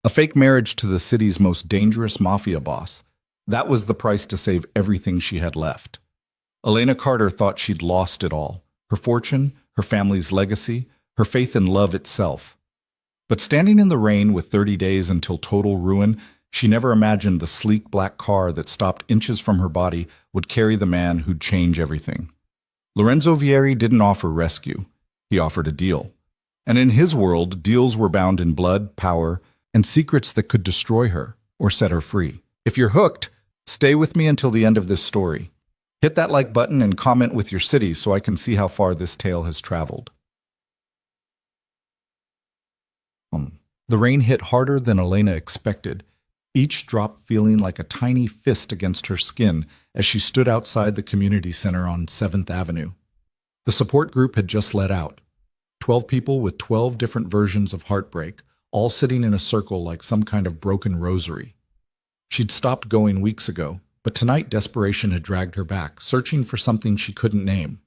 A fake marriage to the city's most dangerous mafia boss. That was the price to save everything she had left. Elena Carter thought she'd lost it all. Her fortune, her family's legacy, her faith in love itself. But standing in the rain with 30 days until total ruin, she never imagined the sleek black car that stopped inches from her body would carry the man who'd change everything. Lorenzo Vieri didn't offer rescue. He offered a deal. And in his world, deals were bound in blood, power, and secrets that could destroy her or set her free. If you're hooked, stay with me until the end of this story. Hit that like button and comment with your city so I can see how far this tale has traveled. The rain hit harder than Elena expected, each drop feeling like a tiny fist against her skin as she stood outside the community center on 7th Avenue. The support group had just let out. 12 people with 12 different versions of heartbreak, all sitting in a circle like some kind of broken rosary. She'd stopped going weeks ago, but tonight desperation had dragged her back, searching for something she couldn't name.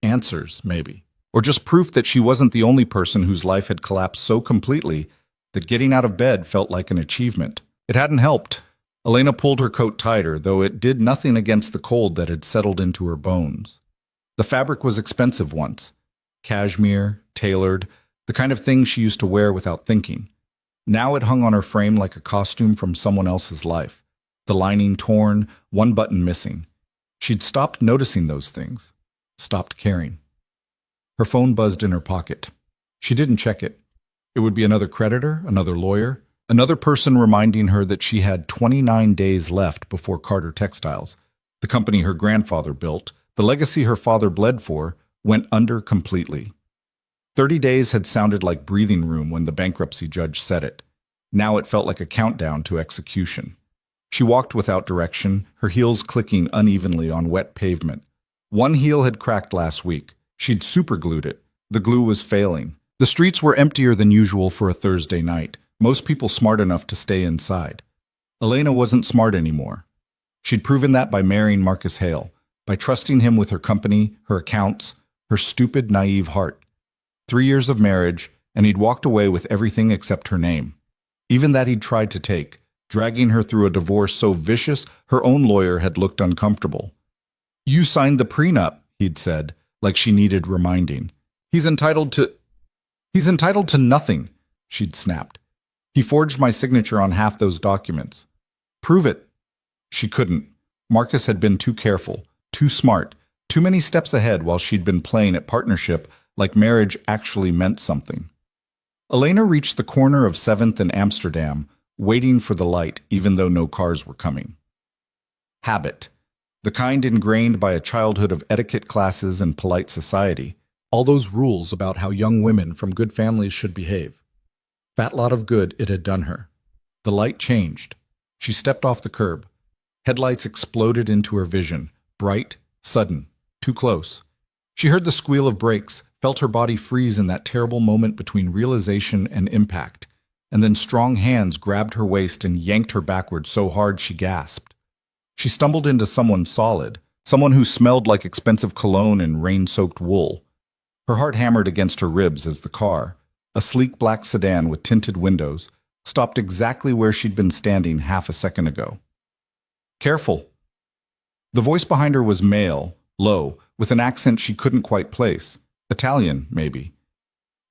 Answers, maybe. Or just proof that she wasn't the only person whose life had collapsed so completely that getting out of bed felt like an achievement. It hadn't helped. Elena pulled her coat tighter, though it did nothing against the cold that had settled into her bones. The fabric was expensive once. Cashmere, tailored, the kind of thing she used to wear without thinking. Now it hung on her frame like a costume from someone else's life. The lining torn, one button missing. She'd stopped noticing those things, stopped caring. Her phone buzzed in her pocket. She didn't check it. It would be another creditor, another lawyer, another person reminding her that she had 29 days left before Carter Textiles, the company her grandfather built, the legacy her father bled for, went under completely. 30 days had sounded like breathing room when the bankruptcy judge said it. Now it felt like a countdown to execution. She walked without direction, her heels clicking unevenly on wet pavement. One heel had cracked last week. She'd superglued it. The glue was failing. The streets were emptier than usual for a Thursday night, most people smart enough to stay inside. Elena wasn't smart anymore. She'd proven that by marrying Marcus Hale, by trusting him with her company, her accounts, her stupid, naive heart. 3 years of marriage, and he'd walked away with everything except her name. Even that he'd tried to take, dragging her through a divorce so vicious her own lawyer had looked uncomfortable. "You signed the prenup," he'd said, like she needed reminding. He's entitled to nothing," she'd snapped. "He forged my signature on half those documents." "Prove it." She couldn't. Marcus had been too careful, too smart, too many steps ahead while she'd been playing at partnership like marriage actually meant something. Elena reached the corner of 7th and Amsterdam, waiting for the light even though no cars were coming. Habit. The kind ingrained by a childhood of etiquette classes and polite society. All those rules about how young women from good families should behave. Fat lot of good it had done her. The light changed. She stepped off the curb. Headlights exploded into her vision, bright, sudden, too close. She heard the squeal of brakes, felt her body freeze in that terrible moment between realization and impact, and then strong hands grabbed her waist and yanked her backward so hard she gasped. She stumbled into someone solid, someone who smelled like expensive cologne and rain-soaked wool. Her heart hammered against her ribs as the car, a sleek black sedan with tinted windows, stopped exactly where she'd been standing half a second ago. "Careful." The voice behind her was male, low, with an accent she couldn't quite place. Italian, maybe.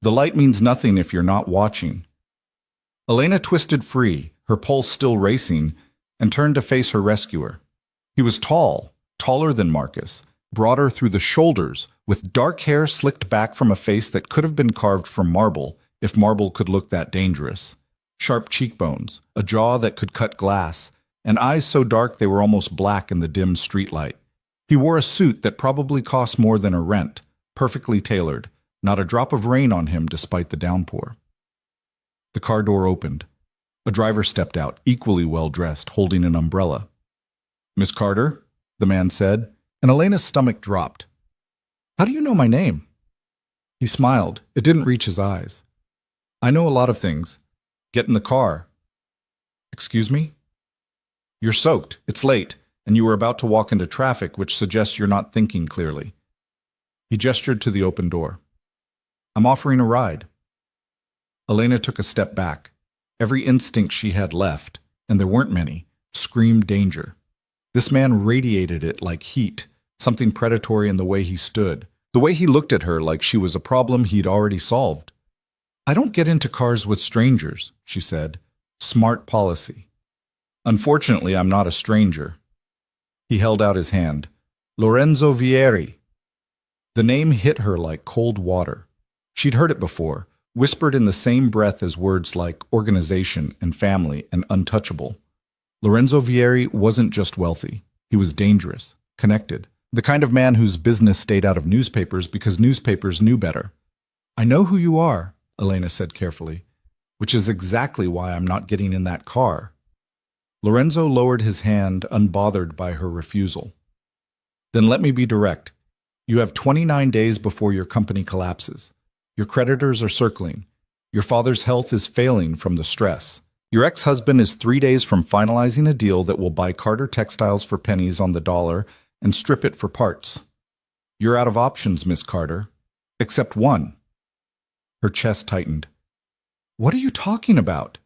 "The light means nothing if you're not watching." Elena twisted free, her pulse still racing, and turned to face her rescuer. He was tall, taller than Marcus, broader through the shoulders, with dark hair slicked back from a face that could have been carved from marble, if marble could look that dangerous. Sharp cheekbones, a jaw that could cut glass, and eyes so dark they were almost black in the dim streetlight. He wore a suit that probably cost more than a rent, perfectly tailored, not a drop of rain on him despite the downpour. The car door opened. A driver stepped out, equally well-dressed, holding an umbrella. "Miss Carter," the man said, and Elena's stomach dropped. "How do you know my name?" He smiled. It didn't reach his eyes. "I know a lot of things. Get in the car." "Excuse me?" "You're soaked. It's late, and you were about to walk into traffic, which suggests you're not thinking clearly." He gestured to the open door. "I'm offering a ride." Elena took a step back. Every instinct she had left, and there weren't many, screamed danger. This man radiated it like heat, something predatory in the way he stood, the way he looked at her like she was a problem he'd already solved. "I don't get into cars with strangers," she said. "Smart policy." "Unfortunately, I'm not a stranger." He held out his hand. "Lorenzo Vieri." The name hit her like cold water. She'd heard it before, whispered in the same breath as words like organization and family and untouchable. Lorenzo Vieri wasn't just wealthy. He was dangerous, connected, the kind of man whose business stayed out of newspapers because newspapers knew better. "I know who you are," Elena said carefully, "which is exactly why I'm not getting in that car." Lorenzo lowered his hand, unbothered by her refusal. "Then let me be direct. You have 29 days before your company collapses. Your creditors are circling. Your father's health is failing from the stress. Your ex-husband is 3 days from finalizing a deal that will buy Carter Textiles for pennies on the dollar and strip it for parts. You're out of options, Miss Carter. Except one." Her chest tightened. "What are you talking about?"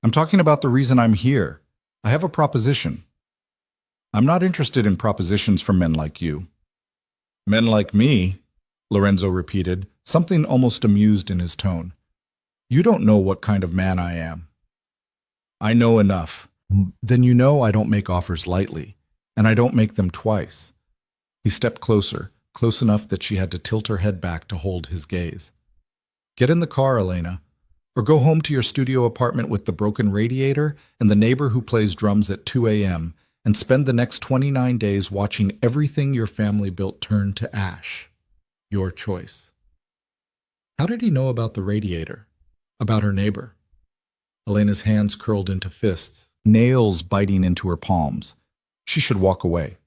"I'm talking about the reason I'm here. I have a proposition." "I'm not interested in propositions from men like you." "Men like me?" Lorenzo repeated, something almost amused in his tone. "You don't know what kind of man I am." "I know enough." "Then you know I don't make offers lightly, and I don't make them twice." He stepped closer, close enough that she had to tilt her head back to hold his gaze. "Get in the car, Elena, or go home to your studio apartment with the broken radiator and the neighbor who plays drums at 2 a.m., and spend the next 29 days watching everything your family built turn to ash. Your choice." How did he know about the radiator? About her neighbor? Elena's hands curled into fists, nails biting into her palms. She should walk away.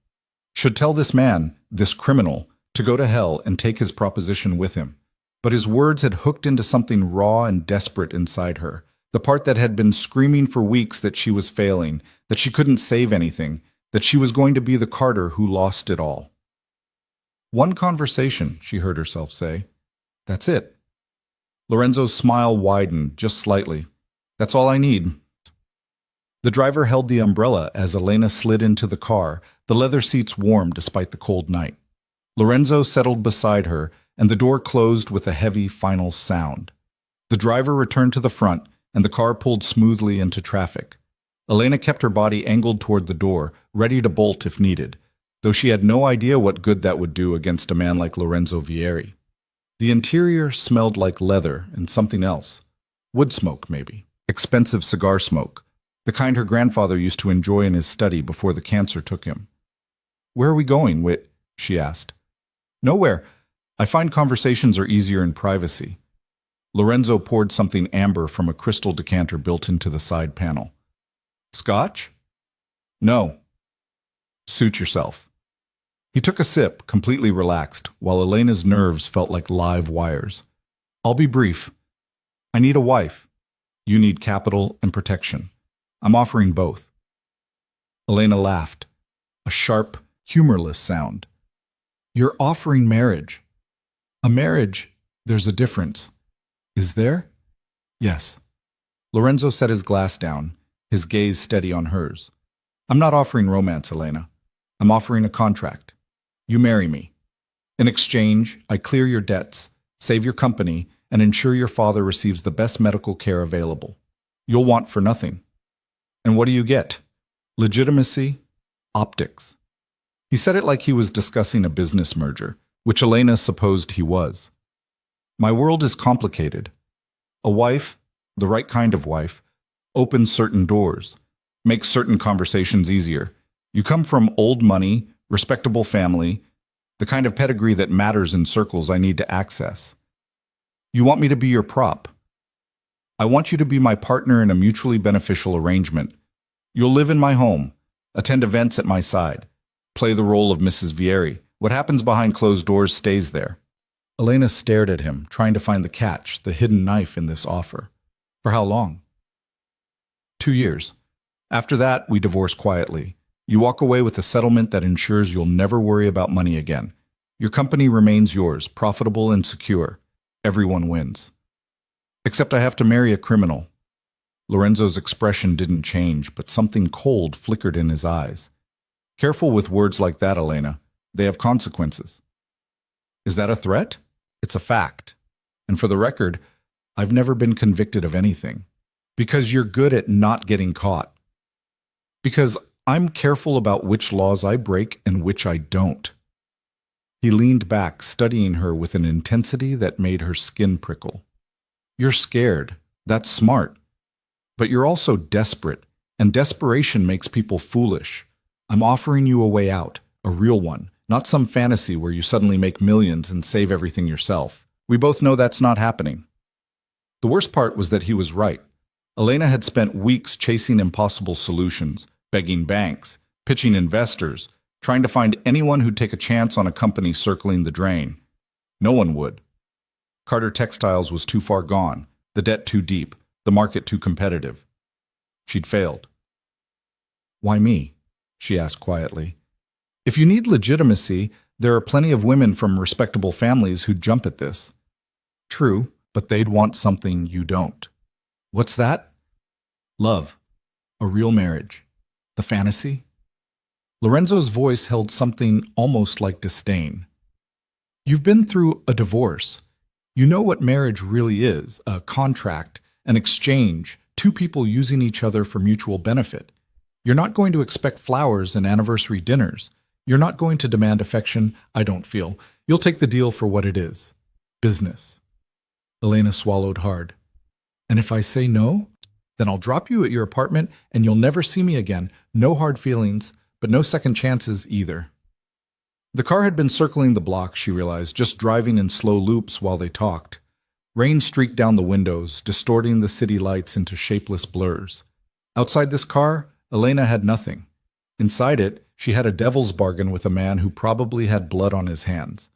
Should tell this man, this criminal, to go to hell and take his proposition with him. But his words had hooked into something raw and desperate inside her, the part that had been screaming for weeks that she was failing, that she couldn't save anything, that she was going to be the Carter who lost it all. "One conversation," she heard herself say. "That's it." Lorenzo's smile widened just slightly. "That's all I need." The driver held the umbrella as Elena slid into the car, the leather seats warm despite the cold night. Lorenzo settled beside her, and the door closed with a heavy final sound. The driver returned to the front, and the car pulled smoothly into traffic. Elena kept her body angled toward the door, ready to bolt if needed, though she had no idea what good that would do against a man like Lorenzo Vieri. The interior smelled like leather and something else. Wood smoke, maybe. Expensive cigar smoke. The kind her grandfather used to enjoy in his study before the cancer took him. "Where are we going, Whit?" she asked. "Nowhere. I find conversations are easier in privacy." Lorenzo poured something amber from a crystal decanter built into the side panel. "Scotch?" "No." "Suit yourself." He took a sip, completely relaxed, while Elena's nerves felt like live wires. "I'll be brief. I need a wife. You need capital and protection. I'm offering both." Elena laughed, a sharp, humorless sound. "You're offering marriage." "A marriage, there's a difference." "Is there?" "Yes." Lorenzo set his glass down, his gaze steady on hers. "I'm not offering romance, Elena. I'm offering a contract. You marry me. In exchange, I clear your debts, save your company, and ensure your father receives the best medical care available. You'll want for nothing. And what do you get? Legitimacy, optics." He said it like he was discussing a business merger, which Elena supposed he was. "My world is complicated. A wife, the right kind of wife, opens certain doors, makes certain conversations easier. You come from old money, respectable family, the kind of pedigree that matters in circles I need to access. You want me to be your prop. I want you to be my partner in a mutually beneficial arrangement. You'll live in my home, attend events at my side, play the role of Mrs. Vieri. What happens behind closed doors stays there." Elena stared at him, trying to find the catch, the hidden knife in this offer. "For how long?" 2 years. After that, we divorce quietly. You walk away with a settlement that ensures you'll never worry about money again. Your company remains yours, profitable and secure. Everyone wins. Except I have to marry a criminal." Lorenzo's expression didn't change, but something cold flickered in his eyes. Careful with words like that, Elena. They have consequences. Is that a threat? It's a fact. And for the record, I've never been convicted of anything. Because you're good at not getting caught. Because I'm careful about which laws I break and which I don't. He leaned back, studying her with an intensity that made her skin prickle. You're scared. That's smart. But you're also desperate, and desperation makes people foolish. I'm offering you a way out, a real one, not some fantasy where you suddenly make millions and save everything yourself. We both know that's not happening. The worst part was that he was right. Elena had spent weeks chasing impossible solutions, begging banks, pitching investors, trying to find anyone who'd take a chance on a company circling the drain. No one would. Carter Textiles was too far gone, the debt too deep, the market too competitive. She'd failed. Why me? She asked quietly. If you need legitimacy, there are plenty of women from respectable families who'd jump at this. True, but they'd want something you don't. What's that? Love. A real marriage. The fantasy? Lorenzo's voice held something almost like disdain. You've been through a divorce. You know what marriage really is, a contract, an exchange, two people using each other for mutual benefit. You're not going to expect flowers and anniversary dinners. You're not going to demand affection, I don't feel. You'll take the deal for what it is. Business. Elena swallowed hard. And if I say no, then I'll drop you at your apartment and you'll never see me again. No hard feelings, but no second chances either. The car had been circling the block, she realized, just driving in slow loops while they talked. Rain streaked down the windows, distorting the city lights into shapeless blurs. Outside this car, Elena had nothing. Inside it, she had a devil's bargain with a man who probably had blood on his hands.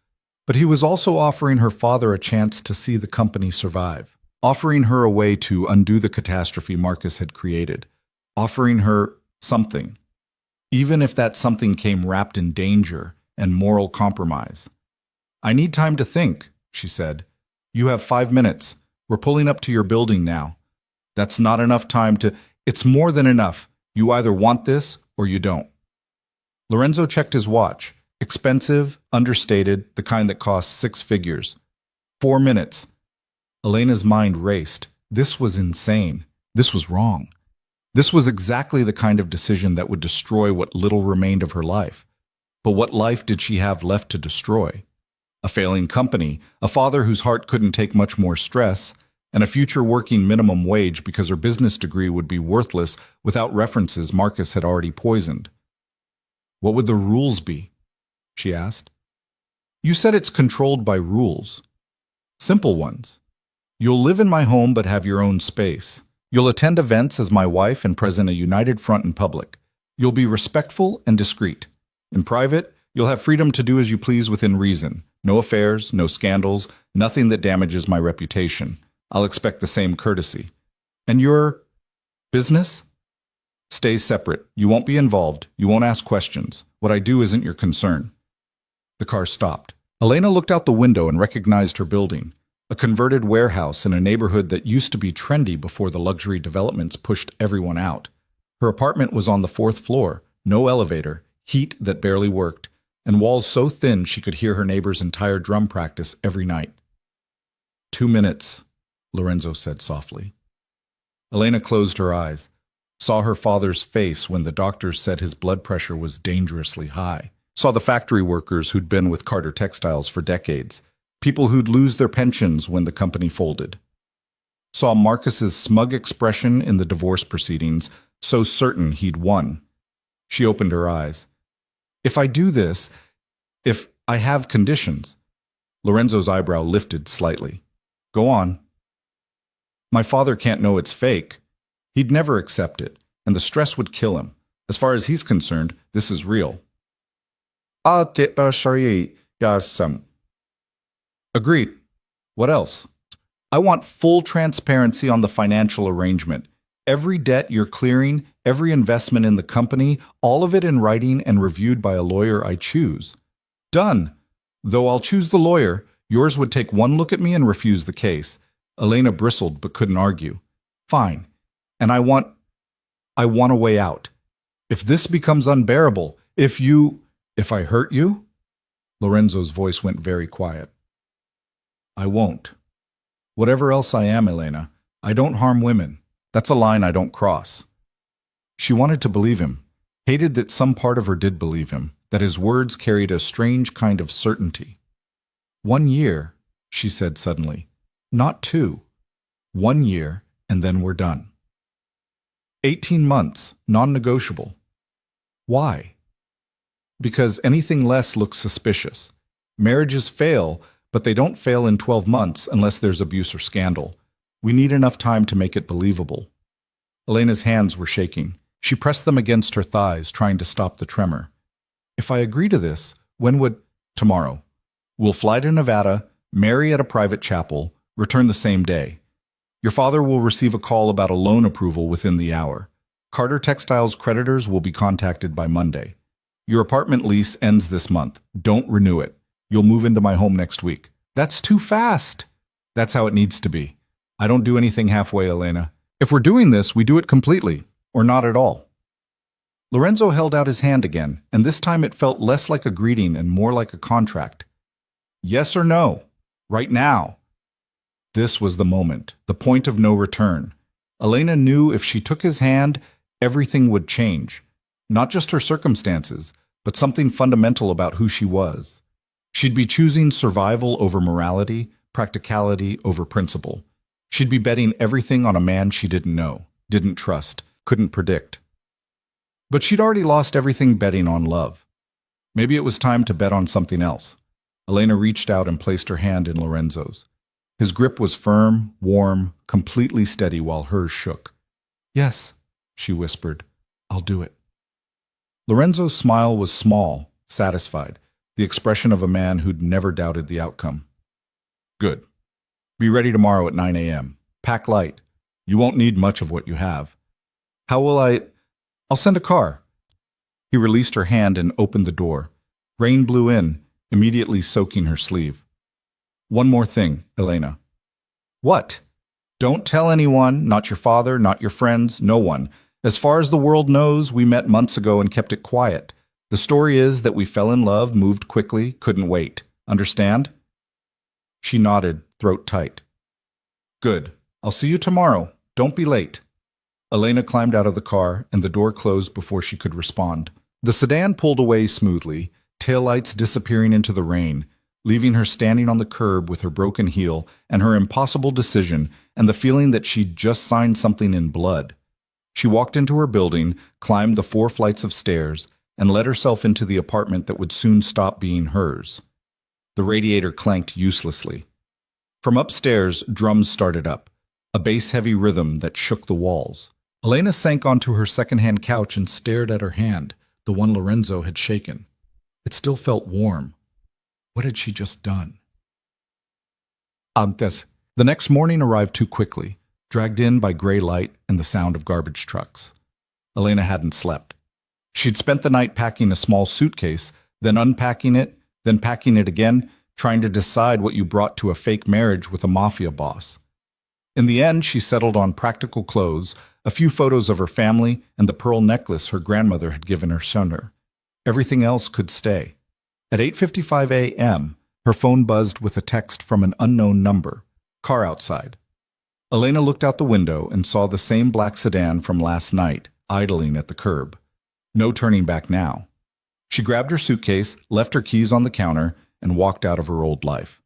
But he was also offering her father a chance to see the company survive, offering her a way to undo the catastrophe Marcus had created, offering her something, even if that something came wrapped in danger and moral compromise. I need time to think, she said. You have 5 minutes. We're pulling up to your building now. That's not enough time to... It's more than enough. You either want this or you don't. Lorenzo checked his watch. Expensive, understated, the kind that cost 6 figures. 4 minutes. Elena's mind raced. This was insane. This was wrong. This was exactly the kind of decision that would destroy what little remained of her life. But what life did she have left to destroy? A failing company, a father whose heart couldn't take much more stress, and a future working minimum wage because her business degree would be worthless without references Marcus had already poisoned. What would the rules be? She asked. You said it's controlled by rules. Simple ones. You'll live in my home but have your own space. You'll attend events as my wife and present a united front in public. You'll be respectful and discreet. In private, you'll have freedom to do as you please within reason. No affairs, no scandals, nothing that damages my reputation. I'll expect the same courtesy. And your business? Stays separate. You won't be involved. You won't ask questions. What I do isn't your concern. The car stopped. Elena looked out the window and recognized her building, a converted warehouse in a neighborhood that used to be trendy before the luxury developments pushed everyone out. Her apartment was on the 4th floor, no elevator, heat that barely worked, and walls so thin she could hear her neighbor's entire drum practice every night. 2 minutes, Lorenzo said softly. Elena closed her eyes, saw her father's face when the doctors said his blood pressure was dangerously high, saw the factory workers who'd been with Carter Textiles for decades, people who'd lose their pensions when the company folded. Saw Marcus's smug expression in the divorce proceedings, so certain he'd won. She opened her eyes. If I do this, if I have conditions... Lorenzo's eyebrow lifted slightly. Go on. My father can't know it's fake. He'd never accept it, and the stress would kill him. As far as he's concerned, this is real. Agreed. What else? I want full transparency on the financial arrangement. Every debt you're clearing, every investment in the company, all of it in writing and reviewed by a lawyer I choose. Done. Though I'll choose the lawyer, yours would take one look at me and refuse the case. Elena bristled but couldn't argue. Fine. And I want a way out. If this becomes unbearable, if I hurt you, Lorenzo's voice went very quiet. I won't. Whatever else I am, Elena, I don't harm women. That's a line I don't cross. She wanted to believe him, hated that some part of her did believe him, that his words carried a strange kind of certainty. 1 year, she said suddenly. Not 2. 1 year, and then we're done. 18 months, non-negotiable. Why? Because anything less looks suspicious. Marriages fail, but they don't fail in 12 months unless there's abuse or scandal. We need enough time to make it believable. Elena's hands were shaking. She pressed them against her thighs, trying to stop the tremor. If I agree to this, when would... Tomorrow. We'll fly to Nevada, marry at a private chapel, return the same day. Your father will receive a call about a loan approval within the hour. Carter Textiles creditors will be contacted by Monday. Your apartment lease ends this month. Don't renew it. You'll move into my home next week. That's too fast. That's how it needs to be. I don't do anything halfway, Elena. If we're doing this, we do it completely, or not at all. Lorenzo held out his hand again, and this time it felt less like a greeting and more like a contract. Yes or no? Right now. This was the moment, the point of no return. Elena knew if she took his hand, everything would change. Not just her circumstances, but something fundamental about who she was. She'd be choosing survival over morality, practicality over principle. She'd be betting everything on a man she didn't know, didn't trust, couldn't predict. But she'd already lost everything betting on love. Maybe it was time to bet on something else. Elena reached out and placed her hand in Lorenzo's. His grip was firm, warm, completely steady while hers shook. Yes, she whispered. I'll do it. Lorenzo's smile was small, satisfied, the expression of a man who'd never doubted the outcome. Good. Be ready tomorrow at 9 a.m. Pack light. You won't need much of what you have. How will I... I'll send a car. He released her hand and opened the door. Rain blew in, immediately soaking her sleeve. One more thing, Elena. What? Don't tell anyone, not your father, not your friends, no one. As far as the world knows, we met months ago and kept it quiet. The story is that we fell in love, moved quickly, couldn't wait. Understand? She nodded, throat tight. Good. I'll see you tomorrow. Don't be late. Elena climbed out of the car, and the door closed before she could respond. The sedan pulled away smoothly, taillights disappearing into the rain, leaving her standing on the curb with her broken heel and her impossible decision and the feeling that she'd just signed something in blood. She walked into her building, climbed the 4 flights of stairs, and let herself into the apartment that would soon stop being hers. The radiator clanked uselessly. From upstairs, drums started up, a bass-heavy rhythm that shook the walls. Elena sank onto her second-hand couch and stared at her hand, the one Lorenzo had shaken. It still felt warm. What had she just done? The next morning arrived too quickly, dragged in by gray light and the sound of garbage trucks. Elena hadn't slept. She'd spent the night packing a small suitcase, then unpacking it, then packing it again, trying to decide what you brought to a fake marriage with a mafia boss. In the end, she settled on practical clothes, a few photos of her family, and the pearl necklace her grandmother had given her son. Everything else could stay. At 8:55 a.m., her phone buzzed with a text from an unknown number. Car outside. Elena looked out the window and saw the same black sedan from last night, idling at the curb. No turning back now. She grabbed her suitcase, left her keys on the counter, and walked out of her old life.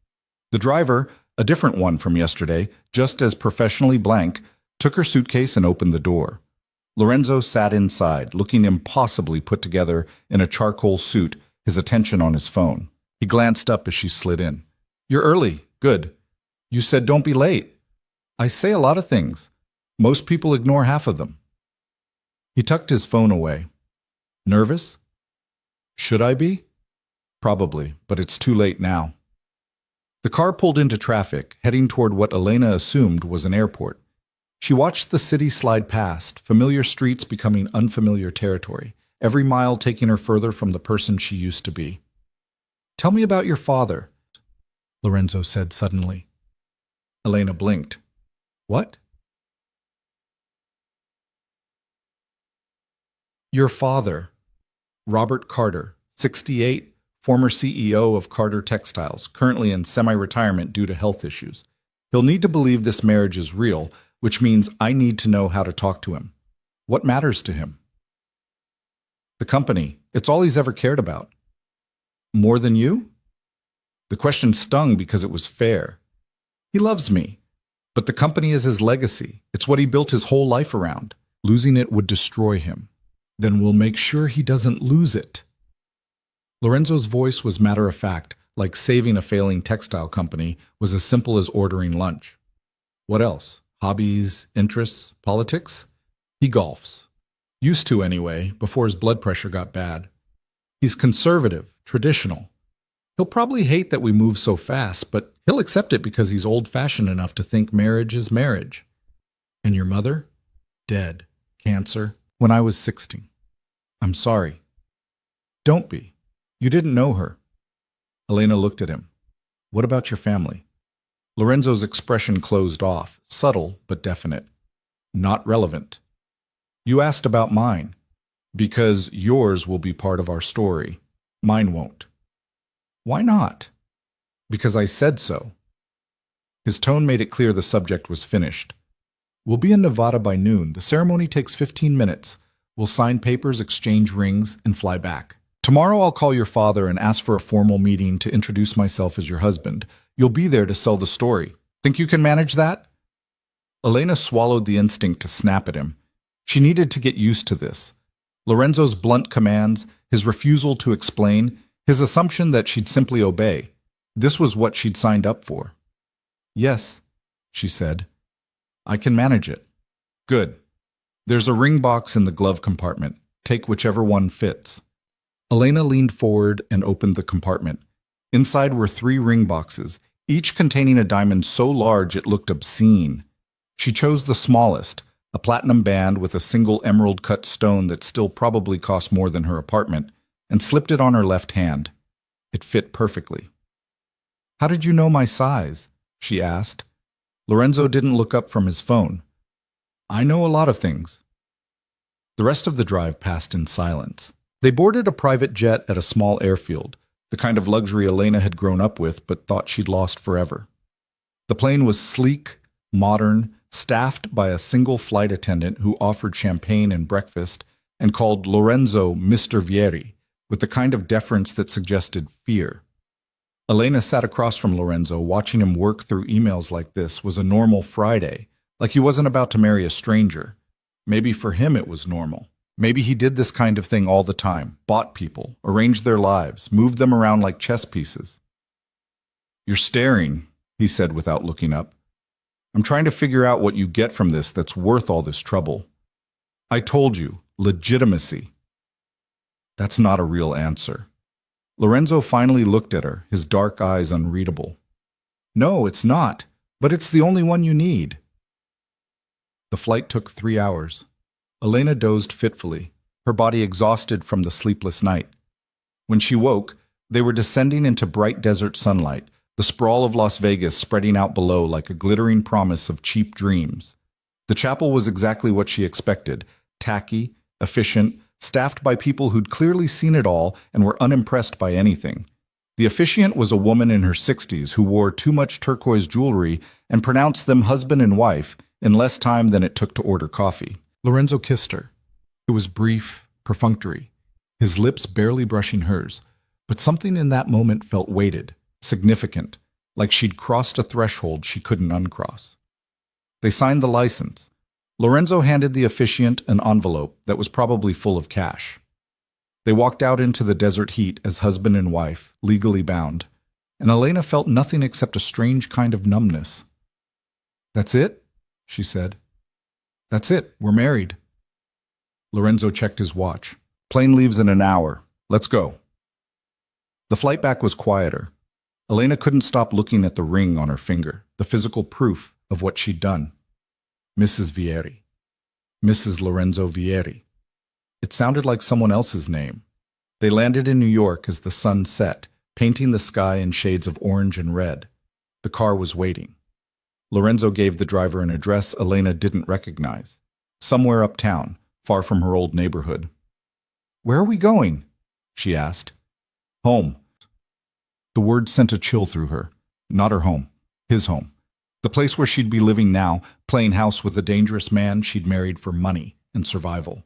The driver, a different one from yesterday, just as professionally blank, took her suitcase and opened the door. Lorenzo sat inside, looking impossibly put together in a charcoal suit, his attention on his phone. He glanced up as she slid in. You're early. Good. You said don't be late. I say a lot of things. Most people ignore half of them. He tucked his phone away. Nervous? Should I be? Probably, but it's too late now. The car pulled into traffic, heading toward what Elena assumed was an airport. She watched the city slide past, familiar streets becoming unfamiliar territory, every mile taking her further from the person she used to be. Tell me about your father, Lorenzo said suddenly. Elena blinked. What? Your father, Robert Carter, 68, former CEO of Carter Textiles, currently in semi-retirement due to health issues. He'll need to believe this marriage is real, which means I need to know how to talk to him. What matters to him? The company. It's all he's ever cared about. More than you? The question stung because it was fair. He loves me, but the company is his legacy. It's what he built his whole life around. Losing it would destroy him. Then we'll make sure he doesn't lose it. Lorenzo's voice was matter-of-fact, like saving a failing textile company was as simple as ordering lunch. What else? Hobbies, interests, politics? He golfs. Used to anyway, before his blood pressure got bad. He's conservative, traditional. He'll probably hate that we move so fast, but he'll accept it because he's old-fashioned enough to think marriage is marriage. And your mother? Dead. Cancer. When I was 16. I'm sorry. Don't be. You didn't know her. Elena looked at him. What about your family? Lorenzo's expression closed off, subtle but definite. Not relevant. You asked about mine. Because yours will be part of our story. Mine won't. Why not? Because I said so. His tone made it clear the subject was finished. We'll be in Nevada by noon. The ceremony takes 15 minutes. We'll sign papers, exchange rings, and fly back. Tomorrow I'll call your father and ask for a formal meeting to introduce myself as your husband. You'll be there to sell the story. Think you can manage that? Elena swallowed the instinct to snap at him. She needed to get used to this. Lorenzo's blunt commands, his refusal to explain, his assumption that she'd simply obey. This was what she'd signed up for. Yes, she said. I can manage it. Good. There's a ring box in the glove compartment. Take whichever one fits. Elena leaned forward and opened the compartment. Inside were 3 ring boxes, each containing a diamond so large it looked obscene. She chose the smallest, a platinum band with a single emerald-cut stone that still probably cost more than her apartment, and slipped it on her left hand. It fit perfectly. How did you know my size? She asked. Lorenzo didn't look up from his phone. I know a lot of things. The rest of the drive passed in silence. They boarded a private jet at a small airfield, the kind of luxury Elena had grown up with but thought she'd lost forever. The plane was sleek, modern, staffed by a single flight attendant who offered champagne and breakfast and called Lorenzo Mr. Vieri, with the kind of deference that suggested fear. Elena sat across from Lorenzo, watching him work through emails like this was a normal Friday, like he wasn't about to marry a stranger. Maybe for him it was normal. Maybe he did this kind of thing all the time, bought people, arranged their lives, moved them around like chess pieces. You're staring, he said without looking up. I'm trying to figure out what you get from this that's worth all this trouble. I told you, legitimacy. That's not a real answer. Lorenzo finally looked at her, his dark eyes unreadable. No, it's not, but it's the only one you need. The flight took 3 hours. Elena dozed fitfully, her body exhausted from the sleepless night. When she woke, they were descending into bright desert sunlight, the sprawl of Las Vegas spreading out below like a glittering promise of cheap dreams. The chapel was exactly what she expected, tacky, efficient, staffed by people who'd clearly seen it all and were unimpressed by anything. The officiant was a woman in her 60s who wore too much turquoise jewelry and pronounced them husband and wife in less time than it took to order coffee. Lorenzo kissed her. It was brief, perfunctory, his lips barely brushing hers, but something in that moment felt weighted, significant, like she'd crossed a threshold she couldn't uncross. They signed the license. Lorenzo handed the officiant an envelope that was probably full of cash. They walked out into the desert heat as husband and wife, legally bound, and Elena felt nothing except a strange kind of numbness. That's it? She said. That's it. We're married. Lorenzo checked his watch. Plane leaves in an hour. Let's go. The flight back was quieter. Elena couldn't stop looking at the ring on her finger, the physical proof of what she'd done. Mrs. Vieri. Mrs. Lorenzo Vieri. It sounded like someone else's name. They landed in New York as the sun set, painting the sky in shades of orange and red. The car was waiting. Lorenzo gave the driver an address Elena didn't recognize. Somewhere uptown, far from her old neighborhood. Where are we going? She asked. Home. The word sent a chill through her. Not her home. His home. The place where she'd be living now, playing house with a dangerous man she'd married for money and survival.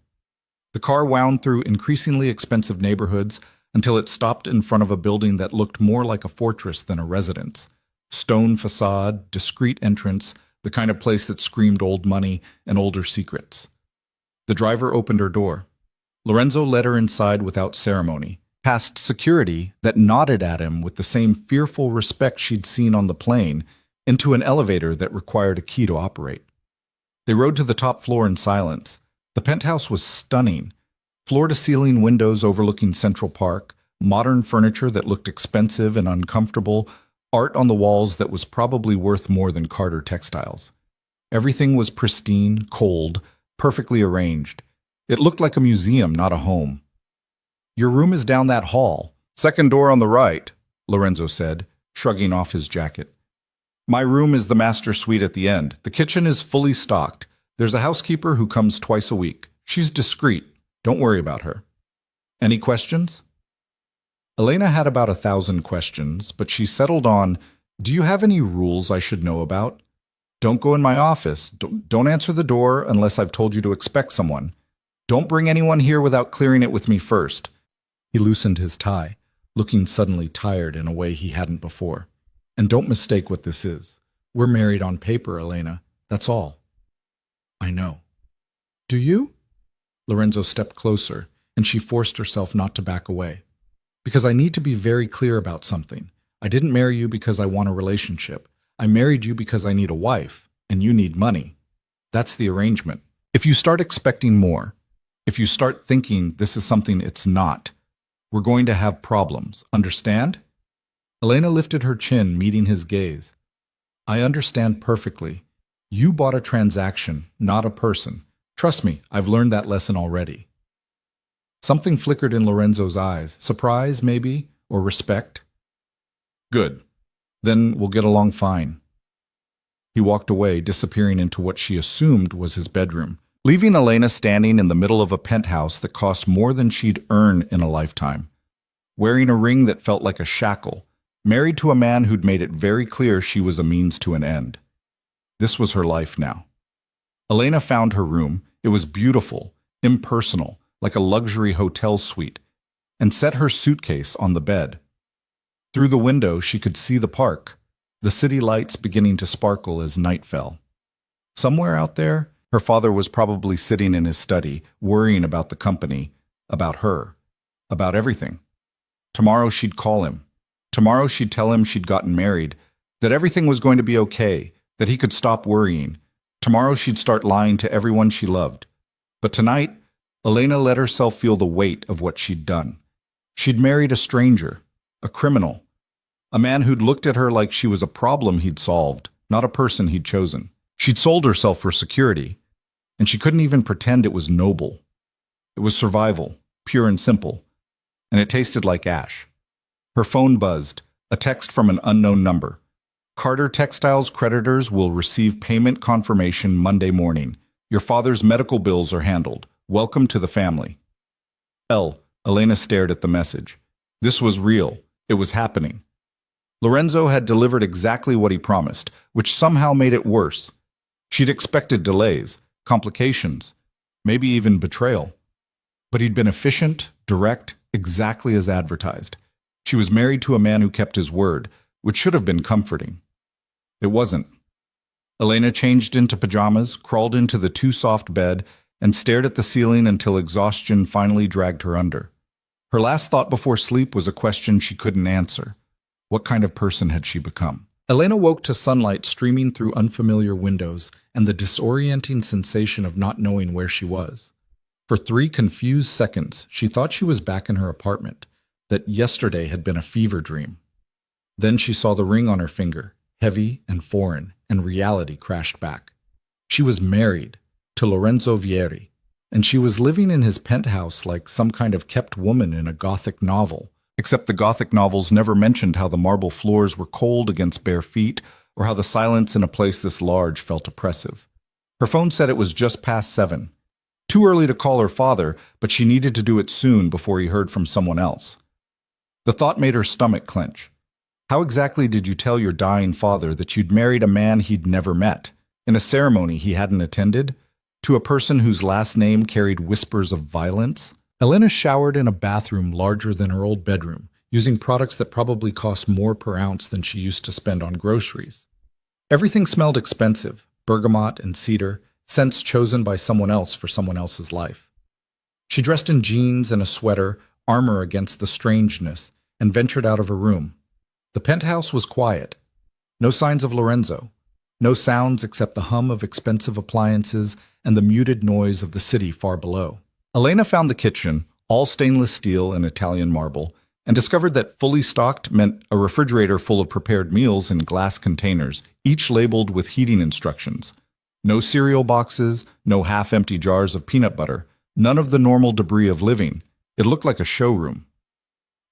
The car wound through increasingly expensive neighborhoods until it stopped in front of a building that looked more like a fortress than a residence. Stone facade, discreet entrance, the kind of place that screamed old money and older secrets. The driver opened her door. Lorenzo led her inside without ceremony, past security that nodded at him with the same fearful respect she'd seen on the plane, into an elevator that required a key to operate. They rode to the top floor in silence. The penthouse was stunning. Floor-to-ceiling windows overlooking Central Park, modern furniture that looked expensive and uncomfortable, art on the walls that was probably worth more than Carter textiles. Everything was pristine, cold, perfectly arranged. It looked like a museum, not a home. Your room is down that hall. Second door on the right, Lorenzo said, shrugging off his jacket. My room is the master suite at the end. The kitchen is fully stocked. There's a housekeeper who comes twice a week. She's discreet. Don't worry about her. Any questions? Elena had about 1,000 questions, but she settled on, do you have any rules I should know about? Don't go in my office. Don't answer the door unless I've told you to expect someone. Don't bring anyone here without clearing it with me first. He loosened his tie, looking suddenly tired in a way he hadn't before. And don't mistake what this is. We're married on paper, Elena. That's all. I know. Do you? Lorenzo stepped closer, and she forced herself not to back away. Because I need to be very clear about something. I didn't marry you because I want a relationship. I married you because I need a wife, and you need money. That's the arrangement. If you start expecting more, if you start thinking this is something it's not, we're going to have problems. Understand? Elena lifted her chin, meeting his gaze. I understand perfectly. You bought a transaction, not a person. Trust me, I've learned that lesson already. Something flickered in Lorenzo's eyes. Surprise, maybe, or respect? Good. Then we'll get along fine. He walked away, disappearing into what she assumed was his bedroom, leaving Elena standing in the middle of a penthouse that cost more than she'd earn in a lifetime, wearing a ring that felt like a shackle, married to a man who'd made it very clear she was a means to an end. This was her life now. Elena found her room. It was beautiful, impersonal, like a luxury hotel suite, and set her suitcase on the bed. Through the window, she could see the park, the city lights beginning to sparkle as night fell. Somewhere out there, her father was probably sitting in his study, worrying about the company, about her, about everything. Tomorrow she'd call him. Tomorrow she'd tell him she'd gotten married, that everything was going to be okay, that he could stop worrying. Tomorrow she'd start lying to everyone she loved. But tonight, Elena let herself feel the weight of what she'd done. She'd married a stranger, a criminal, a man who'd looked at her like she was a problem he'd solved, not a person he'd chosen. She'd sold herself for security, and she couldn't even pretend it was noble. It was survival, pure and simple, and it tasted like ash. Her phone buzzed, a text from an unknown number. Carter Textiles creditors will receive payment confirmation Monday morning. Your father's medical bills are handled. Welcome to the family. Elena stared at the message. This was real. It was happening. Lorenzo had delivered exactly what he promised, which somehow made it worse. She'd expected delays, complications, maybe even betrayal. But he'd been efficient, direct, exactly as advertised. She was married to a man who kept his word, which should have been comforting. It wasn't. Elena changed into pajamas, crawled into the too-soft bed, and stared at the ceiling until exhaustion finally dragged her under. Her last thought before sleep was a question she couldn't answer. What kind of person had she become? Elena woke to sunlight streaming through unfamiliar windows and the disorienting sensation of not knowing where she was. For 3 confused seconds, she thought she was back in her apartment, that yesterday had been a fever dream. Then she saw the ring on her finger, heavy and foreign, and reality crashed back. She was married to Lorenzo Vieri, and she was living in his penthouse like some kind of kept woman in a Gothic novel, except the Gothic novels never mentioned how the marble floors were cold against bare feet or how the silence in a place this large felt oppressive. Her phone said it was just past 7. Too early to call her father, but she needed to do it soon before he heard from someone else. The thought made her stomach clench. How exactly did you tell your dying father that you'd married a man he'd never met, in a ceremony he hadn't attended, to a person whose last name carried whispers of violence? Elena showered in a bathroom larger than her old bedroom, using products that probably cost more per ounce than she used to spend on groceries. Everything smelled expensive, bergamot and cedar, scents chosen by someone else for someone else's life. She dressed in jeans and a sweater, armor against the strangeness, and ventured out of her room. The penthouse was quiet. No signs of Lorenzo. No sounds except the hum of expensive appliances and the muted noise of the city far below. Elena found the kitchen, all stainless steel and Italian marble, and discovered that fully stocked meant a refrigerator full of prepared meals in glass containers, each labeled with heating instructions. No cereal boxes, no half-empty jars of peanut butter, none of the normal debris of living. It looked like a showroom.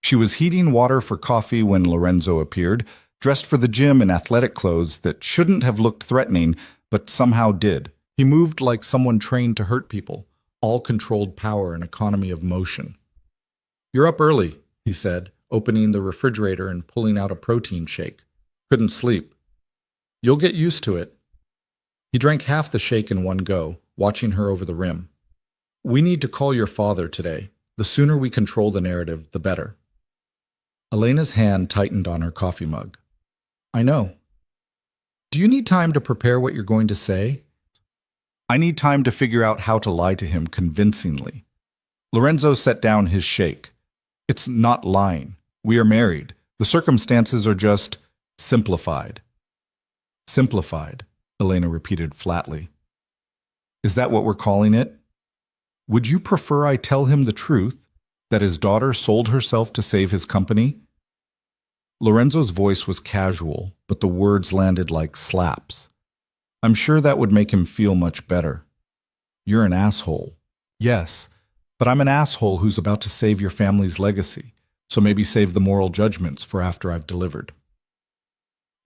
She was heating water for coffee when Lorenzo appeared, dressed for the gym in athletic clothes that shouldn't have looked threatening, but somehow did. He moved like someone trained to hurt people, all controlled power and economy of motion. "You're up early," he said, opening the refrigerator and pulling out a protein shake. "Couldn't sleep." "You'll get used to it." He drank half the shake in one go, watching her over the rim. "We need to call your father today. The sooner we control the narrative, the better." Elena's hand tightened on her coffee mug. "I know. Do you need time to prepare what you're going to say?" "I need time to figure out how to lie to him convincingly." Lorenzo set down his shake. "It's not lying. We are married. The circumstances are just simplified." "Simplified," Elena repeated flatly. "Is that what we're calling it? Would you prefer I tell him the truth, that his daughter sold herself to save his company?" Lorenzo's voice was casual, but the words landed like slaps. "I'm sure that would make him feel much better." "You're an asshole." "Yes, but I'm an asshole who's about to save your family's legacy, so maybe save the moral judgments for after I've delivered."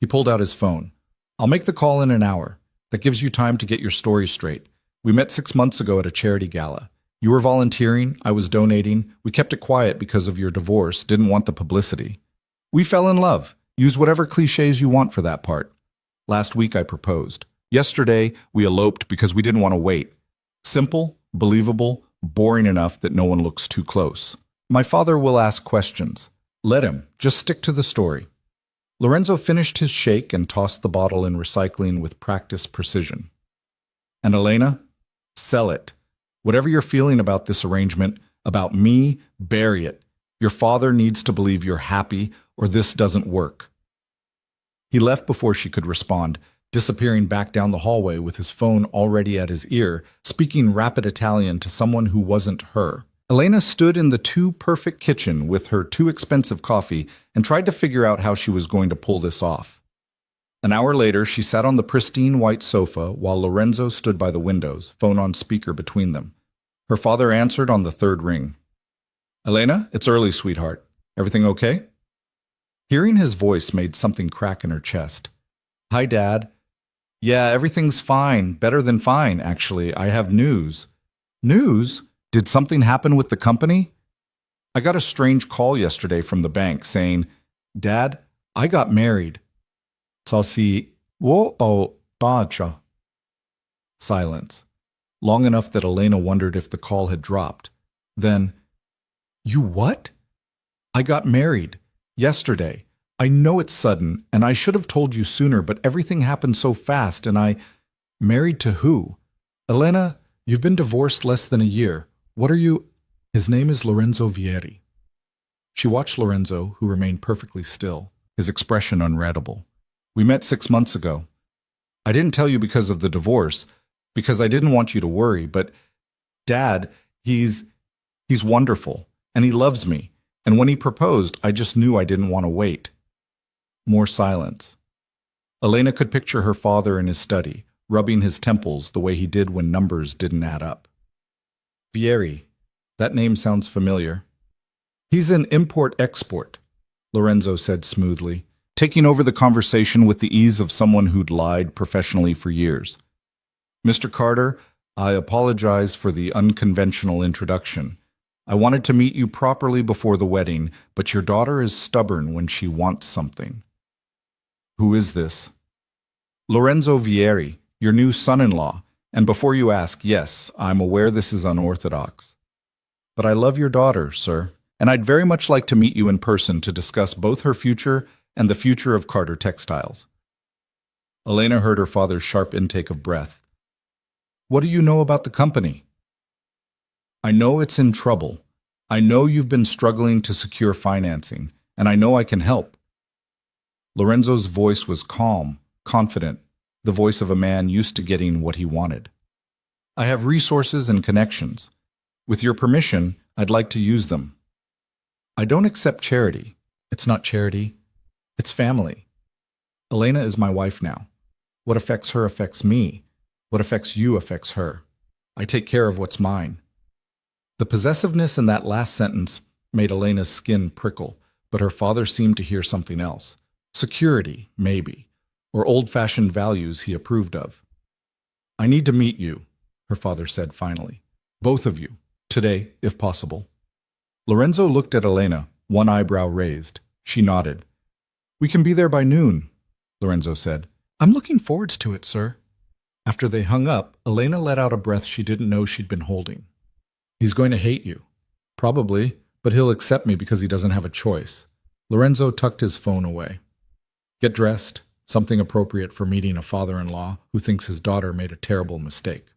He pulled out his phone. "I'll make the call in an hour. That gives you time to get your story straight. We met 6 months ago at a charity gala. You were volunteering, I was donating. We kept it quiet because of your divorce, didn't want the publicity. We fell in love. Use whatever cliches you want for that part. Last week I proposed. Yesterday we eloped because we didn't want to wait. Simple, believable, boring enough that no one looks too close. My father will ask questions. Let him. Just stick to the story." Lorenzo finished his shake and tossed the bottle in recycling with practiced precision. "And Elena, sell it. Whatever you're feeling about this arrangement, about me, bury it. Your father needs to believe you're happy, or this doesn't work." He left before she could respond, disappearing back down the hallway with his phone already at his ear, speaking rapid Italian to someone who wasn't her. Elena stood in the too-perfect kitchen with her too-expensive coffee and tried to figure out how she was going to pull this off. An hour later, she sat on the pristine white sofa while Lorenzo stood by the windows, phone on speaker between them. Her father answered on the third ring. "Elena, it's early, sweetheart. Everything okay?" Hearing his voice made something crack in her chest. "Hi, Dad. Yeah, everything's fine. Better than fine, actually. I have news." "News? Did something happen with the company?" "I got a strange call yesterday from the bank saying, 'Dad, I got married.'" Silence. Long enough that Elena wondered if the call had dropped. Then, "You what?" "I got married. Yesterday. I know it's sudden, and I should have told you sooner, but everything happened so fast, and I—" "Married to who?" "Elena, you've been divorced less than a year. What are you—" "His name is Lorenzo Vieri." She watched Lorenzo, who remained perfectly still, his expression unreadable. "We met 6 months ago. I didn't tell you because of the divorce, because I didn't want you to worry, but Dad, he's wonderful, and he loves me, and when he proposed, I just knew I didn't want to wait." More silence. Elena could picture her father in his study, rubbing his temples the way he did when numbers didn't add up. "Vieri, that name sounds familiar." "He's an import-export," Lorenzo said smoothly, taking over the conversation with the ease of someone who'd lied professionally for years. "Mr. Carter, I apologize for the unconventional introduction. I wanted to meet you properly before the wedding, but your daughter is stubborn when she wants something. Who is this? Lorenzo Vieri, your new son-in-law. And before you ask, yes, I'm aware this is unorthodox. But I love your daughter, sir, and I'd very much like to meet you in person to discuss both her future and the future of Carter Textiles. Elena heard her father's sharp intake of breath. What do you know about the company? I know it's in trouble. I know you've been struggling to secure financing, and I know I can help. Lorenzo's voice was calm, confident, the voice of a man used to getting what he wanted. I have resources and connections. With your permission, I'd like to use them. I don't accept charity. It's not charity. It's family. Elena is my wife now. What affects her affects me. What affects you affects her. I take care of what's mine. The possessiveness in that last sentence made Elena's skin prickle, but her father seemed to hear something else. Security, maybe, or old-fashioned values he approved of. I need to meet you, her father said finally. Both of you, today, if possible. Lorenzo looked at Elena, one eyebrow raised. She nodded. We can be there by noon, Lorenzo said. I'm looking forward to it, sir. After they hung up, Elena let out a breath she didn't know she'd been holding. He's going to hate you. Probably, but he'll accept me because he doesn't have a choice. Lorenzo tucked his phone away. Get dressed, something appropriate for meeting a father-in-law who thinks his daughter made a terrible mistake.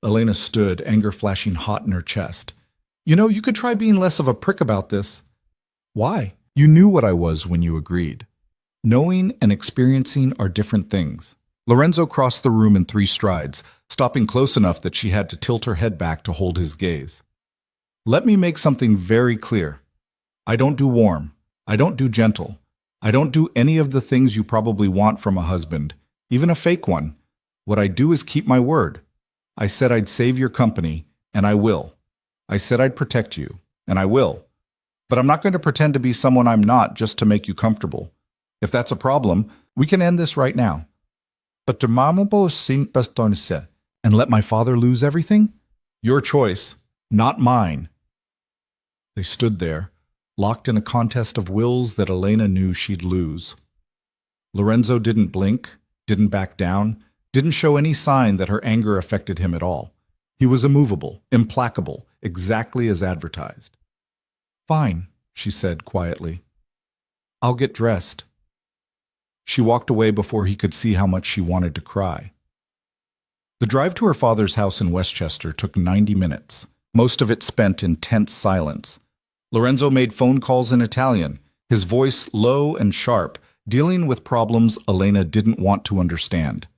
Elena stood, anger flashing hot in her chest. You know, you could try being less of a prick about this. Why? You knew what I was when you agreed. Knowing and experiencing are different things. Lorenzo crossed the room in 3 strides, stopping close enough that she had to tilt her head back to hold his gaze. Let me make something very clear. I don't do warm. I don't do gentle. I don't do any of the things you probably want from a husband, even a fake one. What I do is keep my word. I said I'd save your company, and I will. I said I'd protect you, and I will. But I'm not going to pretend to be someone I'm not just to make you comfortable. If that's a problem, we can end this right now. But and let my father lose everything? Your choice, not mine. They stood there, locked in a contest of wills that Elena knew she'd lose. Lorenzo didn't blink, didn't back down, didn't show any sign that her anger affected him at all. He was immovable, implacable, exactly as advertised. Fine, she said quietly. I'll get dressed. She walked away before he could see how much she wanted to cry. The drive to her father's house in Westchester took 90 minutes, most of it spent in tense silence. Lorenzo made phone calls in Italian, his voice low and sharp, dealing with problems Elena didn't want to understand.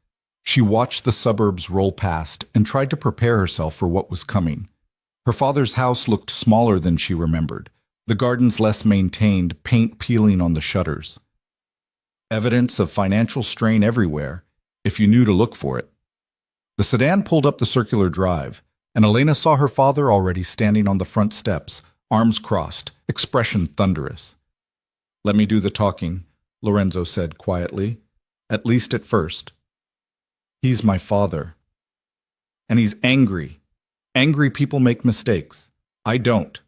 She watched the suburbs roll past and tried to prepare herself for what was coming. Her father's house looked smaller than she remembered, the gardens less maintained, paint peeling on the shutters. Evidence of financial strain everywhere, if you knew to look for it. The sedan pulled up the circular drive, and Elena saw her father already standing on the front steps, arms crossed, expression thunderous. Let me do the talking, Lorenzo said quietly, at least at first. He's my father. And he's angry. Angry people make mistakes. I don't.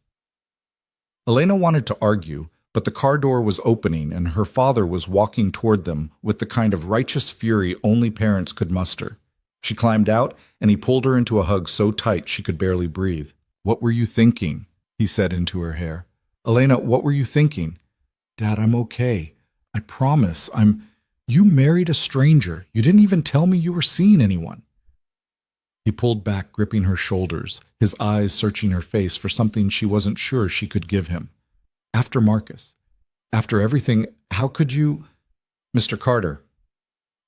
Elena wanted to argue, but the car door was opening and her father was walking toward them with the kind of righteous fury only parents could muster. She climbed out, and he pulled her into a hug so tight she could barely breathe. What were you thinking? He said into her hair. Elena, what were you thinking? Dad, I'm okay. I promise. You married a stranger. You didn't even tell me you were seeing anyone. He pulled back, gripping her shoulders, his eyes searching her face for something she wasn't sure she could give him. After Marcus, after everything, how could you... Mr. Carter.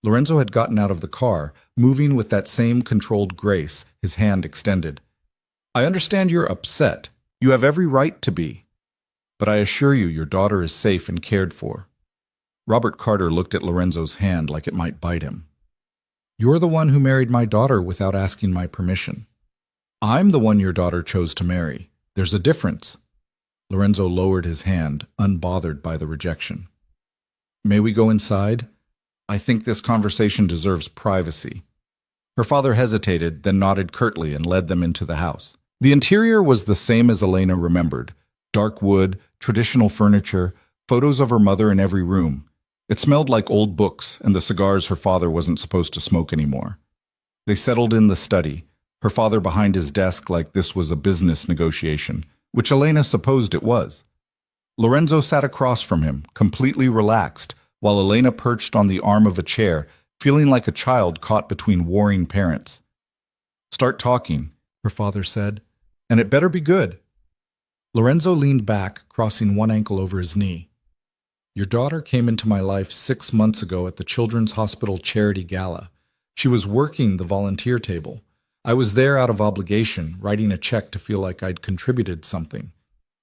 Lorenzo had gotten out of the car, moving with that same controlled grace, his hand extended. I understand you're upset. You have every right to be. But I assure you your daughter is safe and cared for. Robert Carter looked at Lorenzo's hand like it might bite him. You're the one who married my daughter without asking my permission. I'm the one your daughter chose to marry. There's a difference. Lorenzo lowered his hand, unbothered by the rejection. May we go inside? I think this conversation deserves privacy. Her father hesitated, then nodded curtly and led them into the house. The interior was the same as Elena remembered. Dark wood, traditional furniture, photos of her mother in every room. It smelled like old books and the cigars her father wasn't supposed to smoke anymore. They settled in the study, her father behind his desk like this was a business negotiation, which Elena supposed it was. Lorenzo sat across from him, completely relaxed, while Elena perched on the arm of a chair, feeling like a child caught between warring parents. "Start talking," her father said, "and it better be good." Lorenzo leaned back, crossing one ankle over his knee. "Your daughter came into my life 6 months ago at the Children's Hospital Charity Gala. She was working the volunteer table. I was there out of obligation, writing a check to feel like I'd contributed something.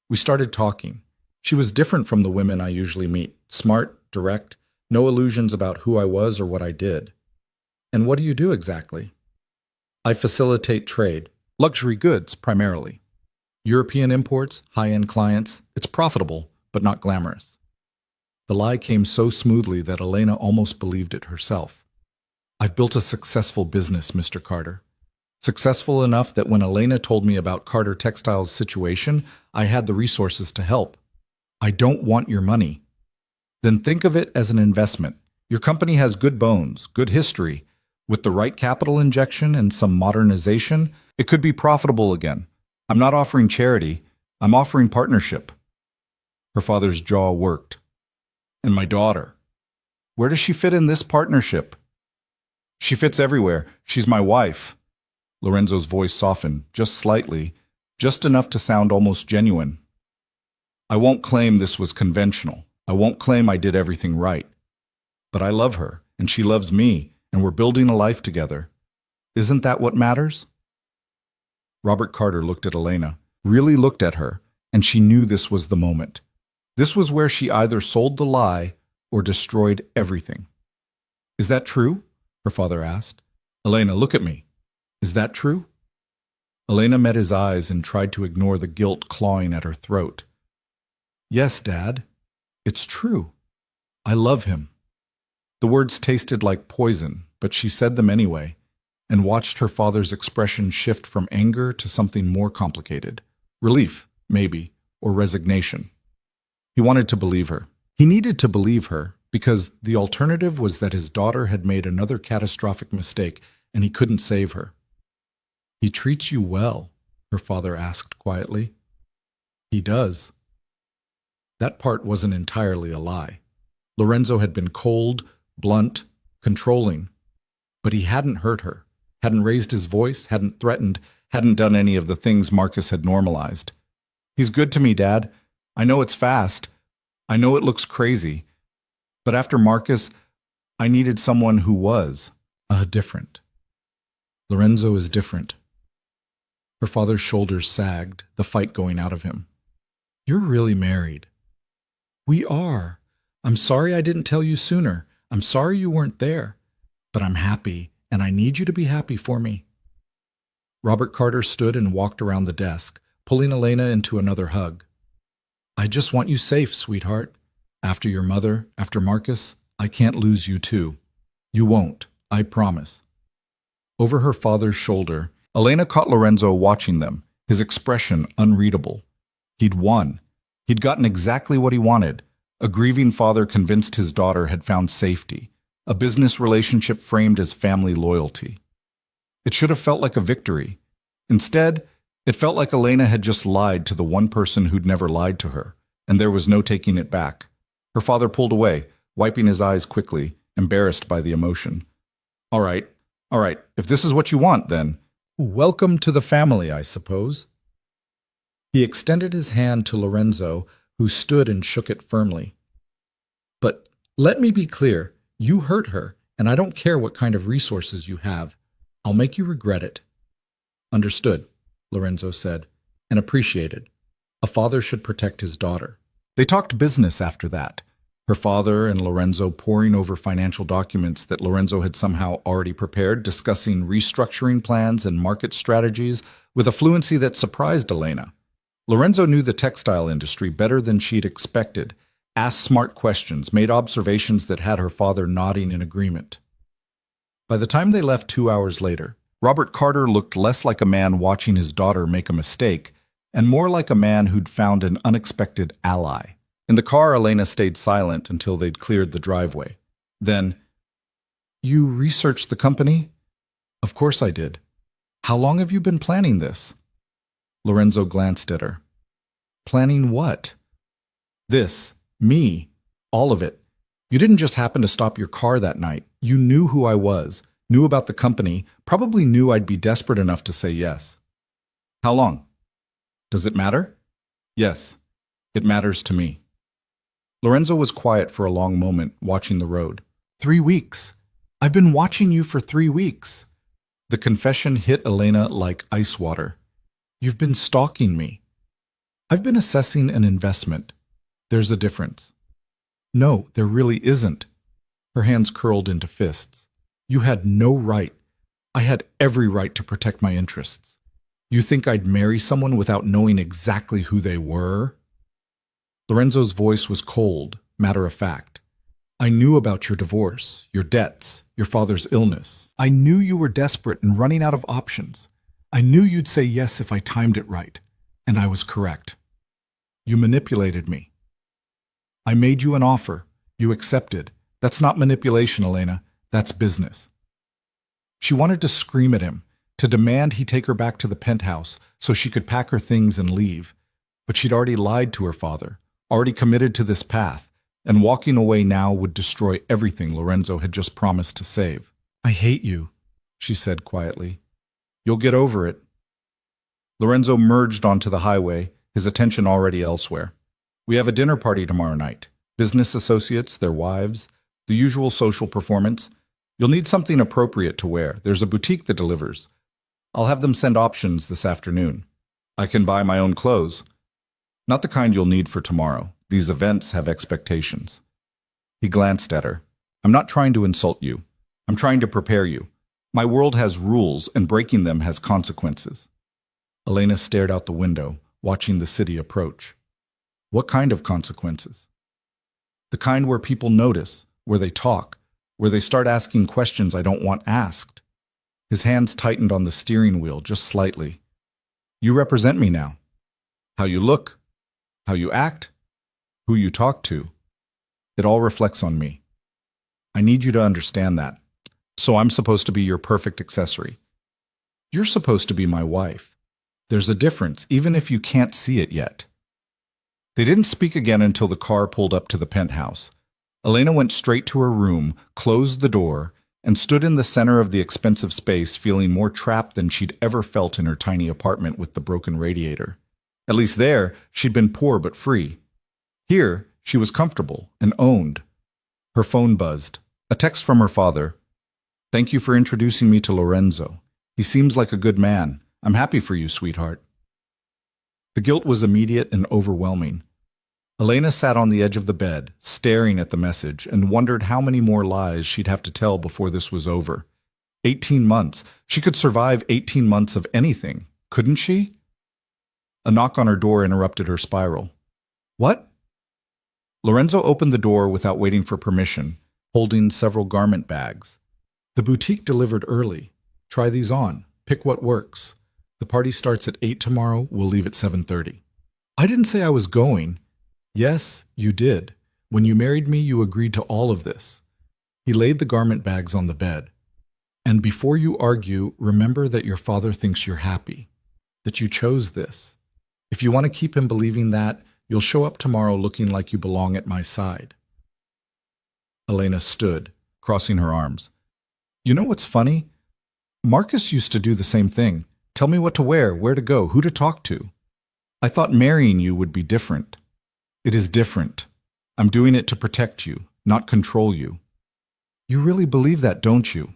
We started talking. She was different from the women I usually meet, smart, direct, no illusions about who I was or what I did." "And what do you do exactly?" "I facilitate trade, luxury goods primarily. European imports, high-end clients. It's profitable, but not glamorous." The lie came so smoothly that Elena almost believed it herself. "I've built a successful business, Mr. Carter. Successful enough that when Elena told me about Carter Textiles' situation, I had the resources to help. I don't want your money." "Then think of it as an investment. Your company has good bones, good history. With the right capital injection and some modernization, it could be profitable again. I'm not offering charity. I'm offering partnership." Her father's jaw worked. "And my daughter? Where does she fit in this partnership?" "She fits everywhere. She's my wife." Lorenzo's voice softened, just slightly, just enough to sound almost genuine. "I won't claim this was conventional. I won't claim I did everything right. But I love her, and she loves me, and we're building a life together. Isn't that what matters?" Robert Carter looked at Elena, really looked at her, and she knew this was the moment. This was where she either sold the lie or destroyed everything. "Is that true?" her father asked. "Elena, look at me. Is that true?" Elena met his eyes and tried to ignore the guilt clawing at her throat. "Yes, Dad. It's true. I love him." The words tasted like poison, but she said them anyway, and watched her father's expression shift from anger to something more complicated. Relief, maybe, or resignation. He wanted to believe her. He needed to believe her, because the alternative was that his daughter had made another catastrophic mistake and he couldn't save her. "He treats you well?" her father asked quietly. "He does." That part wasn't entirely a lie. Lorenzo had been cold, blunt, controlling, but he hadn't hurt her, hadn't raised his voice, hadn't threatened, hadn't done any of the things Marcus had normalized. "He's good to me, Dad. I know it's fast. I know it looks crazy. But after Marcus, I needed someone who was different. Lorenzo is different." Her father's shoulders sagged, the fight going out of him. "You're really married." "We are. I'm sorry I didn't tell you sooner. I'm sorry you weren't there. But I'm happy, and I need you to be happy for me." Robert Carter stood and walked around the desk, pulling Elena into another hug. "I just want you safe, sweetheart. After your mother, after Marcus, I can't lose you too. You won't, I promise." Over her father's shoulder, Elena caught Lorenzo watching them, his expression unreadable. He'd won. He'd gotten exactly what he wanted. A grieving father convinced his daughter had found safety, a business relationship framed as family loyalty. It should have felt like a victory. Instead, it felt like Elena had just lied to the one person who'd never lied to her, and there was no taking it back. Her father pulled away, wiping his eyes quickly, embarrassed by the emotion. All right, if this is what you want, then welcome to the family, I suppose." He extended his hand to Lorenzo, who stood and shook it firmly. "But let me be clear, you hurt her, and I don't care what kind of resources you have. I'll make you regret it." "Understood," Lorenzo said, "and appreciated. A father should protect his daughter." They talked business after that, her father and Lorenzo poring over financial documents that Lorenzo had somehow already prepared, discussing restructuring plans and market strategies with a fluency that surprised Elena. Lorenzo knew the textile industry better than she'd expected, asked smart questions, made observations that had her father nodding in agreement. By the time they left 2 hours later, Robert Carter looked less like a man watching his daughter make a mistake and more like a man who'd found an unexpected ally. In the car, Elena stayed silent until they'd cleared the driveway. Then, "You researched the company?" "Of course I did. How long have you been planning this?" Lorenzo glanced at her. "Planning what?" "This. Me. All of it. You didn't just happen to stop your car that night. You knew who I was, knew about the company, probably knew I'd be desperate enough to say yes." "How long?" "Does it matter?" "Yes, it matters to me." Lorenzo was quiet for a long moment, watching the road. 3 weeks. I've been watching you for 3 weeks. The confession hit Elena like ice water. You've been stalking me. I've been assessing an investment. There's a difference. No, there really isn't. Her hands curled into fists. You had no right. I had every right to protect my interests. You think I'd marry someone without knowing exactly who they were? Lorenzo's voice was cold, matter-of-fact. I knew about your divorce, your debts, your father's illness. I knew you were desperate and running out of options. I knew you'd say yes if I timed it right, and I was correct. You manipulated me. I made you an offer. You accepted. That's not manipulation, Elena. That's business. She wanted to scream at him, to demand he take her back to the penthouse so she could pack her things and leave. But she'd already lied to her father, already committed to this path, and walking away now would destroy everything Lorenzo had just promised to save. I hate you, she said quietly. You'll get over it. Lorenzo merged onto the highway, his attention already elsewhere. We have a dinner party tomorrow night. Business associates, their wives, the usual social performance. You'll need something appropriate to wear. There's a boutique that delivers. I'll have them send options this afternoon. I can buy my own clothes. Not the kind you'll need for tomorrow. These events have expectations. He glanced at her. I'm not trying to insult you. I'm trying to prepare you. My world has rules, and breaking them has consequences. Elena stared out the window, watching the city approach. What kind of consequences? The kind where people notice, where they talk, where they start asking questions I don't want asked. His hands tightened on the steering wheel just slightly. You represent me now. How you look, how you act, who you talk to. It all reflects on me. I need you to understand that. So I'm supposed to be your perfect accessory. You're supposed to be my wife. There's a difference, even if you can't see it yet. They didn't speak again until the car pulled up to the penthouse. Elena went straight to her room, closed the door, and stood in the center of the expensive space feeling more trapped than she'd ever felt in her tiny apartment with the broken radiator. At least there, she'd been poor but free. Here, she was comfortable and owned. Her phone buzzed. A text from her father. Thank you for introducing me to Lorenzo. He seems like a good man. I'm happy for you, sweetheart. The guilt was immediate and overwhelming. Elena sat on the edge of the bed, staring at the message, and wondered how many more lies she'd have to tell before this was over. 18 months. She could survive 18 months of anything, couldn't she? A knock on her door interrupted her spiral. What? Lorenzo opened the door without waiting for permission, holding several garment bags. The boutique delivered early. Try these on. Pick what works. The party starts at 8 tomorrow. We'll leave at 7:30. I didn't say I was going. Yes, you did. When you married me, you agreed to all of this. He laid the garment bags on the bed. And before you argue, remember that your father thinks you're happy, that you chose this. If you want to keep him believing that, you'll show up tomorrow looking like you belong at my side. Elena stood, crossing her arms. You know what's funny? Marcus used to do the same thing. Tell me what to wear, where to go, who to talk to. I thought marrying you would be different. It is different. I'm doing it to protect you, not control you. You really believe that, don't you?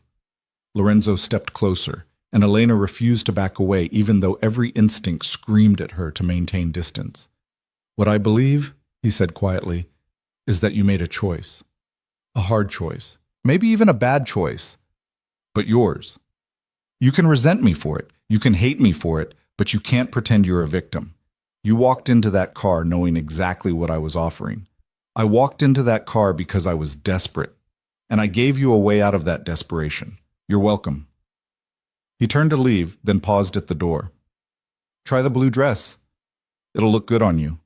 Lorenzo stepped closer, and Elena refused to back away even though every instinct screamed at her to maintain distance. What I believe, he said quietly, is that you made a choice. A hard choice. Maybe even a bad choice. But yours. You can resent me for it. You can hate me for it, but you can't pretend you're a victim. You walked into that car knowing exactly what I was offering. I walked into that car because I was desperate, and I gave you a way out of that desperation. You're welcome. He turned to leave, then paused at the door. Try the blue dress. It'll look good on you.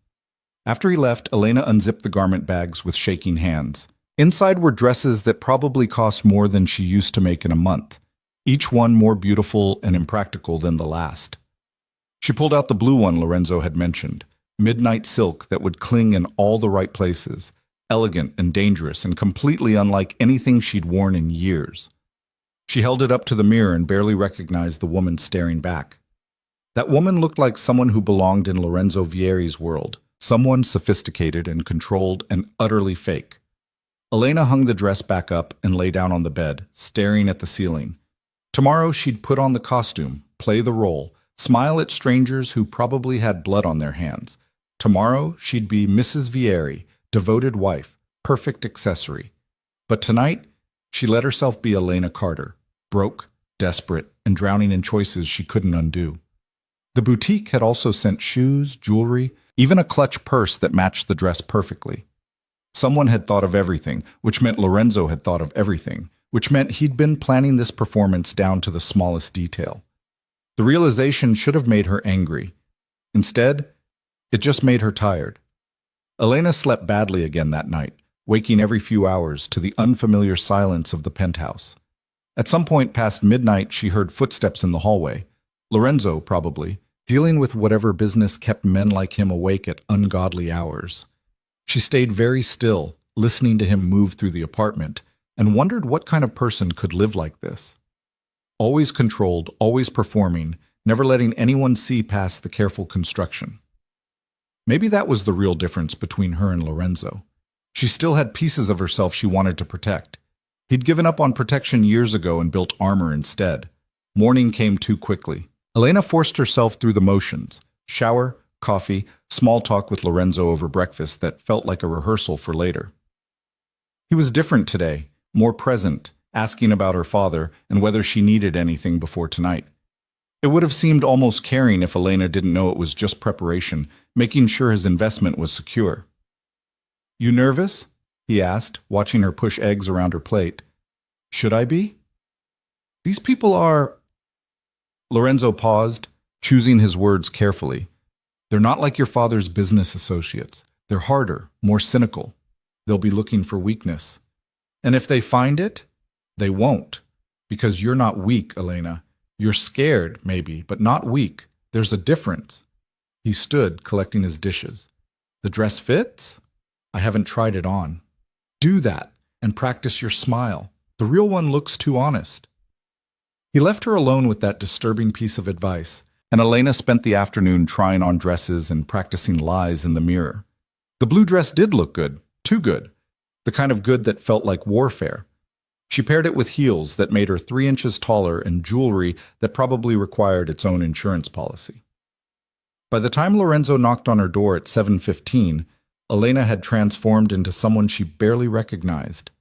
After he left, Elena unzipped the garment bags with shaking hands. Inside were dresses that probably cost more than she used to make in a month, each one more beautiful and impractical than the last. She pulled out the blue one Lorenzo had mentioned, midnight silk that would cling in all the right places, elegant and dangerous and completely unlike anything she'd worn in years. She held it up to the mirror and barely recognized the woman staring back. That woman looked like someone who belonged in Lorenzo Vieri's world, someone sophisticated and controlled and utterly fake. Elena hung the dress back up and lay down on the bed, staring at the ceiling. Tomorrow she'd put on the costume, play the role, smile at strangers who probably had blood on their hands. Tomorrow she'd be Mrs. Vieri, devoted wife, perfect accessory. But tonight, she let herself be Elena Carter, broke, desperate, and drowning in choices she couldn't undo. The boutique had also sent shoes, jewelry, even a clutch purse that matched the dress perfectly. Someone had thought of everything, which meant Lorenzo had thought of everything, which meant he'd been planning this performance down to the smallest detail. The realization should have made her angry. Instead, it just made her tired. Elena slept badly again that night, waking every few hours to the unfamiliar silence of the penthouse. At some point past midnight, she heard footsteps in the hallway. Lorenzo, probably, dealing with whatever business kept men like him awake at ungodly hours. She stayed very still, listening to him move through the apartment, and wondered what kind of person could live like this. Always controlled, always performing, never letting anyone see past the careful construction. Maybe that was the real difference between her and Lorenzo. She still had pieces of herself she wanted to protect. He'd given up on protection years ago and built armor instead. Morning came too quickly. Elena forced herself through the motions. Shower, coffee, small talk with Lorenzo over breakfast that felt like a rehearsal for later. He was different today, more present, asking about her father and whether she needed anything before tonight. It would have seemed almost caring if Elena didn't know it was just preparation, making sure his investment was secure. You nervous? He asked, watching her push eggs around her plate. Should I be? These people are... Lorenzo paused, choosing his words carefully. They're not like your father's business associates. They're harder, more cynical. They'll be looking for weakness. And if they find it, they won't. Because you're not weak, Elena. You're scared, maybe, but not weak. There's a difference. He stood, collecting his dishes. The dress fits? I haven't tried it on. Do that, and practice your smile. The real one looks too honest. He left her alone with that disturbing piece of advice, and Elena spent the afternoon trying on dresses and practicing lies in the mirror. The blue dress did look good, too good, the kind of good that felt like warfare. She paired it with heels that made her 3 inches taller and jewelry that probably required its own insurance policy. By the time Lorenzo knocked on her door at 7:15, Elena had transformed into someone she barely recognized.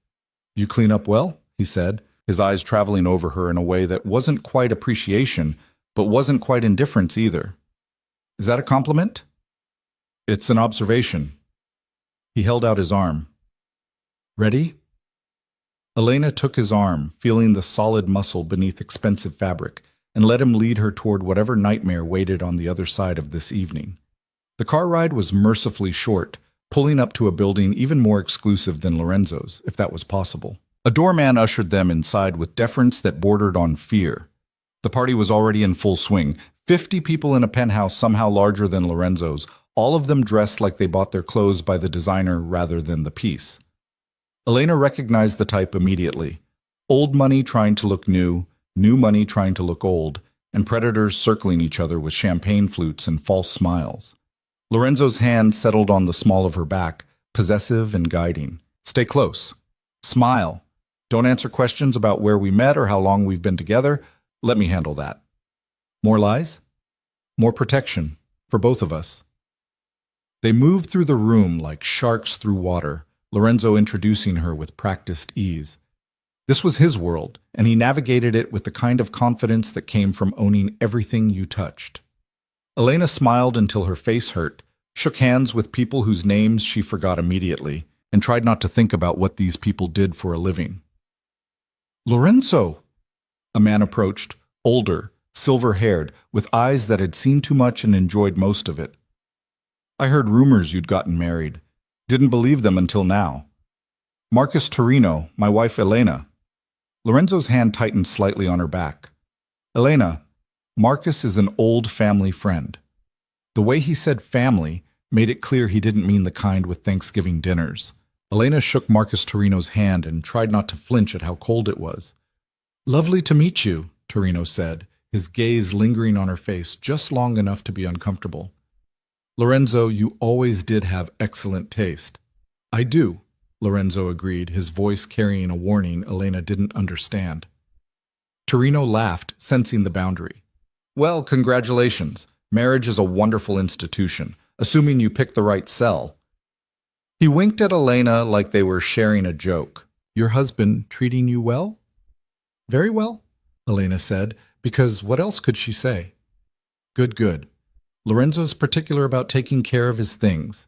You clean up well, he said, his eyes traveling over her in a way that wasn't quite appreciation, but wasn't quite indifference either. Is that a compliment? It's an observation. He held out his arm. Ready? Elena took his arm, feeling the solid muscle beneath expensive fabric, and let him lead her toward whatever nightmare waited on the other side of this evening. The car ride was mercifully short, pulling up to a building even more exclusive than Lorenzo's, if that was possible. A doorman ushered them inside with deference that bordered on fear. The party was already in full swing, 50 people in a penthouse somehow larger than Lorenzo's, all of them dressed like they bought their clothes by the designer rather than the piece. Elena recognized the type immediately. Old money trying to look new money trying to look old, and predators circling each other with champagne flutes and false smiles. Lorenzo's hand settled on the small of her back, possessive and guiding. Stay close. Smile. Don't answer questions about where we met or how long we've been together. Let me handle that. More lies? More protection, for both of us. They moved through the room like sharks through water, Lorenzo introducing her with practiced ease. This was his world, and he navigated it with the kind of confidence that came from owning everything you touched. Elena smiled until her face hurt, shook hands with people whose names she forgot immediately, and tried not to think about what these people did for a living. Lorenzo! A man approached, older, silver-haired, with eyes that had seen too much and enjoyed most of it. I heard rumors you'd gotten married. Didn't believe them until now. Marcus Torino, my wife Elena. Lorenzo's hand tightened slightly on her back. Elena, Marcus is an old family friend. The way he said family made it clear he didn't mean the kind with Thanksgiving dinners. Elena shook Marcus Torino's hand and tried not to flinch at how cold it was. Lovely to meet you, Torino said, his gaze lingering on her face just long enough to be uncomfortable. Lorenzo, you always did have excellent taste. I do, Lorenzo agreed, his voice carrying a warning Elena didn't understand. Torino laughed, sensing the boundary. Well, congratulations. Marriage is a wonderful institution, assuming you pick the right cell. He winked at Elena like they were sharing a joke. Your husband treating you well? Very well, Elena said, because what else could she say? Good, good. Lorenzo's particular about taking care of his things.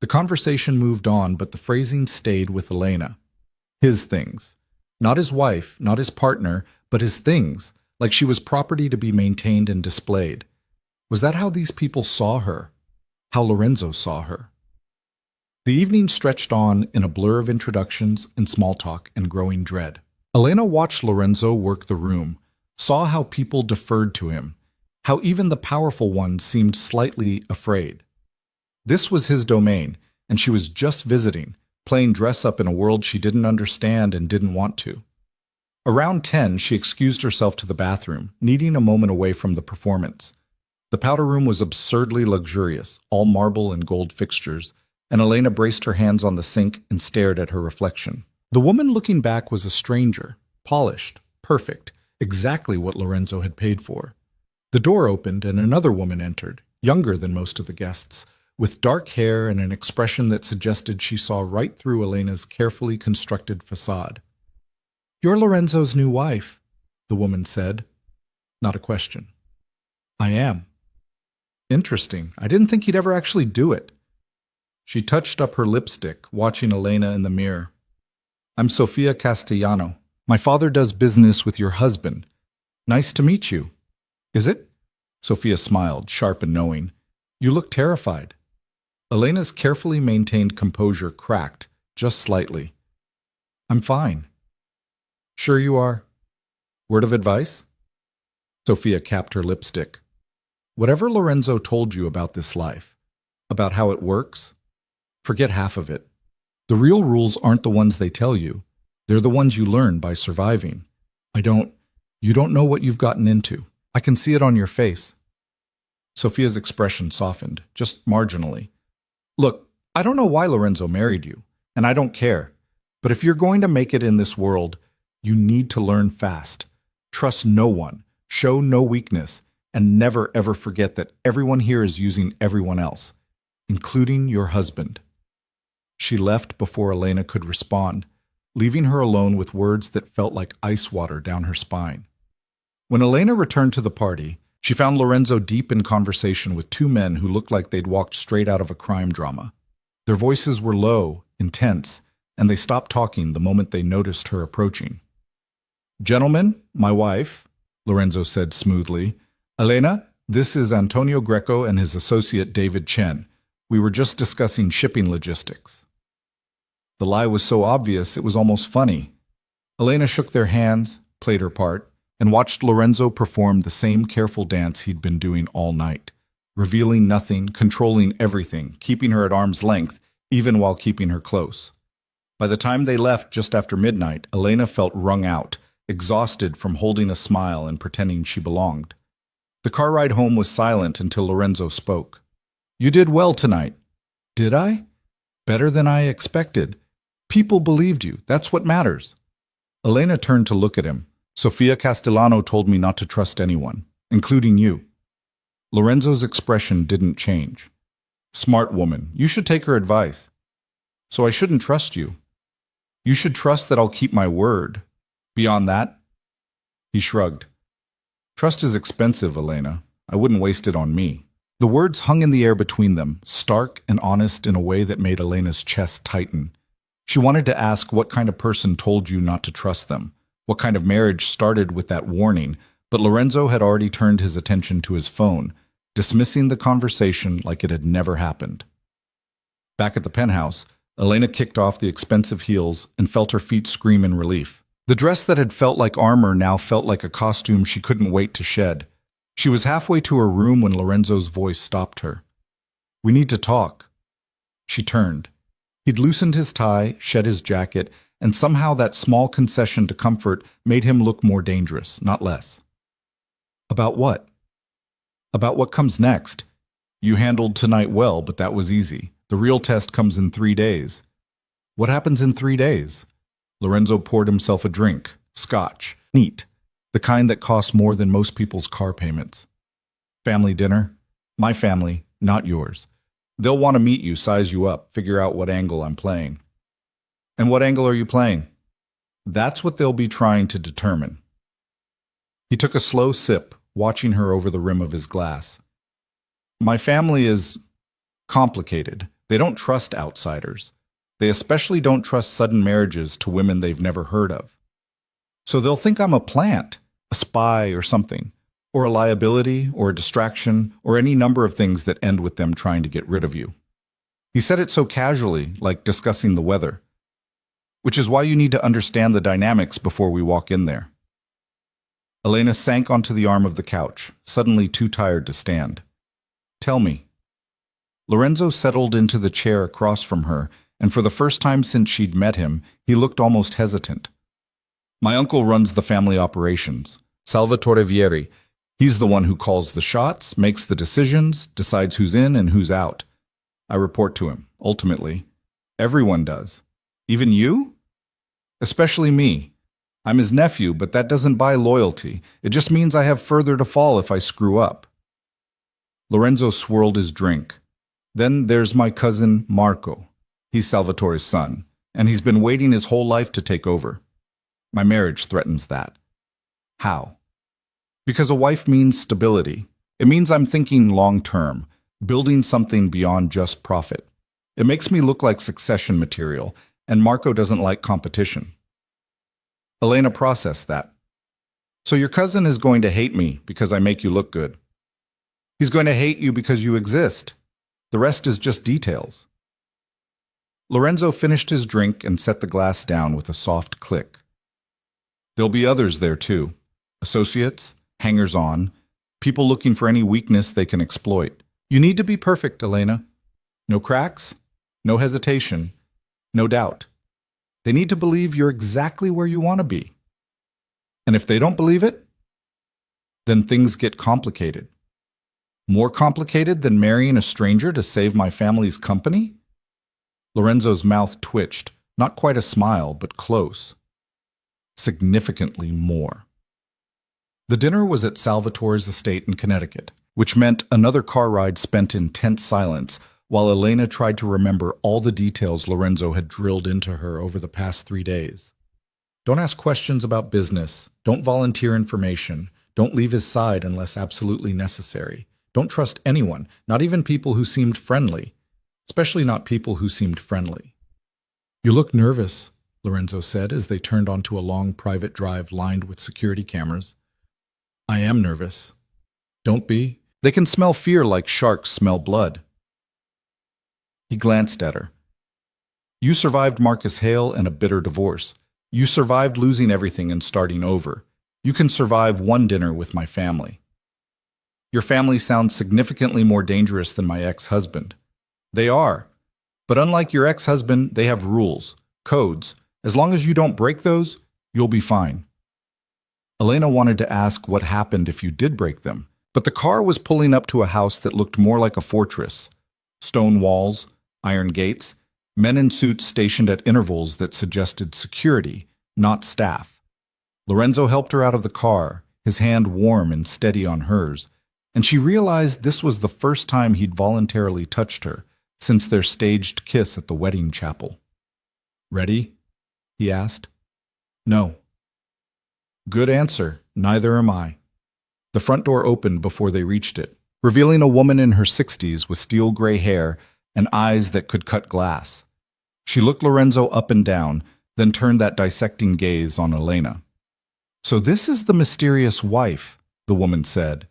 The conversation moved on, but the phrasing stayed with Elena. His things. Not his wife, not his partner, but his things, like she was property to be maintained and displayed. Was that how these people saw her? How Lorenzo saw her? The evening stretched on in a blur of introductions and small talk and growing dread. Elena watched Lorenzo work the room, saw how people deferred to him, how even the powerful ones seemed slightly afraid. This was his domain, and she was just visiting, playing dress-up in a world she didn't understand and didn't want to. Around 10, she excused herself to the bathroom, needing a moment away from the performance. The powder room was absurdly luxurious, all marble and gold fixtures, and Elena braced her hands on the sink and stared at her reflection. The woman looking back was a stranger, polished, perfect, exactly what Lorenzo had paid for. The door opened and another woman entered, younger than most of the guests, with dark hair and an expression that suggested she saw right through Elena's carefully constructed facade. You're Lorenzo's new wife, the woman said. Not a question. I am. Interesting. I didn't think he'd ever actually do it. She touched up her lipstick, watching Elena in the mirror. I'm Sofia Castellano. My father does business with your husband. Nice to meet you. Is it? Sofia smiled, sharp and knowing. You look terrified. Elena's carefully maintained composure cracked, just slightly. I'm fine. Sure you are? Word of advice? Sofia capped her lipstick. Whatever Lorenzo told you about this life, about how it works, forget half of it. The real rules aren't the ones they tell you. They're the ones you learn by surviving. You don't know what you've gotten into. I can see it on your face. Sofia's expression softened, just marginally. Look, I don't know why Lorenzo married you, and I don't care. But if you're going to make it in this world, you need to learn fast. Trust no one, show no weakness, and never ever forget that everyone here is using everyone else, including your husband. She left before Elena could respond, leaving her alone with words that felt like ice water down her spine. When Elena returned to the party, she found Lorenzo deep in conversation with two men who looked like they'd walked straight out of a crime drama. Their voices were low, intense, and they stopped talking the moment they noticed her approaching. Gentlemen, my wife, Lorenzo said smoothly. Elena, this is Antonio Greco and his associate David Chen. We were just discussing shipping logistics. The lie was so obvious it was almost funny. Elena shook their hands, played her part, and watched Lorenzo perform the same careful dance he'd been doing all night, revealing nothing, controlling everything, keeping her at arm's length, even while keeping her close. By the time they left just after midnight, Elena felt wrung out, exhausted from holding a smile and pretending she belonged. The car ride home was silent until Lorenzo spoke. You did well tonight. Did I? Better than I expected. People believed you. That's what matters. Elena turned to look at him. Sofia Castellano told me not to trust anyone, including you. Lorenzo's expression didn't change. Smart woman. You should take her advice. So I shouldn't trust you. You should trust that I'll keep my word. Beyond that? He shrugged. Trust is expensive, Elena. I wouldn't waste it on me. The words hung in the air between them, stark and honest in a way that made Elena's chest tighten. She wanted to ask what kind of person told you not to trust them. What kind of marriage started with that warning, but Lorenzo had already turned his attention to his phone, dismissing the conversation like it had never happened. Back at the penthouse, Elena kicked off the expensive heels and felt her feet scream in relief. The dress that had felt like armor now felt like a costume she couldn't wait to shed. She was halfway to her room when Lorenzo's voice stopped her. "We need to talk." She turned. He'd loosened his tie, shed his jacket, and somehow that small concession to comfort made him look more dangerous, not less. "About what?" "About what comes next. You handled tonight well, but that was easy. The real test comes in 3 days." "What happens in 3 days?" Lorenzo poured himself a drink, scotch, neat, the kind that costs more than most people's car payments. "Family dinner. My family, not yours. They'll want to meet you, size you up, figure out what angle I'm playing." "And what angle are you playing?" "That's what they'll be trying to determine." He took a slow sip, watching her over the rim of his glass. "My family is complicated. They don't trust outsiders. They especially don't trust sudden marriages to women they've never heard of. So they'll think I'm a plant, a spy or something, or a liability or a distraction, or any number of things that end with them trying to get rid of you." He said it so casually, like discussing the weather. "Which is why you need to understand the dynamics before we walk in there." Elena sank onto the arm of the couch, suddenly too tired to stand. "Tell me." Lorenzo settled into the chair across from her, and for the first time since she'd met him, he looked almost hesitant. "My uncle runs the family operations, Salvatore Vieri. He's the one who calls the shots, makes the decisions, decides who's in and who's out. I report to him, ultimately. Everyone does. Even you? Especially me. I'm his nephew, but that doesn't buy loyalty. It just means I have further to fall if I screw up." Lorenzo swirled his drink. "Then there's my cousin, Marco. He's Salvatore's son, and he's been waiting his whole life to take over. My marriage threatens that." "How?" "Because a wife means stability. It means I'm thinking long-term, building something beyond just profit. It makes me look like succession material, and Marco doesn't like competition." Elena processed that. "So your cousin is going to hate me because I make you look good. He's going to hate you because you exist. The rest is just details." Lorenzo finished his drink and set the glass down with a soft click. "There'll be others there too. Associates, hangers-on, people looking for any weakness they can exploit. You need to be perfect, Elena. No cracks, no hesitation, no doubt. They need to believe you're exactly where you want to be. And if they don't believe it, then things get complicated. More complicated than marrying a stranger to save my family's company?" Lorenzo's mouth twitched, not quite a smile, but close. Significantly more. The dinner was at Salvatore's estate in Connecticut, which meant another car ride spent in tense silence while Elena tried to remember all the details Lorenzo had drilled into her over the past 3 days. Don't ask questions about business. Don't volunteer information. Don't leave his side unless absolutely necessary. Don't trust anyone, not even people who seemed friendly. Especially not people who seemed friendly. "You look nervous," Lorenzo said as they turned onto a long private drive lined with security cameras. "I am nervous." "Don't be. They can smell fear like sharks smell blood." He glanced at her. "You survived Marcus Hale and a bitter divorce. You survived losing everything and starting over. You can survive one dinner with my family." "Your family sounds significantly more dangerous than my ex-husband." "They are. But unlike your ex-husband, they have rules, codes. As long as you don't break those, you'll be fine." Elena wanted to ask what happened if you did break them, but the car was pulling up to a house that looked more like a fortress. Stone walls, iron gates, men in suits stationed at intervals that suggested security, not staff. Lorenzo helped her out of the car, his hand warm and steady on hers, and she realized this was the first time he'd voluntarily touched her since their staged kiss at the wedding chapel. "Ready?" he asked. "No." "Good answer. Neither am I." The front door opened before they reached it, revealing a woman in her 60s with steel gray hair and eyes that could cut glass. She looked Lorenzo up and down, then turned that dissecting gaze on Elena. So this is the mysterious wife, the woman said.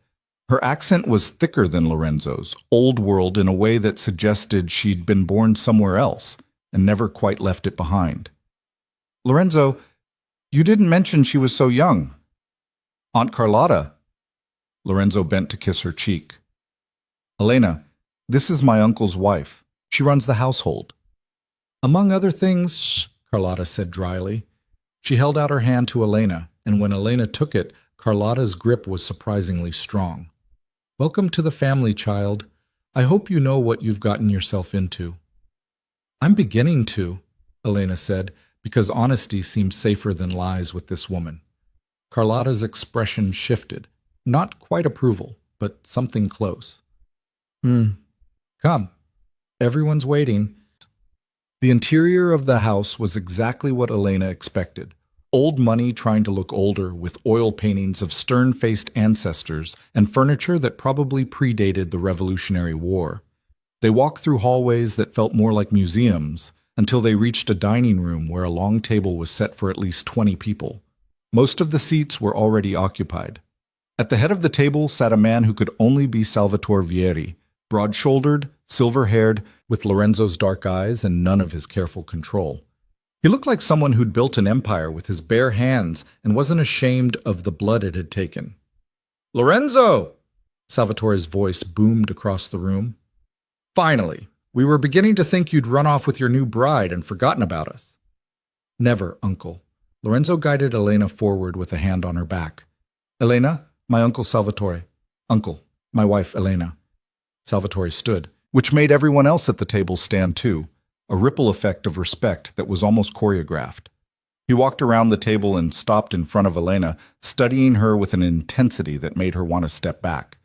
Her accent was thicker than Lorenzo's, old world in a way that suggested she'd been born somewhere else and never quite left it behind. Lorenzo, you didn't mention she was so young. Aunt Carlotta. Lorenzo bent to kiss her cheek. Elena, this is my uncle's wife. She runs the household. Among other things, Carlotta said dryly. She held out her hand to Elena, and when Elena took it, Carlotta's grip was surprisingly strong. Welcome to the family, child. I hope you know what you've gotten yourself into. I'm beginning to, Elena said, because honesty seemed safer than lies with this woman. Carlotta's expression shifted. Not quite approval, but something close. Come. Everyone's waiting. The interior of the house was exactly what Elena expected. Old money trying to look older with oil paintings of stern-faced ancestors and furniture that probably predated the Revolutionary War. They walked through hallways that felt more like museums until they reached a dining room where a long table was set for at least 20 people. Most of the seats were already occupied. At the head of the table sat a man who could only be Salvatore Vieri, broad-shouldered, silver-haired, with Lorenzo's dark eyes and none of his careful control. He looked like someone who'd built an empire with his bare hands and wasn't ashamed of the blood it had taken. Lorenzo! Salvatore's voice boomed across the room. Finally, we were beginning to think you'd run off with your new bride and forgotten about us. Never, uncle. Lorenzo guided Elena forward with a hand on her back. Elena, my uncle Salvatore. Uncle, my wife Elena. Salvatore stood, which made everyone else at the table stand too, a ripple effect of respect that was almost choreographed. He walked around the table and stopped in front of Elena, studying her with an intensity that made her want to step back.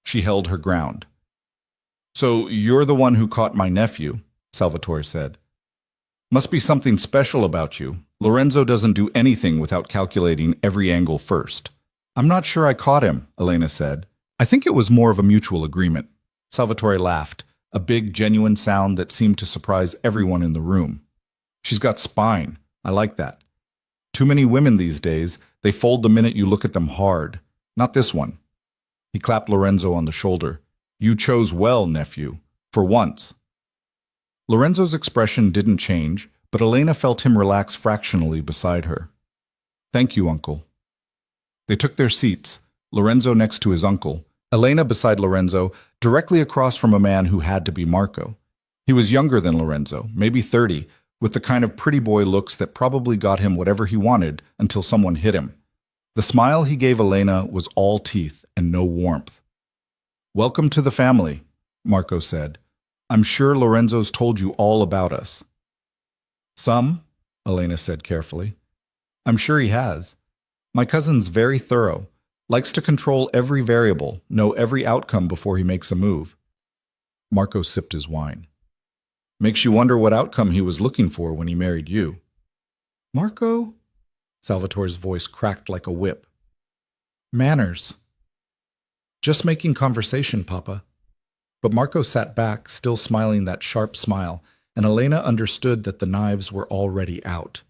She held her ground. So you're the one who caught my nephew, Salvatore said. Must be something special about you. Lorenzo doesn't do anything without calculating every angle first. I'm not sure I caught him, Elena said. I think it was more of a mutual agreement. Salvatore laughed, a big, genuine sound that seemed to surprise everyone in the room. She's got spine. I like that. Too many women these days, they fold the minute you look at them hard. Not this one. He clapped Lorenzo on the shoulder. You chose well, nephew. For once. Lorenzo's expression didn't change, but Elena felt him relax fractionally beside her. Thank you, uncle. They took their seats, Lorenzo next to his uncle, Elena beside Lorenzo, directly across from a man who had to be Marco. He was younger than Lorenzo, maybe 30, with the kind of pretty boy looks that probably got him whatever he wanted until someone hit him. The smile he gave Elena was all teeth and no warmth. Welcome to the family, Marco said. I'm sure Lorenzo's told you all about us. Some, Elena said carefully. I'm sure he has. My cousin's very thorough. Likes to control every variable, know every outcome before he makes a move. Marco sipped his wine. Makes you wonder what outcome he was looking for when he married you. Marco? Salvatore's voice cracked like a whip. Manners. Just making conversation, Papa. But Marco sat back, still smiling that sharp smile, and Elena understood that the knives were already out.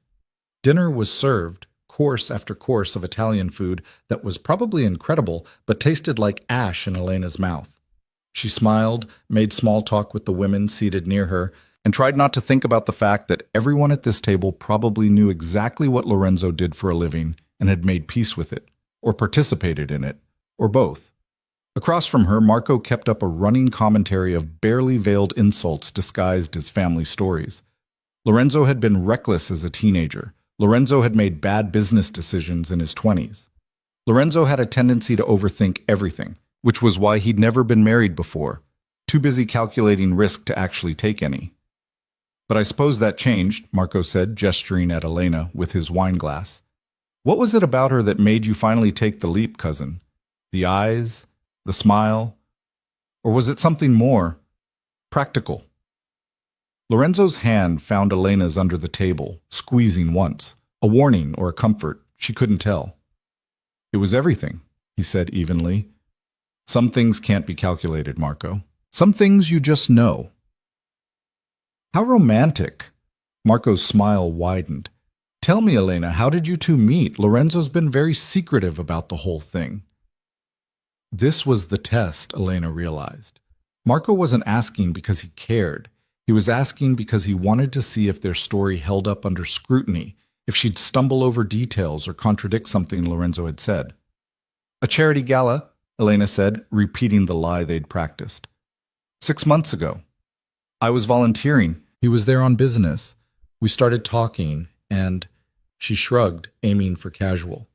Dinner was served, course after course of Italian food that was probably incredible, but tasted like ash in Elena's mouth. She smiled, made small talk with the women seated near her, and tried not to think about the fact that everyone at this table probably knew exactly what Lorenzo did for a living and had made peace with it, or participated in it, or both. Across from her, Marco kept up a running commentary of barely veiled insults disguised as family stories. Lorenzo had been reckless as a teenager. Lorenzo had made bad business decisions in his 20s. Lorenzo had a tendency to overthink everything, which was why he'd never been married before, too busy calculating risk to actually take any. But I suppose that changed, Marco said, gesturing at Elena with his wine glass. What was it about her that made you finally take the leap, cousin? The eyes? The smile? Or was it something more practical? Lorenzo's hand found Elena's under the table, squeezing once, a warning or a comfort, she couldn't tell. It was everything, he said evenly. Some things can't be calculated, Marco. Some things you just know. How romantic! Marco's smile widened. Tell me, Elena, how did you two meet? Lorenzo's been very secretive about the whole thing. This was the test, Elena realized. Marco wasn't asking because he cared. He was asking because he wanted to see if their story held up under scrutiny, if she'd stumble over details or contradict something Lorenzo had said. A charity gala, Elena said, repeating the lie they'd practiced. 6 months ago. I was volunteering. He was there on business. We started talking, and she shrugged, aiming for casual.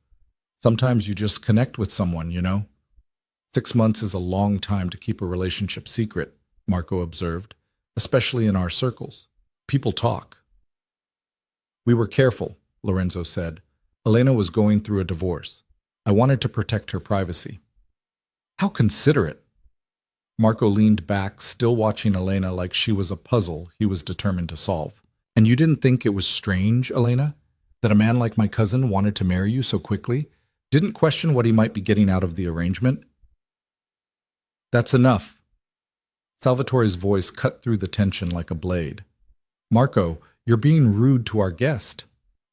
Sometimes you just connect with someone, you know? 6 months is a long time to keep a relationship secret, Marco observed, especially in our circles. People talk. We were careful, Lorenzo said. Elena was going through a divorce. I wanted to protect her privacy. How considerate. Marco leaned back, still watching Elena like she was a puzzle he was determined to solve. And you didn't think it was strange, Elena, that a man like my cousin wanted to marry you so quickly? Didn't question what he might be getting out of the arrangement? That's enough. Salvatore's voice cut through the tension like a blade. Marco, you're being rude to our guest.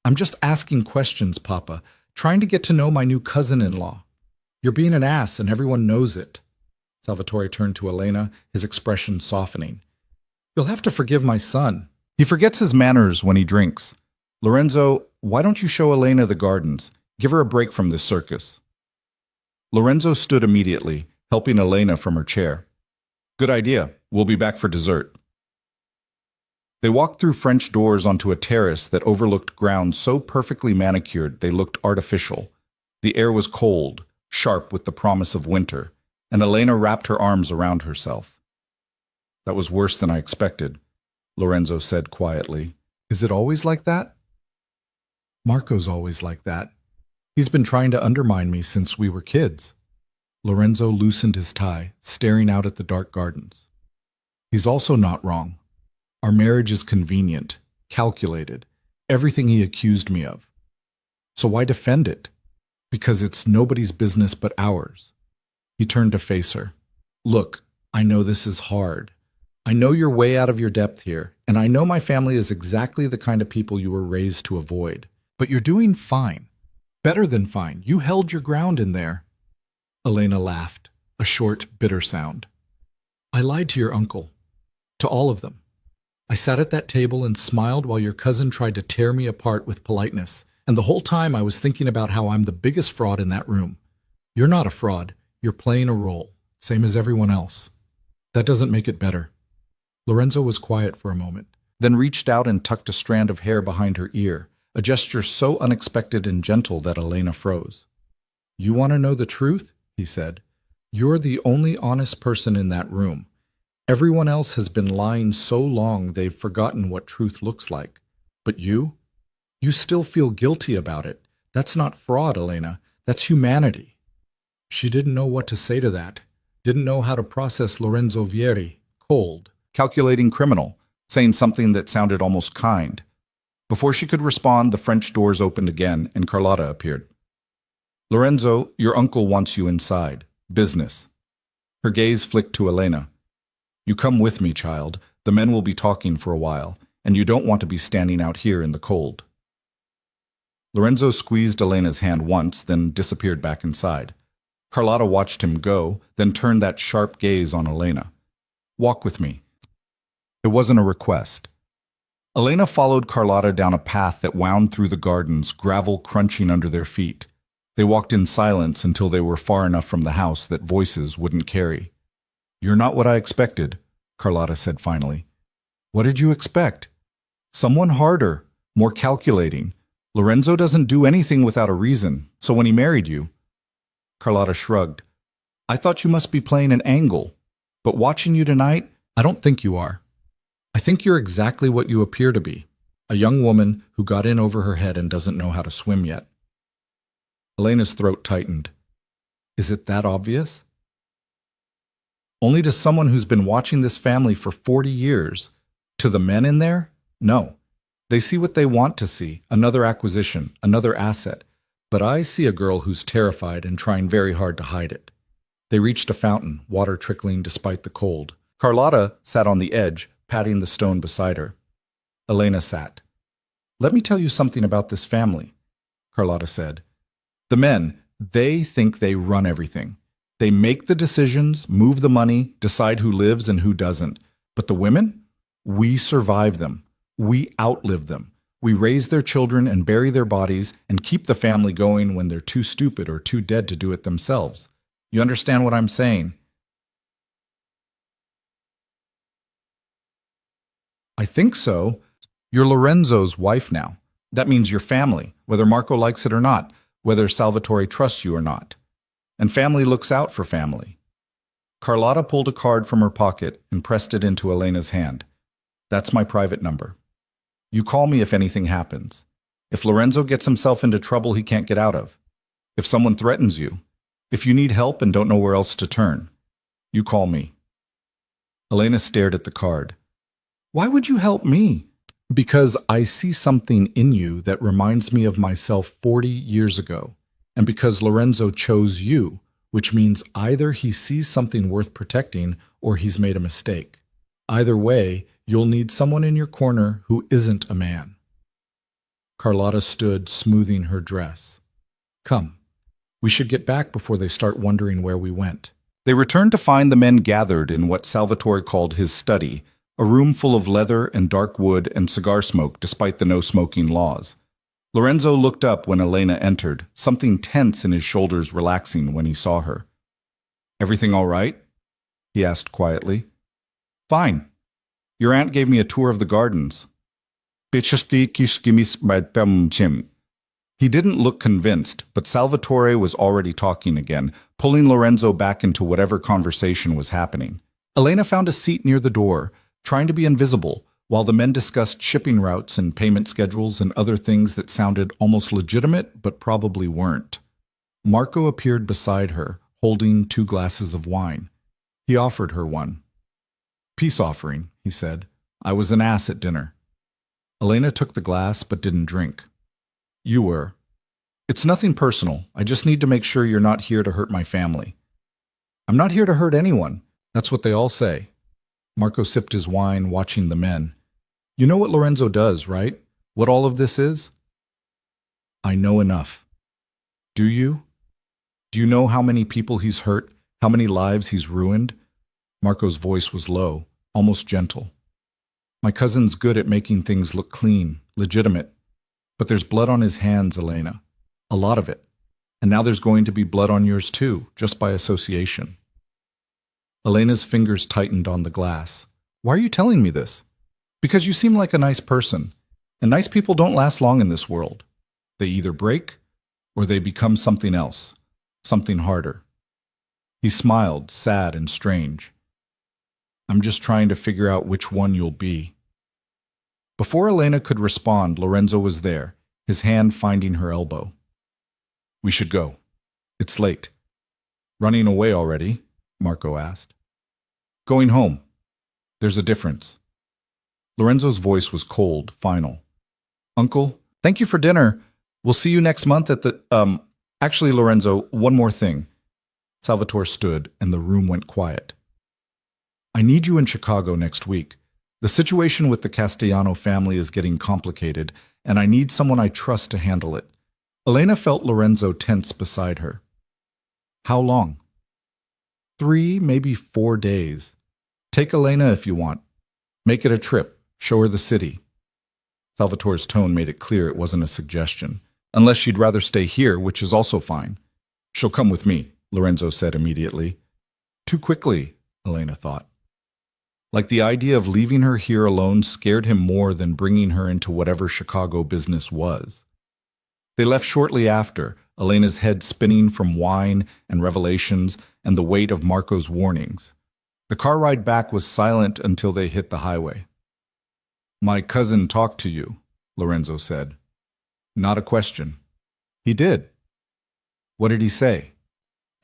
I'm just asking questions, Papa, trying to get to know my new cousin-in-law. You're being an ass and everyone knows it. Salvatore turned to Elena, his expression softening. You'll have to forgive my son. He forgets his manners when he drinks. Lorenzo, why don't you show Elena the gardens? Give her a break from this circus. Lorenzo stood immediately, helping Elena from her chair. Good idea. We'll be back for dessert. They walked through French doors onto a terrace that overlooked ground so perfectly manicured they looked artificial. The air was cold, sharp with the promise of winter, and Elena wrapped her arms around herself. That was worse than I expected, Lorenzo said quietly. Is it always like that? Marco's always like that. He's been trying to undermine me since we were kids. Lorenzo loosened his tie, staring out at the dark gardens. He's also not wrong. Our marriage is convenient, calculated, everything he accused me of. So why defend it? Because it's nobody's business but ours. He turned to face her. Look, I know this is hard. I know you're way out of your depth here, and I know my family is exactly the kind of people you were raised to avoid. But you're doing fine. Better than fine. You held your ground in there. Elena laughed, a short, bitter sound. I lied to your uncle. To all of them. I sat at that table and smiled while your cousin tried to tear me apart with politeness, and the whole time I was thinking about how I'm the biggest fraud in that room. You're not a fraud. You're playing a role, same as everyone else. That doesn't make it better. Lorenzo was quiet for a moment, then reached out and tucked a strand of hair behind her ear, a gesture so unexpected and gentle that Elena froze. You want to know the truth? He said. You're the only honest person in that room. Everyone else has been lying so long they've forgotten what truth looks like. But you? You still feel guilty about it. That's not fraud, Elena. That's humanity. She didn't know what to say to that. Didn't know how to process Lorenzo Vieri, cold, calculating criminal, saying something that sounded almost kind. Before she could respond, the French doors opened again and Carlotta appeared. Lorenzo, your uncle wants you inside. Business. Her gaze flicked to Elena. You come with me, child. The men will be talking for a while, and you don't want to be standing out here in the cold. Lorenzo squeezed Elena's hand once, then disappeared back inside. Carlotta watched him go, then turned that sharp gaze on Elena. Walk with me. It wasn't a request. Elena followed Carlotta down a path that wound through the gardens, gravel crunching under their feet. They walked in silence until they were far enough from the house that voices wouldn't carry. You're not what I expected, Carlotta said finally. What did you expect? Someone harder, more calculating. Lorenzo doesn't do anything without a reason, so when he married you... Carlotta shrugged. I thought you must be playing an angle, but watching you tonight, I don't think you are. I think you're exactly what you appear to be, a young woman who got in over her head and doesn't know how to swim yet. Elena's throat tightened. Is it that obvious? Only to someone who's been watching this family for 40 years. To the men in there? No. They see what they want to see, another acquisition, another asset. But I see a girl who's terrified and trying very hard to hide it. They reached a fountain, water trickling despite the cold. Carlotta sat on the edge, patting the stone beside her. Elena sat. Let me tell you something about this family, Carlotta said. The men, they think they run everything. They make the decisions, move the money, decide who lives and who doesn't. But the women? We survive them. We outlive them. We raise their children and bury their bodies and keep the family going when they're too stupid or too dead to do it themselves. You understand what I'm saying? I think so. You're Lorenzo's wife now. That means you're family, whether Marco likes it or not, whether Salvatore trusts you or not. And family looks out for family. Carlotta pulled a card from her pocket and pressed it into Elena's hand. That's my private number. You call me if anything happens. If Lorenzo gets himself into trouble he can't get out of. If someone threatens you. If you need help and don't know where else to turn. You call me. Elena stared at the card. Why would you help me? Because I see something in you that reminds me of myself 40 years ago. And because Lorenzo chose you, which means either he sees something worth protecting or he's made a mistake. Either way, you'll need someone in your corner who isn't a man. Carlotta stood, smoothing her dress. Come, we should get back before they start wondering where we went. They returned to find the men gathered in what Salvatore called his study, a room full of leather and dark wood and cigar smoke despite the no-smoking laws. Lorenzo looked up when Elena entered, something tense in his shoulders relaxing when he saw her. Everything all right? He asked quietly. Fine. Your aunt gave me a tour of the gardens. He didn't look convinced, but Salvatore was already talking again, pulling Lorenzo back into whatever conversation was happening. Elena found a seat near the door, trying to be invisible, while the men discussed shipping routes and payment schedules and other things that sounded almost legitimate but probably weren't. Marco appeared beside her, holding 2 glasses of wine. He offered her one. Peace offering, he said. I was an ass at dinner. Elena took the glass but didn't drink. You were. It's nothing personal. I just need to make sure you're not here to hurt my family. I'm not here to hurt anyone. That's what they all say. Marco sipped his wine, watching the men. You know what Lorenzo does, right? What all of this is? I know enough. Do you? Do you know how many people he's hurt, how many lives he's ruined? Marco's voice was low, almost gentle. My cousin's good at making things look clean, legitimate. But there's blood on his hands, Elena. A lot of it. And now there's going to be blood on yours too, just by association. Elena's fingers tightened on the glass. Why are you telling me this? Because you seem like a nice person. And nice people don't last long in this world. They either break, or they become something else. Something harder. He smiled, sad and strange. I'm just trying to figure out which one you'll be. Before Elena could respond, Lorenzo was there, his hand finding her elbow. We should go. It's late. Running away already? Marco asked. Going home. There's a difference. Lorenzo's voice was cold, final. Uncle, thank you for dinner. We'll see you next month at the, Actually, Lorenzo, one more thing. Salvatore stood, and the room went quiet. I need you in Chicago next week. The situation with the Castellano family is getting complicated, and I need someone I trust to handle it. Elena felt Lorenzo tense beside her. How long? 3, maybe 4 days. Take Elena if you want. Make it a trip. Show her the city. Salvatore's tone made it clear it wasn't a suggestion. Unless she'd rather stay here, which is also fine. She'll come with me, Lorenzo said immediately. Too quickly, Elena thought. Like the idea of leaving her here alone scared him more than bringing her into whatever Chicago business was. They left shortly after, Elena's head spinning from wine and revelations and the weight of Marco's warnings. The car ride back was silent until they hit the highway. My cousin talked to you, Lorenzo said. Not a question. He did. What did he say?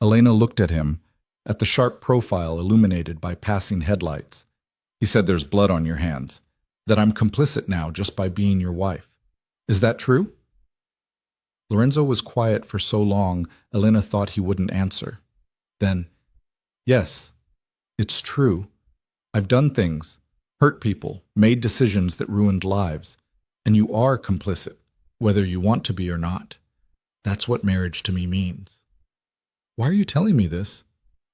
Elena looked at him, at the sharp profile illuminated by passing headlights. He said there's blood on your hands, that I'm complicit now just by being your wife. Is that true? Lorenzo was quiet for so long, Elena thought he wouldn't answer. Then, yes, it's true. I've done things, hurt people, made decisions that ruined lives. And you are complicit, whether you want to be or not. That's what marriage to me means. Why are you telling me this?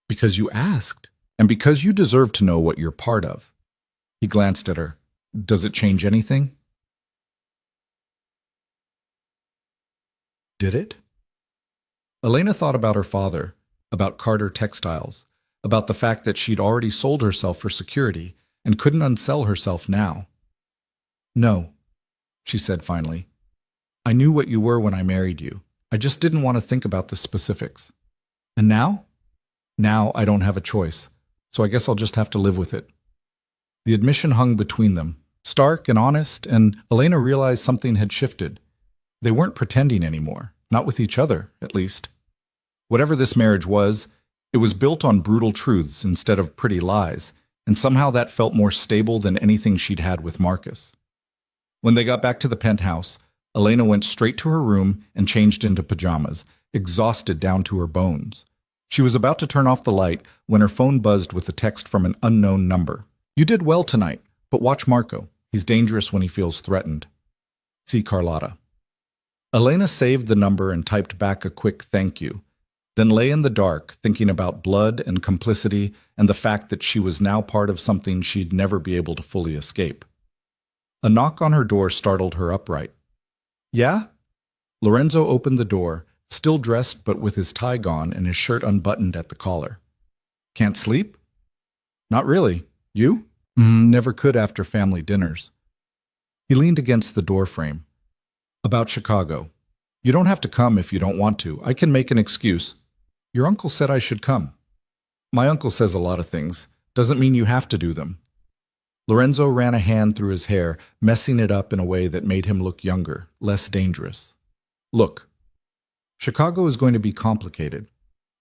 Because you asked, and because you deserve to know what you're part of. He glanced at her. Does it change anything? Did it? Elena thought about her father, about Carter Textiles, about the fact that she'd already sold herself for security and couldn't unsell herself now. No, she said finally. I knew what you were when I married you. I just didn't want to think about the specifics. And now? Now I don't have a choice, so I guess I'll just have to live with it. The admission hung between them, stark and honest, and Elena realized something had shifted. They weren't pretending anymore, not with each other, at least. Whatever this marriage was, it was built on brutal truths instead of pretty lies, and somehow that felt more stable than anything she'd had with Marcus. When they got back to the penthouse, Elena went straight to her room and changed into pajamas, exhausted down to her bones. She was about to turn off the light when her phone buzzed with a text from an unknown number. You did well tonight, but watch Marco. He's dangerous when he feels threatened. See Carlotta. Elena saved the number and typed back a quick thank you, then lay in the dark thinking about blood and complicity and the fact that she was now part of something she'd never be able to fully escape. A knock on her door startled her upright. Yeah? Lorenzo opened the door, still dressed but with his tie gone and his shirt unbuttoned at the collar. Can't sleep? Not really. You? Never could after family dinners. He leaned against the door frame. About Chicago. You don't have to come if you don't want to. I can make an excuse. Your uncle said I should come. My uncle says a lot of things. Doesn't mean you have to do them. Lorenzo ran a hand through his hair, messing it up in a way that made him look younger, less dangerous. Look, Chicago is going to be complicated.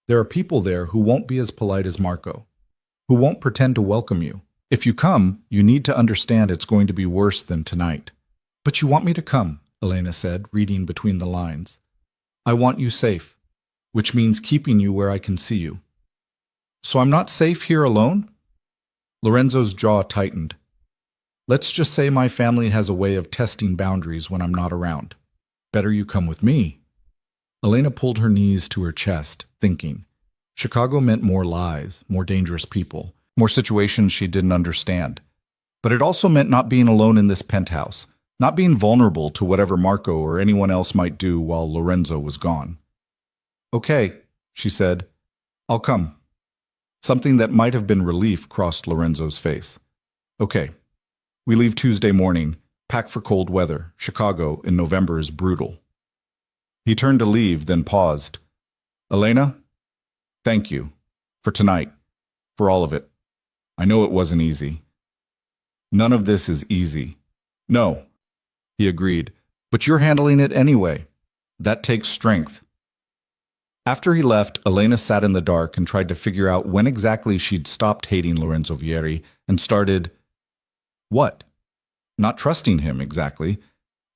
There are people there who won't be as polite as Marco, who won't pretend to welcome you. If you come, you need to understand it's going to be worse than tonight. But you want me to come, Elena said, reading between the lines. I want you safe, which means keeping you where I can see you. So I'm not safe here alone? Lorenzo's jaw tightened. Let's just say my family has a way of testing boundaries when I'm not around. Better you come with me. Elena pulled her knees to her chest, thinking. Chicago meant more lies, more dangerous people, more situations she didn't understand. But it also meant not being alone in this penthouse, not being vulnerable to whatever Marco or anyone else might do while Lorenzo was gone. Okay, she said. I'll come. Something that might have been relief crossed Lorenzo's face. Okay. We leave Tuesday morning. Pack for cold weather. Chicago in November is brutal. He turned to leave, then paused. Elena, thank you. For tonight. For all of it. I know it wasn't easy. None of this is easy. No, he agreed. But you're handling it anyway. That takes strength. After he left, Elena sat in the dark and tried to figure out when exactly she'd stopped hating Lorenzo Vieri and started... what? Not trusting him, exactly,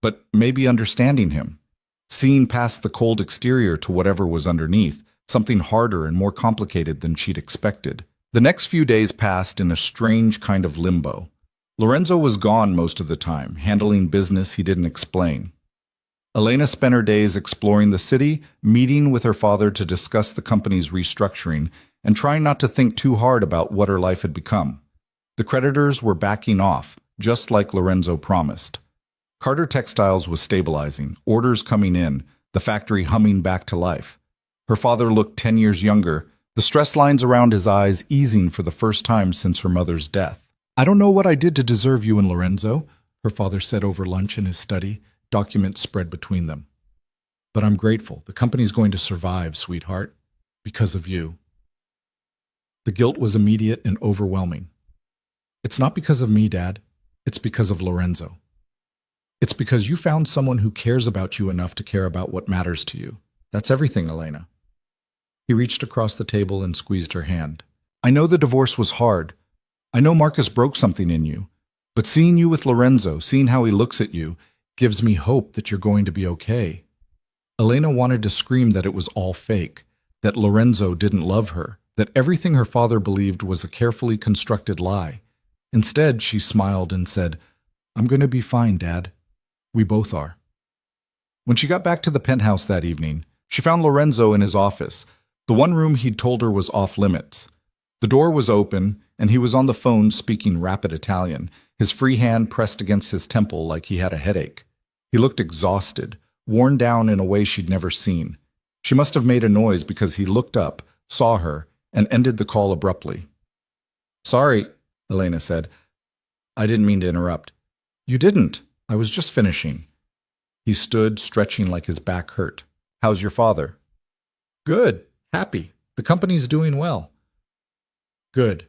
but maybe understanding him. Seeing past the cold exterior to whatever was underneath, something harder and more complicated than she'd expected. The next few days passed in a strange kind of limbo. Lorenzo was gone most of the time, handling business he didn't explain. Elena spent her days exploring the city, meeting with her father to discuss the company's restructuring, and trying not to think too hard about what her life had become. The creditors were backing off, just like Lorenzo promised. Carter Textiles was stabilizing, orders coming in, the factory humming back to life. Her father looked 10 years younger, the stress lines around his eyes easing for the first time since her mother's death. I don't know what I did to deserve you and Lorenzo, her father said over lunch in his study, documents spread between them. But I'm grateful. The company's going to survive, sweetheart, because of you. The guilt was immediate and overwhelming. It's not because of me, Dad. It's because of Lorenzo. It's because you found someone who cares about you enough to care about what matters to you. That's everything, Elena. He reached across the table and squeezed her hand. I know the divorce was hard. I know Marcus broke something in you. But seeing you with Lorenzo, seeing how he looks at you, gives me hope that you're going to be okay. Elena wanted to scream that it was all fake, that Lorenzo didn't love her, that everything her father believed was a carefully constructed lie. Instead, she smiled and said, I'm going to be fine, Dad. We both are. When she got back to the penthouse that evening, she found Lorenzo in his office. The one room he'd told her was off limits. The door was open, and he was on the phone speaking rapid Italian, his free hand pressed against his temple like he had a headache. He looked exhausted, worn down in a way she'd never seen. She must have made a noise because he looked up, saw her, and ended the call abruptly. "Sorry," Elena said. "I didn't mean to interrupt." "You didn't. I was just finishing." He stood, stretching like his back hurt. "How's your father?" "Good. Happy. The company's doing well." "Good."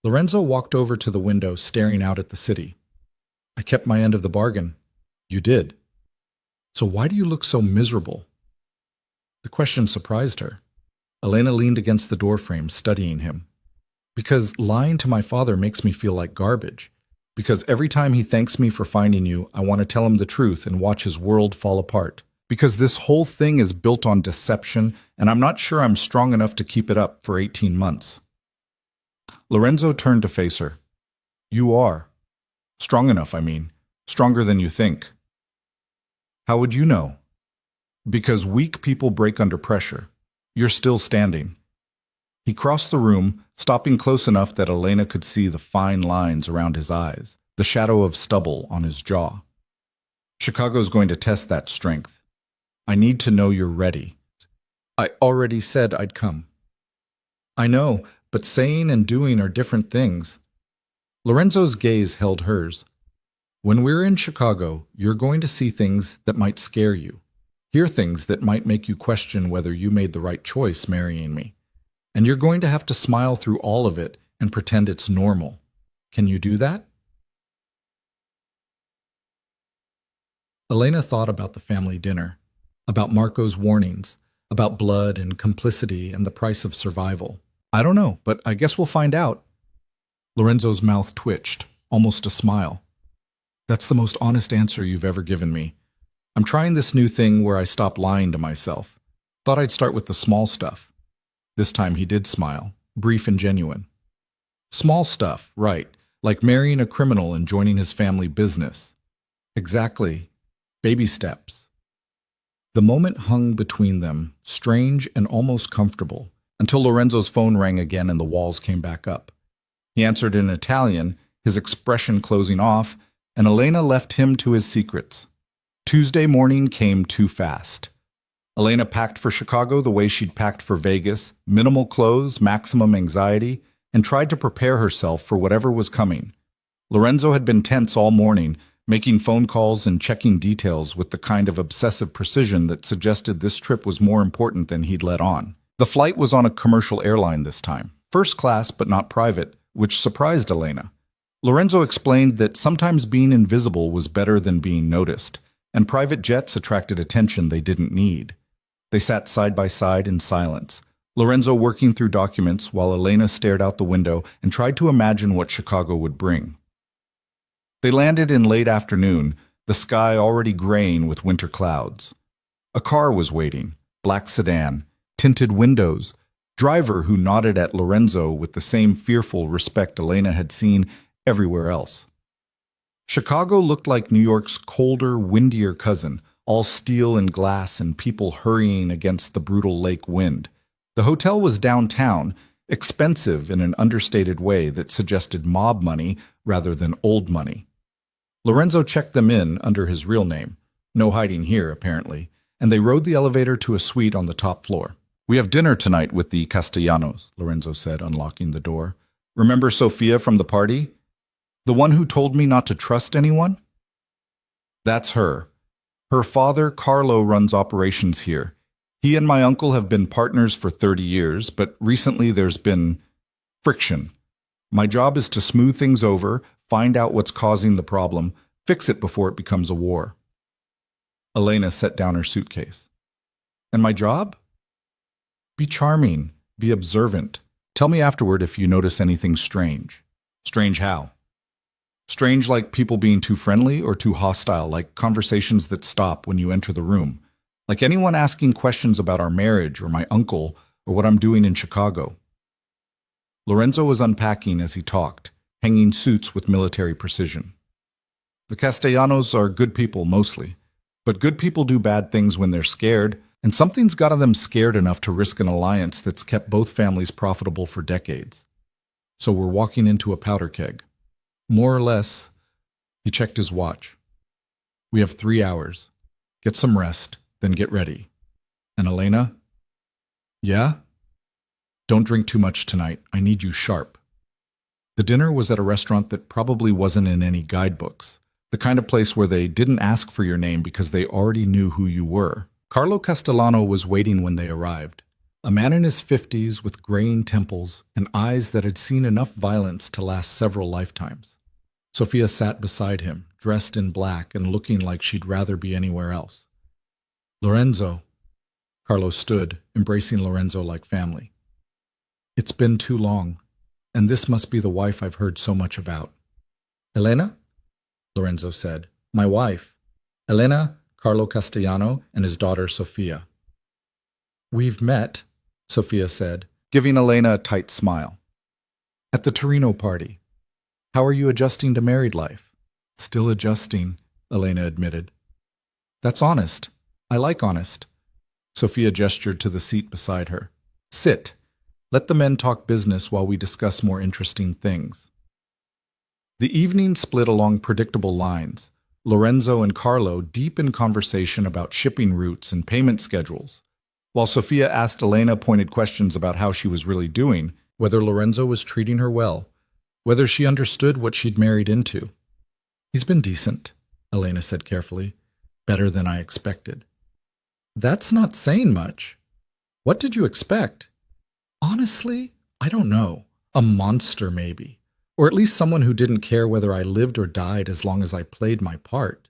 Lorenzo walked over to the window, staring out at the city. "I kept my end of the bargain." "You did. So why do you look so miserable?" The question surprised her. Elena leaned against the doorframe, studying him. "Because lying to my father makes me feel like garbage. Because every time he thanks me for finding you, I want to tell him the truth and watch his world fall apart. Because this whole thing is built on deception, and I'm not sure I'm strong enough to keep it up for 18 months. Lorenzo turned to face her. "You are. Strong enough, I mean. Stronger than you think." "How would you know?" "Because weak people break under pressure. You're still standing." He crossed the room, stopping close enough that Elena could see the fine lines around his eyes, the shadow of stubble on his jaw. "Chicago's going to test that strength. I need to know you're ready." "I already said I'd come." "I know, but saying and doing are different things." Lorenzo's gaze held hers. "When we're in Chicago, you're going to see things that might scare you, hear things that might make you question whether you made the right choice marrying me. And you're going to have to smile through all of it and pretend it's normal. Can you do that?" Elena thought about the family dinner, about Marco's warnings, about blood and complicity and the price of survival. "I don't know, but I guess we'll find out." Lorenzo's mouth twitched, almost a smile. "That's the most honest answer you've ever given me. I'm trying this new thing where I stop lying to myself. Thought I'd start with the small stuff." This time he did smile, brief and genuine. "Small stuff, right, like marrying a criminal and joining his family business." "Exactly. Baby steps." The moment hung between them, strange and almost comfortable, until Lorenzo's phone rang again and the walls came back up. He answered in Italian, his expression closing off, and Elena left him to his secrets. Tuesday morning came too fast. Elena packed for Chicago the way she'd packed for Vegas, minimal clothes, maximum anxiety, and tried to prepare herself for whatever was coming. Lorenzo had been tense all morning, making phone calls and checking details with the kind of obsessive precision that suggested this trip was more important than he'd let on. The flight was on a commercial airline this time, first class but not private, which surprised Elena. Lorenzo explained that sometimes being invisible was better than being noticed, and private jets attracted attention they didn't need. They sat side by side in silence, Lorenzo working through documents while Elena stared out the window and tried to imagine what Chicago would bring. They landed in late afternoon, the sky already graying with winter clouds. A car was waiting, black sedan, tinted windows, driver who nodded at Lorenzo with the same fearful respect Elena had seen everywhere else. Chicago looked like New York's colder, windier cousin, all steel and glass and people hurrying against the brutal lake wind. The hotel was downtown, expensive in an understated way that suggested mob money rather than old money. Lorenzo checked them in under his real name, no hiding here apparently, and they rode the elevator to a suite on the top floor. "We have dinner tonight with the Castellanos," Lorenzo said, unlocking the door. "Remember Sophia from the party? The one who told me not to trust anyone?" "That's her. Her father, Carlo, runs operations here. He and my uncle have been partners for 30 years, but recently there's been friction. My job is to smooth things over, find out what's causing the problem, fix it before it becomes a war." Elena set down her suitcase. "And my job?" "Be charming, be observant. Tell me afterward if you notice anything strange." "Strange how?" "Strange like people being too friendly or too hostile, like conversations that stop when you enter the room. Like anyone asking questions about our marriage or my uncle or what I'm doing in Chicago." Lorenzo was unpacking as he talked, hanging suits with military precision. The Castellanos are good people mostly, but good people do bad things when they're scared, and something's gotten them scared enough to risk an alliance that's kept both families profitable for decades. So we're walking into a powder keg. More or less, he checked his watch. We have 3 hours. Get some rest, then get ready. And Elena? Yeah? Don't drink too much tonight. I need you sharp. The dinner was at a restaurant that probably wasn't in any guidebooks. The kind of place where they didn't ask for your name because they already knew who you were. Carlo Castellano was waiting when they arrived. A man in his 50s with graying temples and eyes that had seen enough violence to last several lifetimes. Sofia sat beside him, dressed in black and looking like she'd rather be anywhere else. Lorenzo. Carlo stood, embracing Lorenzo like family. It's been too long, and this must be the wife I've heard so much about. Elena? Lorenzo said. My wife. Elena, Carlo Castellano, and his daughter Sofia. We've met, Sofia said, giving Elena a tight smile. At the Torino party. How are you adjusting to married life? Still adjusting, Elena admitted. That's honest. I like honest. Sofia gestured to the seat beside her. Sit. Let the men talk business while we discuss more interesting things. The evening split along predictable lines, Lorenzo and Carlo deep in conversation about shipping routes and payment schedules, while Sofia asked Elena pointed questions about how she was really doing, whether Lorenzo was treating her well, whether she understood what she'd married into. He's been decent, Elena said carefully. Better than I expected. That's not saying much. What did you expect? Honestly, I don't know. A monster, maybe. Or at least someone who didn't care whether I lived or died as long as I played my part.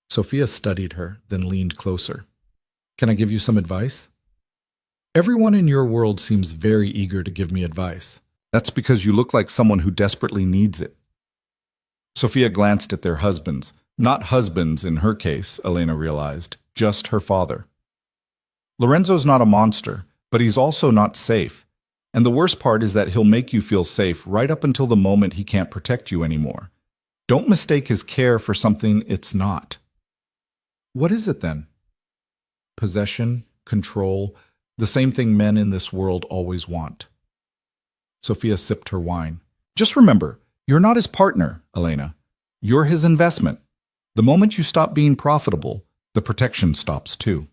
Sofia studied her, then leaned closer. Can I give you some advice? Everyone in your world seems very eager to give me advice. That's because you look like someone who desperately needs it. Sofia glanced at their husbands. Not husbands in her case, Elena realized, just her father. Lorenzo's not a monster, but he's also not safe. And the worst part is that he'll make you feel safe right up until the moment he can't protect you anymore. Don't mistake his care for something it's not. What is it then? Possession, control, the same thing men in this world always want. Sofia sipped her wine. Just remember, you're not his partner, Elena. You're his investment. The moment you stop being profitable, the protection stops too.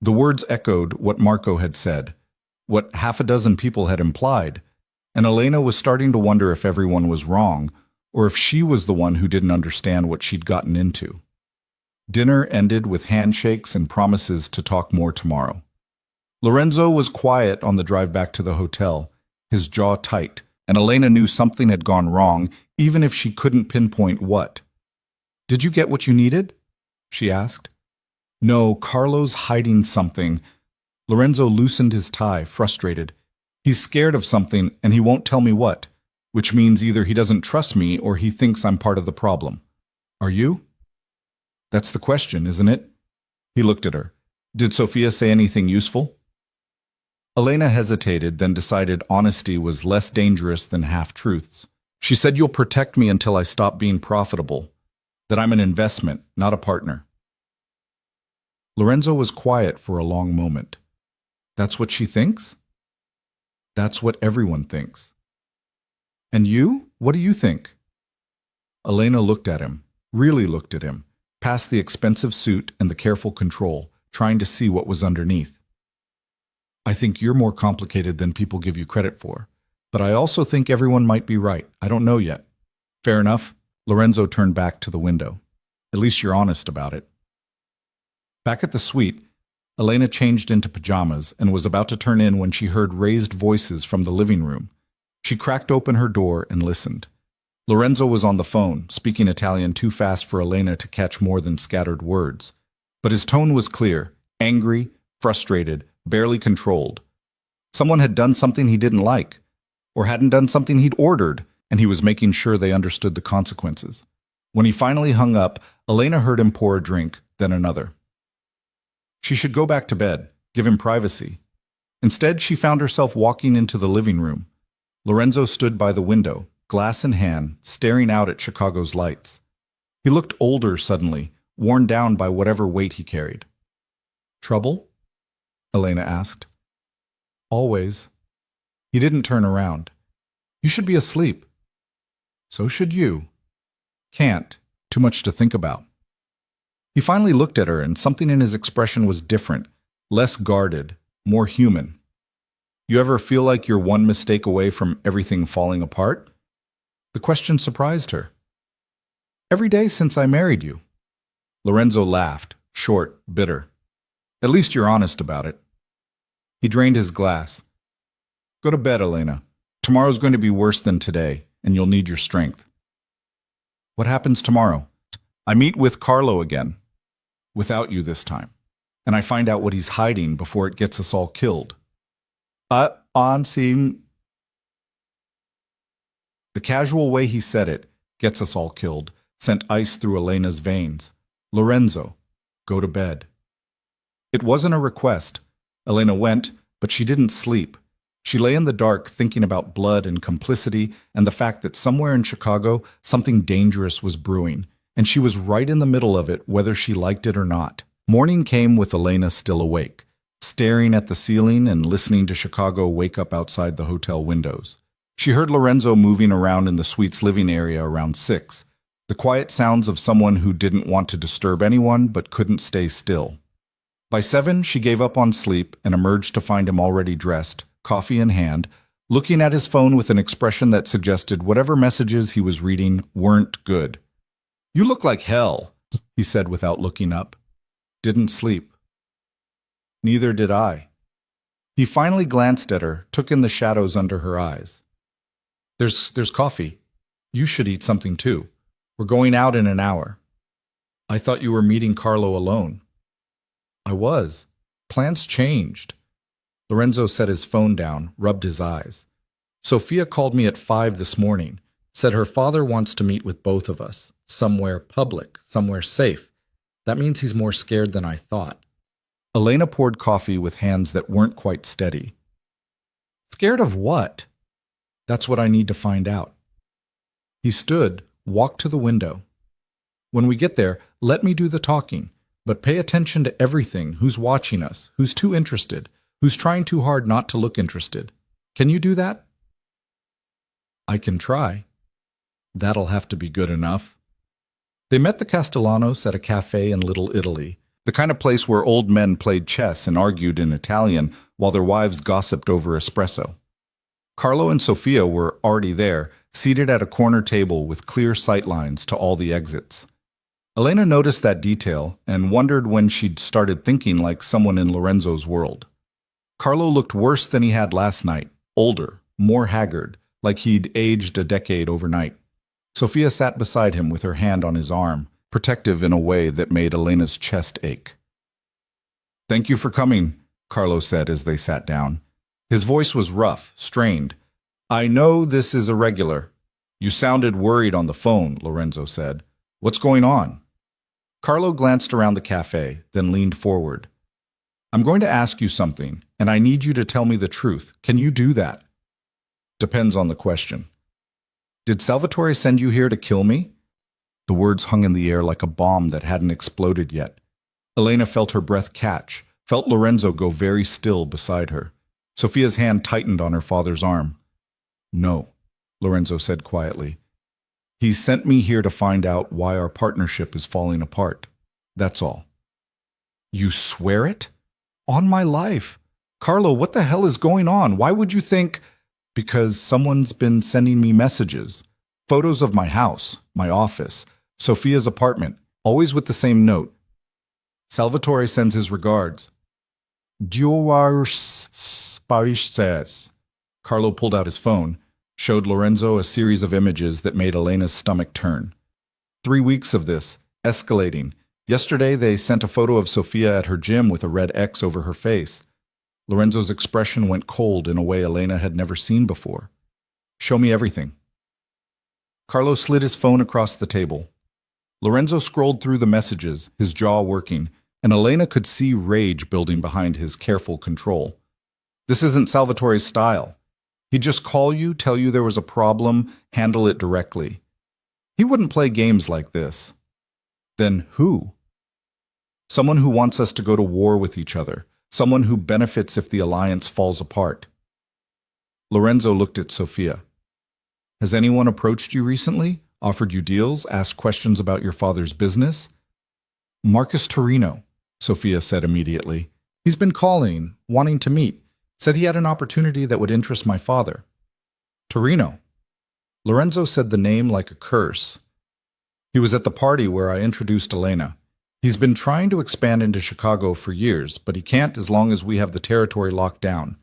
The words echoed what Marco had said, what half a dozen people had implied, and Elena was starting to wonder if everyone was wrong, or if she was the one who didn't understand what she'd gotten into. Dinner ended with handshakes and promises to talk more tomorrow. Lorenzo was quiet on the drive back to the hotel, his jaw tight, and Elena knew something had gone wrong, even if she couldn't pinpoint what. Did you get what you needed? She asked. No, Carlo's hiding something. Lorenzo loosened his tie, frustrated. He's scared of something, and he won't tell me what, which means either he doesn't trust me or he thinks I'm part of the problem. Are you? That's the question, isn't it? He looked at her. Did Sofia say anything useful? Elena hesitated, then decided honesty was less dangerous than half-truths. She said, you'll protect me until I stop being profitable, that I'm an investment, not a partner. Lorenzo was quiet for a long moment. That's what she thinks? That's what everyone thinks. And you? What do you think? Elena looked at him, really looked at him, past the expensive suit and the careful control, trying to see what was underneath. I think you're more complicated than people give you credit for, but I also think everyone might be right. I don't know yet. Fair enough. Lorenzo turned back to the window. At least you're honest about it. Back at the suite, Elena changed into pajamas and was about to turn in when she heard raised voices from the living room. She cracked open her door and listened. Lorenzo was on the phone, speaking Italian too fast for Elena to catch more than scattered words. But his tone was clear, angry, frustrated, barely controlled. Someone had done something he didn't like, or hadn't done something he'd ordered, and he was making sure they understood the consequences. When he finally hung up, Elena heard him pour a drink, then another. She should go back to bed, give him privacy. Instead, she found herself walking into the living room. Lorenzo stood by the window, glass in hand, staring out at Chicago's lights. He looked older suddenly, worn down by whatever weight he carried. "Trouble?" Elena asked. "Always." He didn't turn around. "You should be asleep." "So should you." "Can't. Too much to think about." He finally looked at her, and something in his expression was different, less guarded, more human. "You ever feel like you're one mistake away from everything falling apart?" The question surprised her. "Every day since I married you." Lorenzo laughed, short, bitter. "At least you're honest about it." He drained his glass. "Go to bed, Elena. Tomorrow's going to be worse than today, and you'll need your strength." "What happens tomorrow?" "I meet with Carlo again. Without you this time. And I find out what he's hiding before it gets us all killed." On seeing. The casual way he said it, "gets us all killed," sent ice through Elena's veins. "Lorenzo, go to bed." It wasn't a request. Elena went, but she didn't sleep. She lay in the dark thinking about blood and complicity and the fact that somewhere in Chicago something dangerous was brewing, and she was right in the middle of it whether she liked it or not. Morning came with Elena still awake, staring at the ceiling and listening to Chicago wake up outside the hotel windows. She heard Lorenzo moving around in the suite's living area around 6, the quiet sounds of someone who didn't want to disturb anyone but couldn't stay still. By 7, she gave up on sleep and emerged to find him already dressed, coffee in hand, looking at his phone with an expression that suggested whatever messages he was reading weren't good. "You look like hell," he said without looking up. "Didn't sleep." "Neither did I." He finally glanced at her, took in the shadows under her eyes. There's coffee. You should eat something too. We're going out in an hour." "I thought you were meeting Carlo alone." "I was. Plans changed." Lorenzo set his phone down, rubbed his eyes. "Sophia called me at 5 this morning, said her father wants to meet with both of us, somewhere public, somewhere safe. That means he's more scared than I thought." Elena poured coffee with hands that weren't quite steady. "Scared of what?" "That's what I need to find out." He stood, walked to the window. "When we get there, let me do the talking, but pay attention to everything, who's watching us, who's too interested, who's trying too hard not to look interested. Can you do that?" "I can try." "That'll have to be good enough." They met the Castellanos at a cafe in Little Italy, the kind of place where old men played chess and argued in Italian while their wives gossiped over espresso. Carlo and Sophia were already there, seated at a corner table with clear sightlines to all the exits. Elena noticed that detail and wondered when she'd started thinking like someone in Lorenzo's world. Carlo looked worse than he had last night, older, more haggard, like he'd aged a decade overnight. Sophia sat beside him with her hand on his arm, protective in a way that made Elena's chest ache. "Thank you for coming," Carlo said as they sat down. His voice was rough, strained. "I know this is irregular." "You sounded worried on the phone," Lorenzo said. "What's going on?" Carlo glanced around the cafe, then leaned forward. "I'm going to ask you something, and I need you to tell me the truth. Can you do that?" "Depends on the question." "Did Salvatore send you here to kill me?" The words hung in the air like a bomb that hadn't exploded yet. Elena felt her breath catch, felt Lorenzo go very still beside her. Sophia's hand tightened on her father's arm. "No," Lorenzo said quietly. "He sent me here to find out why our partnership is falling apart. That's all." "You swear it?" "On my life." "Carlo, what the hell is going on? Why would you think—" "Because someone's been sending me messages. Photos of my house, my office, Sophia's apartment, always with the same note. Salvatore sends his regards. Dios says. Carlo pulled out his phone, showed Lorenzo a series of images that made Elena's stomach turn. 3 weeks of this, escalating. Yesterday they sent a photo of Sophia at her gym with a red X over her face. Lorenzo's expression went cold in a way Elena had never seen before. "Show me everything." Carlo slid his phone across the table. Lorenzo scrolled through the messages, his jaw working, and Elena could see rage building behind his careful control. This isn't Salvatore's style. He'd just call you, tell you there was a problem, handle it directly. He wouldn't play games like this. Then who? Someone who wants us to go to war with each other. Someone who benefits if the alliance falls apart. Lorenzo looked at Sophia. Has anyone approached you recently? Offered you deals? Asked questions about your father's business? Marcus Torino, Sophia said immediately. He's been calling, wanting to meet. Said he had an opportunity that would interest my father. Torino. Lorenzo said the name like a curse. He was at the party where I introduced Elena. He's been trying to expand into Chicago for years, but he can't as long as we have the territory locked down.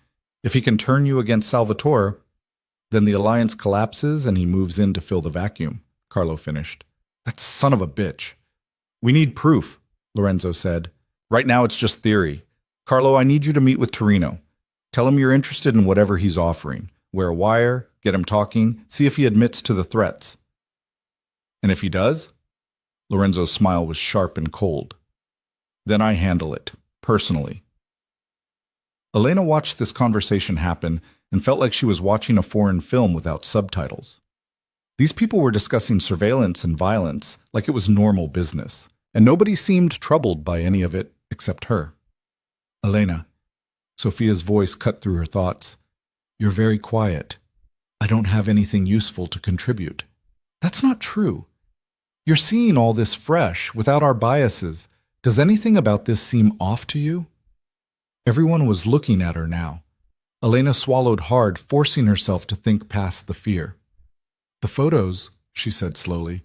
If he can turn you against Salvatore, then the alliance collapses and he moves in to fill the vacuum, Carlo finished. That son of a bitch. We need proof, Lorenzo said. Right now it's just theory. Carlo, I need you to meet with Torino. Tell him you're interested in whatever he's offering. Wear a wire, get him talking, see if he admits to the threats. And if he does? Lorenzo's smile was sharp and cold. Then I handle it, personally. Elena watched this conversation happen and felt like she was watching a foreign film without subtitles. These people were discussing surveillance and violence like it was normal business, and nobody seemed troubled by any of it except her. Elena, Sophia's voice cut through her thoughts. You're very quiet. I don't have anything useful to contribute. That's not true. You're seeing all this fresh, without our biases. Does anything about this seem off to you? Everyone was looking at her now. Elena swallowed hard, forcing herself to think past the fear. The photos, she said slowly,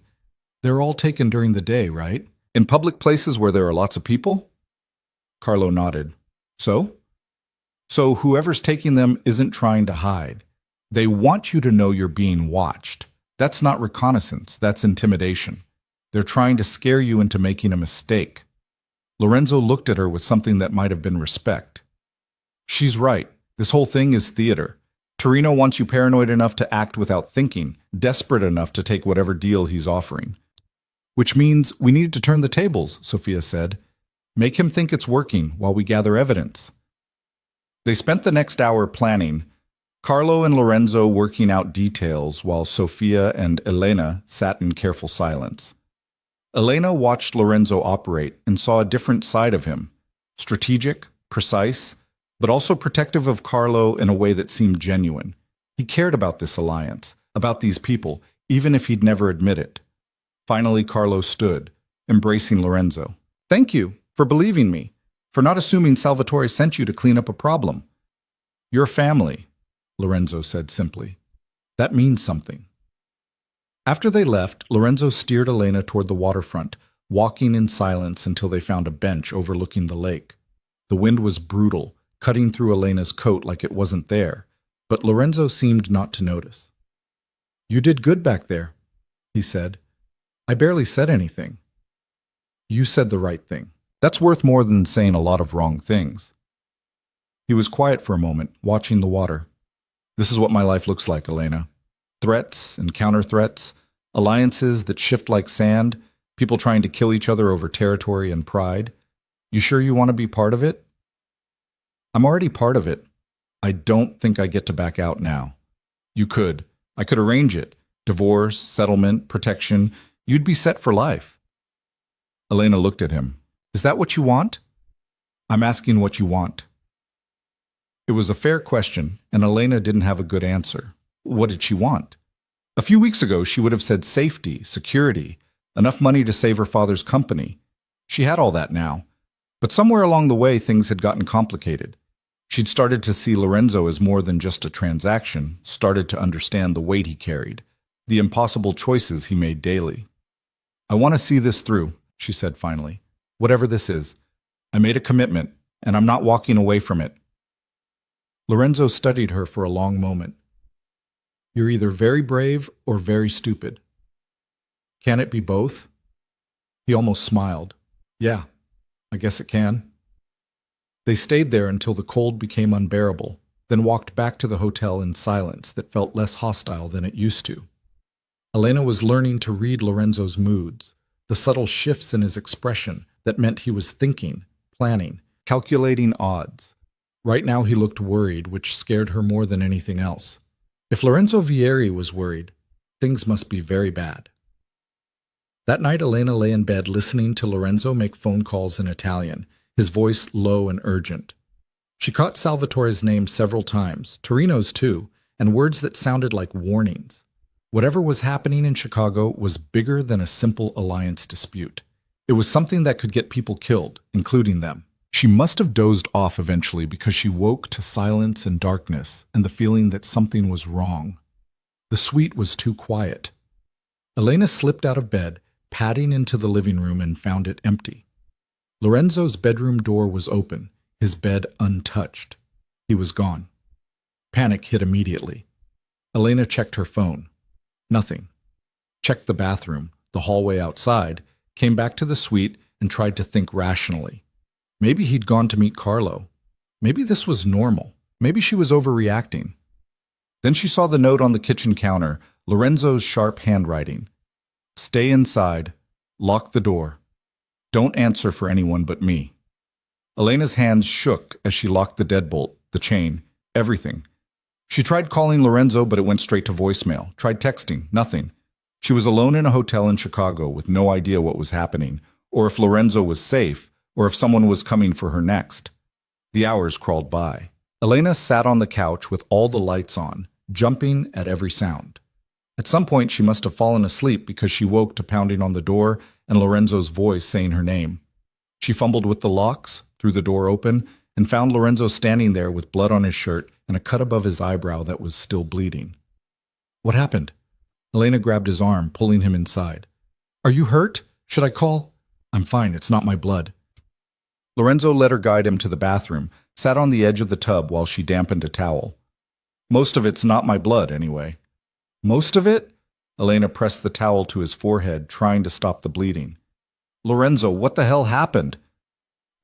they're all taken during the day, right? In public places where there are lots of people? Carlo nodded. So? So whoever's taking them isn't trying to hide. They want you to know you're being watched. That's not reconnaissance, that's intimidation. They're trying to scare you into making a mistake. Lorenzo looked at her with something that might have been respect. She's right. This whole thing is theater. Torino wants you paranoid enough to act without thinking, desperate enough to take whatever deal he's offering. Which means we need to turn the tables, Sophia said. Make him think it's working while we gather evidence. They spent the next hour planning, Carlo and Lorenzo working out details while Sophia and Elena sat in careful silence. Elena watched Lorenzo operate and saw a different side of him, strategic, precise, but also protective of Carlo in a way that seemed genuine. He cared about this alliance, about these people, even if he'd never admit it. Finally, Carlo stood, embracing Lorenzo. Thank you for believing me, for not assuming Salvatore sent you to clean up a problem. Your family, Lorenzo said simply. That means something. After they left, Lorenzo steered Elena toward the waterfront, walking in silence until they found a bench overlooking the lake. The wind was brutal, cutting through Elena's coat like it wasn't there, but Lorenzo seemed not to notice. You did good back there, he said. I barely said anything. You said the right thing. That's worth more than saying a lot of wrong things. He was quiet for a moment, watching the water. This is what my life looks like, Elena. Threats and counter-threats, alliances that shift like sand, people trying to kill each other over territory and pride. You sure you want to be part of it? I'm already part of it. I don't think I get to back out now. You could. I could arrange it. Divorce, settlement, protection. You'd be set for life. Elena looked at him. Is that what you want? I'm asking what you want. It was a fair question, and Elena didn't have a good answer. What did she want? A few weeks ago, she would have said safety, security, enough money to save her father's company. She had all that now. But somewhere along the way, things had gotten complicated. She'd started to see Lorenzo as more than just a transaction, started to understand the weight he carried, the impossible choices he made daily. I want to see this through, she said finally. Whatever this is. I made a commitment, and I'm not walking away from it. Lorenzo studied her for a long moment. You're either very brave or very stupid. Can it be both? He almost smiled. Yeah, I guess it can. They stayed there until the cold became unbearable, then walked back to the hotel in silence that felt less hostile than it used to. Elena was learning to read Lorenzo's moods, the subtle shifts in his expression that meant he was thinking, planning, calculating odds. Right now he looked worried, which scared her more than anything else. If Lorenzo Vieri was worried, things must be very bad. That night, Elena lay in bed listening to Lorenzo make phone calls in Italian, his voice low and urgent. She caught Salvatore's name several times, Torino's too, and words that sounded like warnings. Whatever was happening in Chicago was bigger than a simple alliance dispute. It was something that could get people killed, including them. She must have dozed off eventually because she woke to silence and darkness and the feeling that something was wrong. The suite was too quiet. Elena slipped out of bed, padding into the living room, and found it empty. Lorenzo's bedroom door was open, his bed untouched. He was gone. Panic hit immediately. Elena checked her phone. Nothing. Checked the bathroom, the hallway outside, came back to the suite, and tried to think rationally. Maybe he'd gone to meet Carlo. Maybe this was normal. Maybe she was overreacting. Then she saw the note on the kitchen counter, Lorenzo's sharp handwriting. Stay inside. Lock the door. Don't answer for anyone but me. Elena's hands shook as she locked the deadbolt, the chain, everything. She tried calling Lorenzo, but it went straight to voicemail. Tried texting, nothing. She was alone in a hotel in Chicago with no idea what was happening, or if Lorenzo was safe, or if someone was coming for her next. The hours crawled by. Elena sat on the couch with all the lights on, jumping at every sound. At some point, she must have fallen asleep because she woke to pounding on the door and Lorenzo's voice saying her name. She fumbled with the locks, threw the door open, and found Lorenzo standing there with blood on his shirt and a cut above his eyebrow that was still bleeding. What happened? Elena grabbed his arm, pulling him inside. Are you hurt? Should I call? I'm fine, it's not my blood. Lorenzo let her guide him to the bathroom, sat on the edge of the tub while she dampened a towel. Most of it's not my blood, anyway. Most of it? Elena pressed the towel to his forehead, trying to stop the bleeding. Lorenzo, what the hell happened?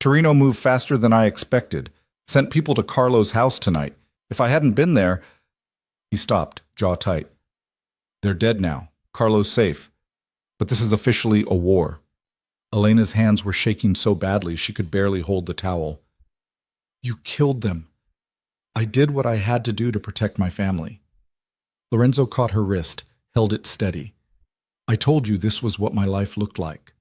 Torino moved faster than I expected. Sent people to Carlo's house tonight. If I hadn't been there... He stopped, jaw tight. They're dead now. Carlo's safe. But this is officially a war. Elena's hands were shaking so badly she could barely hold the towel. You killed them. I did what I had to do to protect my family. Lorenzo caught her wrist, held it steady. I told you this was what my life looked like.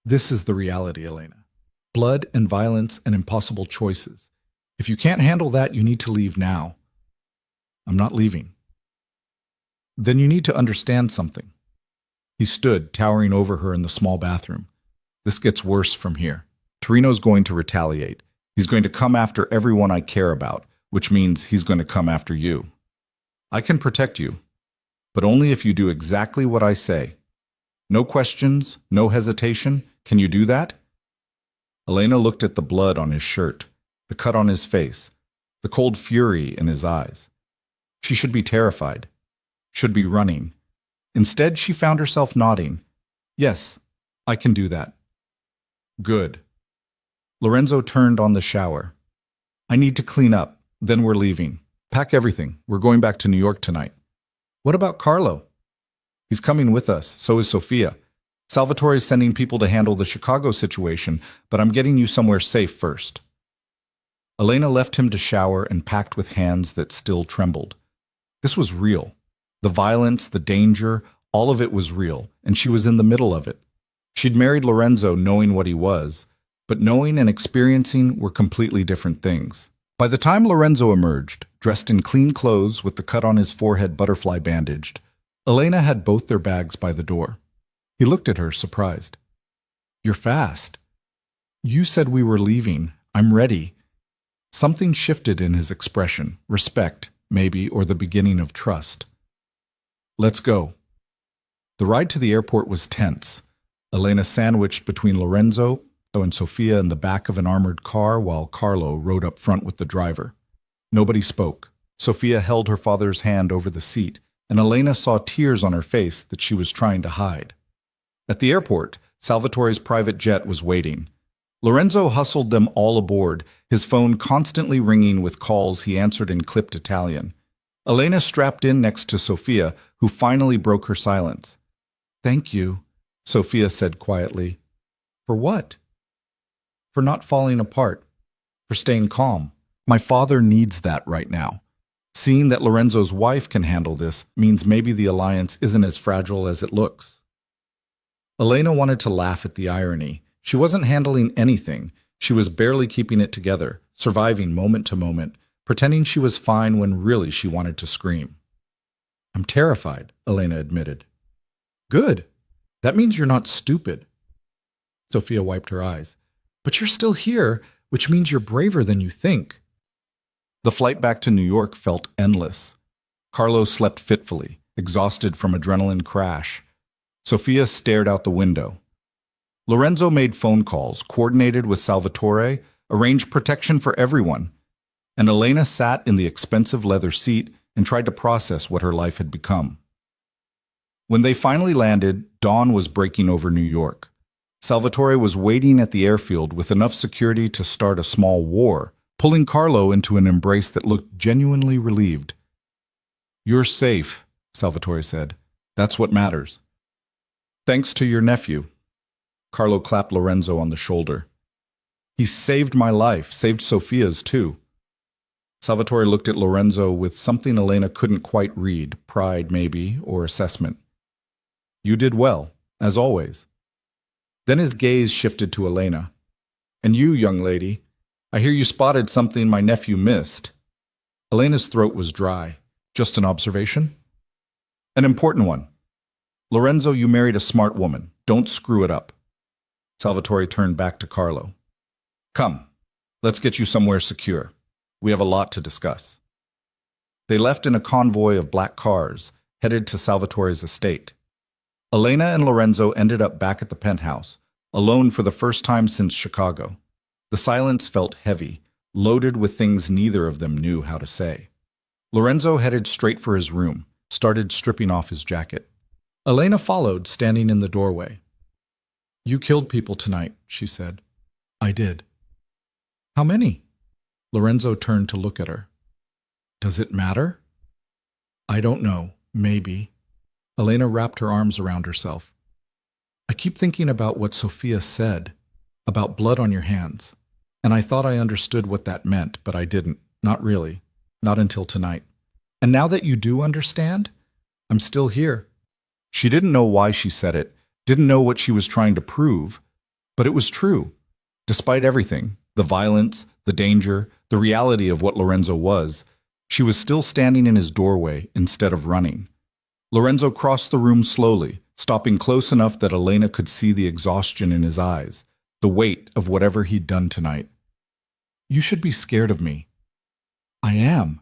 This is the reality, Elena. Blood and violence and impossible choices. If you can't handle that, you need to leave now. I'm not leaving. Then you need to understand something. He stood, towering over her in the small bathroom. This gets worse from here. Torino's going to retaliate. He's going to come after everyone I care about, which means he's going to come after you. I can protect you, but only if you do exactly what I say. No questions, no hesitation. Can you do that? Elena looked at the blood on his shirt, the cut on his face, the cold fury in his eyes. She should be terrified, should be running. Instead, she found herself nodding. Yes, I can do that. Good. Lorenzo turned on the shower. I need to clean up, then we're leaving. Pack everything. We're going back to New York tonight. What about Carlo? He's coming with us, so is Sofia. Salvatore is sending people to handle the Chicago situation, but I'm getting you somewhere safe first. Elena left him to shower and packed with hands that still trembled. This was real. The violence, the danger, all of it was real, and she was in the middle of it. She'd married Lorenzo knowing what he was, but knowing and experiencing were completely different things. By the time Lorenzo emerged, dressed in clean clothes with the cut on his forehead butterfly bandaged, Elena had both their bags by the door. He looked at her, surprised. You're fast. You said we were leaving. I'm ready. Something shifted in his expression, respect, maybe, or the beginning of trust. Let's go. The ride to the airport was tense. Elena sandwiched between Lorenzo and Sofia in the back of an armored car while Carlo rode up front with the driver. Nobody spoke. Sofia held her father's hand over the seat, and Elena saw tears on her face that she was trying to hide. At the airport, Salvatore's private jet was waiting. Lorenzo hustled them all aboard, his phone constantly ringing with calls he answered in clipped Italian. Elena strapped in next to Sofia, who finally broke her silence. Thank you, Sofia said quietly. For what? For not falling apart. For staying calm. My father needs that right now. Seeing that Lorenzo's wife can handle this means maybe the alliance isn't as fragile as it looks. Elena wanted to laugh at the irony. She wasn't handling anything. She was barely keeping it together, surviving moment to moment, pretending she was fine when really she wanted to scream. "I'm terrified," Elena admitted. "Good. That means you're not stupid." Sophia wiped her eyes. "But you're still here, which means you're braver than you think." The flight back to New York felt endless. Carlo slept fitfully, exhausted from adrenaline crash. Sophia stared out the window. Lorenzo made phone calls, coordinated with Salvatore, arranged protection for everyone, and Elena sat in the expensive leather seat and tried to process what her life had become. When they finally landed, dawn was breaking over New York. Salvatore was waiting at the airfield with enough security to start a small war, pulling Carlo into an embrace that looked genuinely relieved. "You're safe," Salvatore said. "That's what matters." "Thanks to your nephew." Carlo clapped Lorenzo on the shoulder. "He saved my life, saved Sophia's too." Salvatore looked at Lorenzo with something Elena couldn't quite read, pride maybe, or assessment. "You did well, as always." Then his gaze shifted to Elena. "And you, young lady, I hear you spotted something my nephew missed." Elena's throat was dry. "Just an observation?" "An important one. Lorenzo, you married a smart woman. Don't screw it up." Salvatore turned back to Carlo. "Come, let's get you somewhere secure. We have a lot to discuss." They left in a convoy of black cars, headed to Salvatore's estate. Elena and Lorenzo ended up back at the penthouse, alone for the first time since Chicago. The silence felt heavy, loaded with things neither of them knew how to say. Lorenzo headed straight for his room, started stripping off his jacket. Elena followed, standing in the doorway. "You killed people tonight," she said. "I did." "How many?" Lorenzo turned to look at her. "Does it matter?" "I don't know. Maybe." Elena wrapped her arms around herself. "I keep thinking about what Sophia said, about blood on your hands. And I thought I understood what that meant, but I didn't. Not really. Not until tonight. And now that you do understand, I'm still here." She didn't know why she said it, didn't know what she was trying to prove, but it was true. Despite everything, the violence, the danger, the reality of what Lorenzo was, she was still standing in his doorway instead of running. Lorenzo crossed the room slowly, stopping close enough that Elena could see the exhaustion in his eyes, the weight of whatever he'd done tonight. "You should be scared of me." "I am."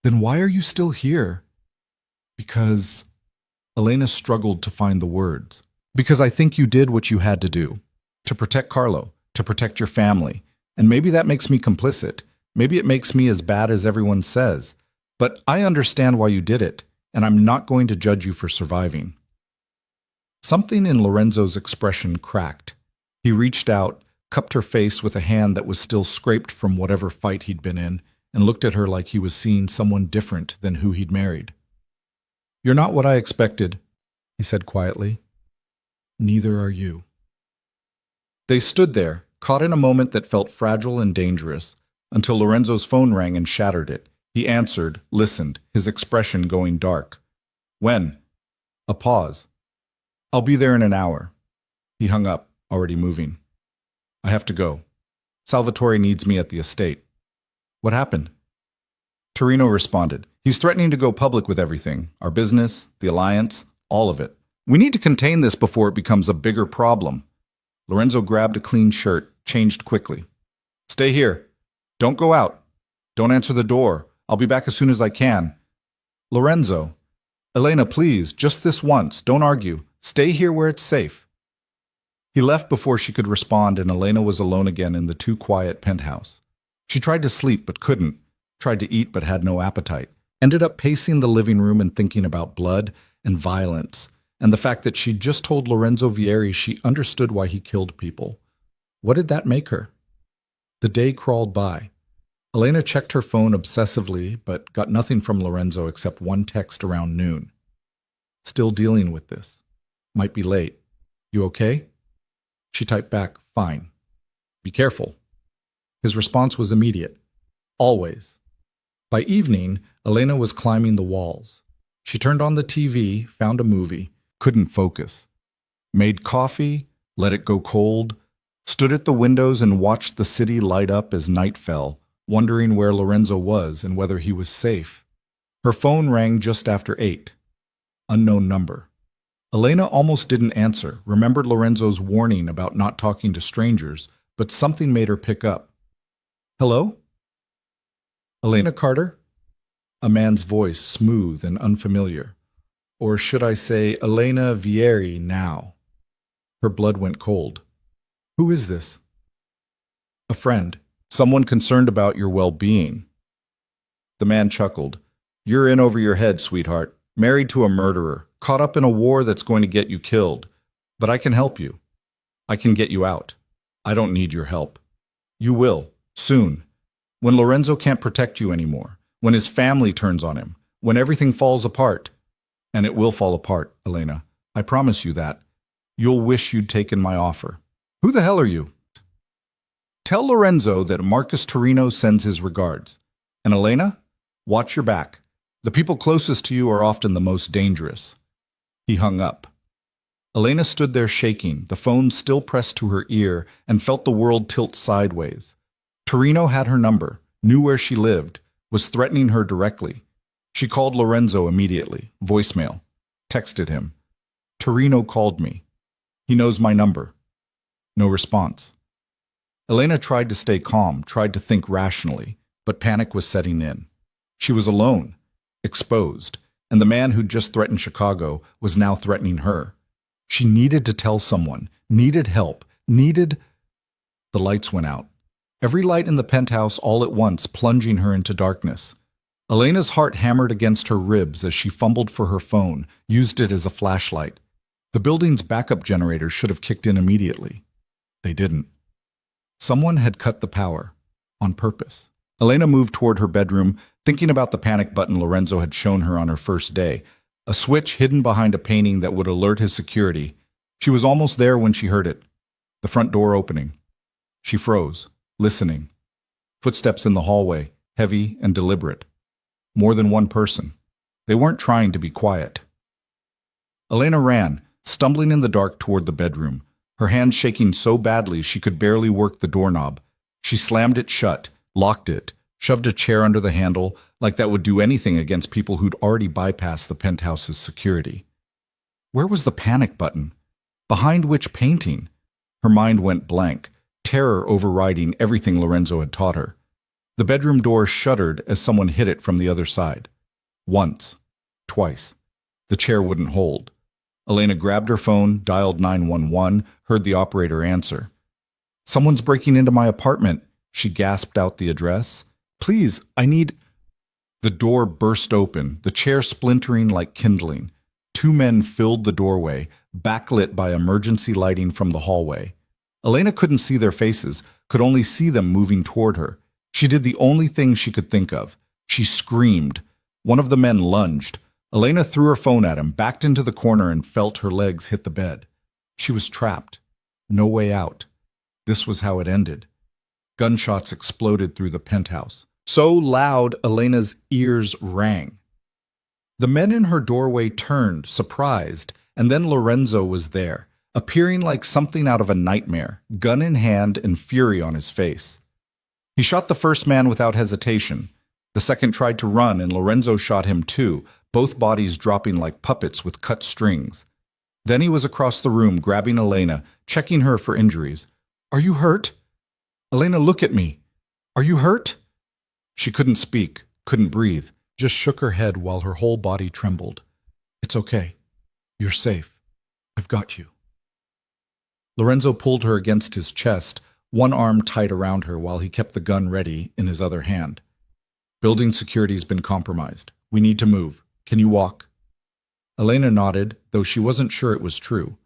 "Then why are you still here?" "Because..." Elena struggled to find the words. "Because I think you did what you had to do. To protect Carlo, to protect your family. And maybe that makes me complicit. Maybe it makes me as bad as everyone says. But I understand why you did it, and I'm not going to judge you for surviving." Something in Lorenzo's expression cracked. He reached out, cupped her face with a hand that was still scraped from whatever fight he'd been in, and looked at her like he was seeing someone different than who he'd married. "You're not what I expected," he said quietly. "Neither are you." They stood there, caught in a moment that felt fragile and dangerous, until Lorenzo's phone rang and shattered it. He answered, listened, his expression going dark. "When?" A pause. "I'll be there in an hour." He hung up, already moving. "I have to go. Salvatore needs me at the estate." "What happened?" Torino responded. "He's threatening to go public with everything. Our business, the alliance, all of it. We need to contain this before it becomes a bigger problem." Lorenzo grabbed a clean shirt, changed quickly. "Stay here. Don't go out. Don't answer the door. I'll be back as soon as I can." "Lorenzo." "Elena, please, just this once. Don't argue. Stay here where it's safe." He left before she could respond, and Elena was alone again in the too quiet penthouse. She tried to sleep but couldn't, tried to eat but had no appetite, ended up pacing the living room and thinking about blood and violence, and the fact that she'd just told Lorenzo Vieri she understood why he killed people. What did that make her? The day crawled by. Elena checked her phone obsessively, but got nothing from Lorenzo except one text around noon. "Still dealing with this. Might be late. You okay?" She typed back, "Fine. Be careful." His response was immediate. "Always." By evening, Elena was climbing the walls. She turned on the TV, found a movie, couldn't focus. Made coffee, let it go cold, stood at the windows and watched the city light up as night fell, wondering where Lorenzo was and whether he was safe. Her phone rang just after 8. Unknown number. Elena almost didn't answer, remembered Lorenzo's warning about not talking to strangers, but something made her pick up. Hello? Elena Carter? A man's voice, smooth and unfamiliar. Or should I say, Elena Vieri now? Her blood went cold. Who is this? A friend. Someone concerned about your well-being. The man chuckled. You're in over your head, sweetheart. Married to a murderer. Caught up in a war that's going to get you killed. But I can help you. I can get you out. I don't need your help. You will. Soon. When Lorenzo can't protect you anymore. When his family turns on him. When everything falls apart. And it will fall apart, Elena. I promise you that. You'll wish you'd taken my offer. Who the hell are you? Tell Lorenzo that Marcus Torino sends his regards. And Elena, watch your back. The people closest to you are often the most dangerous. He hung up. Elena stood there shaking, the phone still pressed to her ear, and felt the world tilt sideways. Torino had her number, knew where she lived, was threatening her directly. She called Lorenzo immediately, voicemail, texted him. Torino called me. He knows my number. No response. Elena tried to stay calm, tried to think rationally, but panic was setting in. She was alone, exposed, and the man who'd just threatened Chicago was now threatening her. She needed to tell someone, needed help, needed... The lights went out. Every light in the penthouse all at once plunging her into darkness. Elena's heart hammered against her ribs as she fumbled for her phone, used it as a flashlight. The building's backup generator should have kicked in immediately. They didn't. Someone had cut the power. On purpose. Elena moved toward her bedroom, thinking about the panic button Lorenzo had shown her on her first day. A switch hidden behind a painting that would alert his security. She was almost there when she heard it. The front door opening. She froze, listening. Footsteps in the hallway, heavy and deliberate. More than one person. They weren't trying to be quiet. Elena ran, stumbling in the dark toward the bedroom, her hands shaking so badly she could barely work the doorknob. She slammed it shut, locked it, shoved a chair under the handle, like that would do anything against people who'd already bypassed the penthouse's security. Where was the panic button? Behind which painting? Her mind went blank, terror overriding everything Lorenzo had taught her. The bedroom door shuddered as someone hit it from the other side. Once. Twice. The chair wouldn't hold. Elena grabbed her phone, dialed 911, heard the operator answer. Someone's breaking into my apartment. She gasped out the address. Please, I need... The door burst open, the chair splintering like kindling. Two men filled the doorway, backlit by emergency lighting from the hallway. Elena couldn't see their faces, could only see them moving toward her. She did the only thing she could think of. She screamed. One of the men lunged. Elena threw her phone at him, backed into the corner, and felt her legs hit the bed. She was trapped. No way out. This was how it ended. Gunshots exploded through the penthouse. So loud, Elena's ears rang. The men in her doorway turned, surprised, and then Lorenzo was there, appearing like something out of a nightmare, gun in hand and fury on his face. He shot the first man without hesitation. The second tried to run, and Lorenzo shot him too, both bodies dropping like puppets with cut strings. Then he was across the room, grabbing Elena, checking her for injuries. Are you hurt? Elena, look at me. Are you hurt? She couldn't speak, couldn't breathe, just shook her head while her whole body trembled. It's okay. You're safe. I've got you. Lorenzo pulled her against his chest, one arm tight around her while he kept the gun ready in his other hand. Building security's been compromised. We need to move. Can you walk? Elena nodded, though she wasn't sure it was true.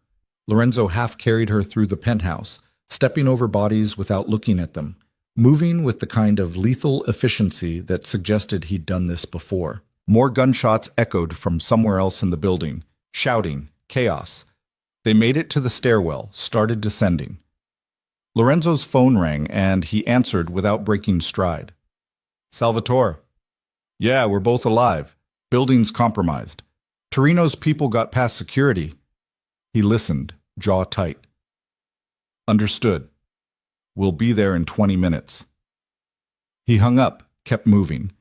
Lorenzo half carried her through the penthouse, stepping over bodies without looking at them, moving with the kind of lethal efficiency that suggested he'd done this before. More gunshots echoed from somewhere else in the building, shouting, chaos. They made it to the stairwell, started descending. Lorenzo's phone rang, and he answered without breaking stride. Salvatore. Yeah, we're both alive. Building's compromised. Torino's people got past security. He listened, jaw tight. Understood. We'll be there in 20 minutes. He hung up, kept moving.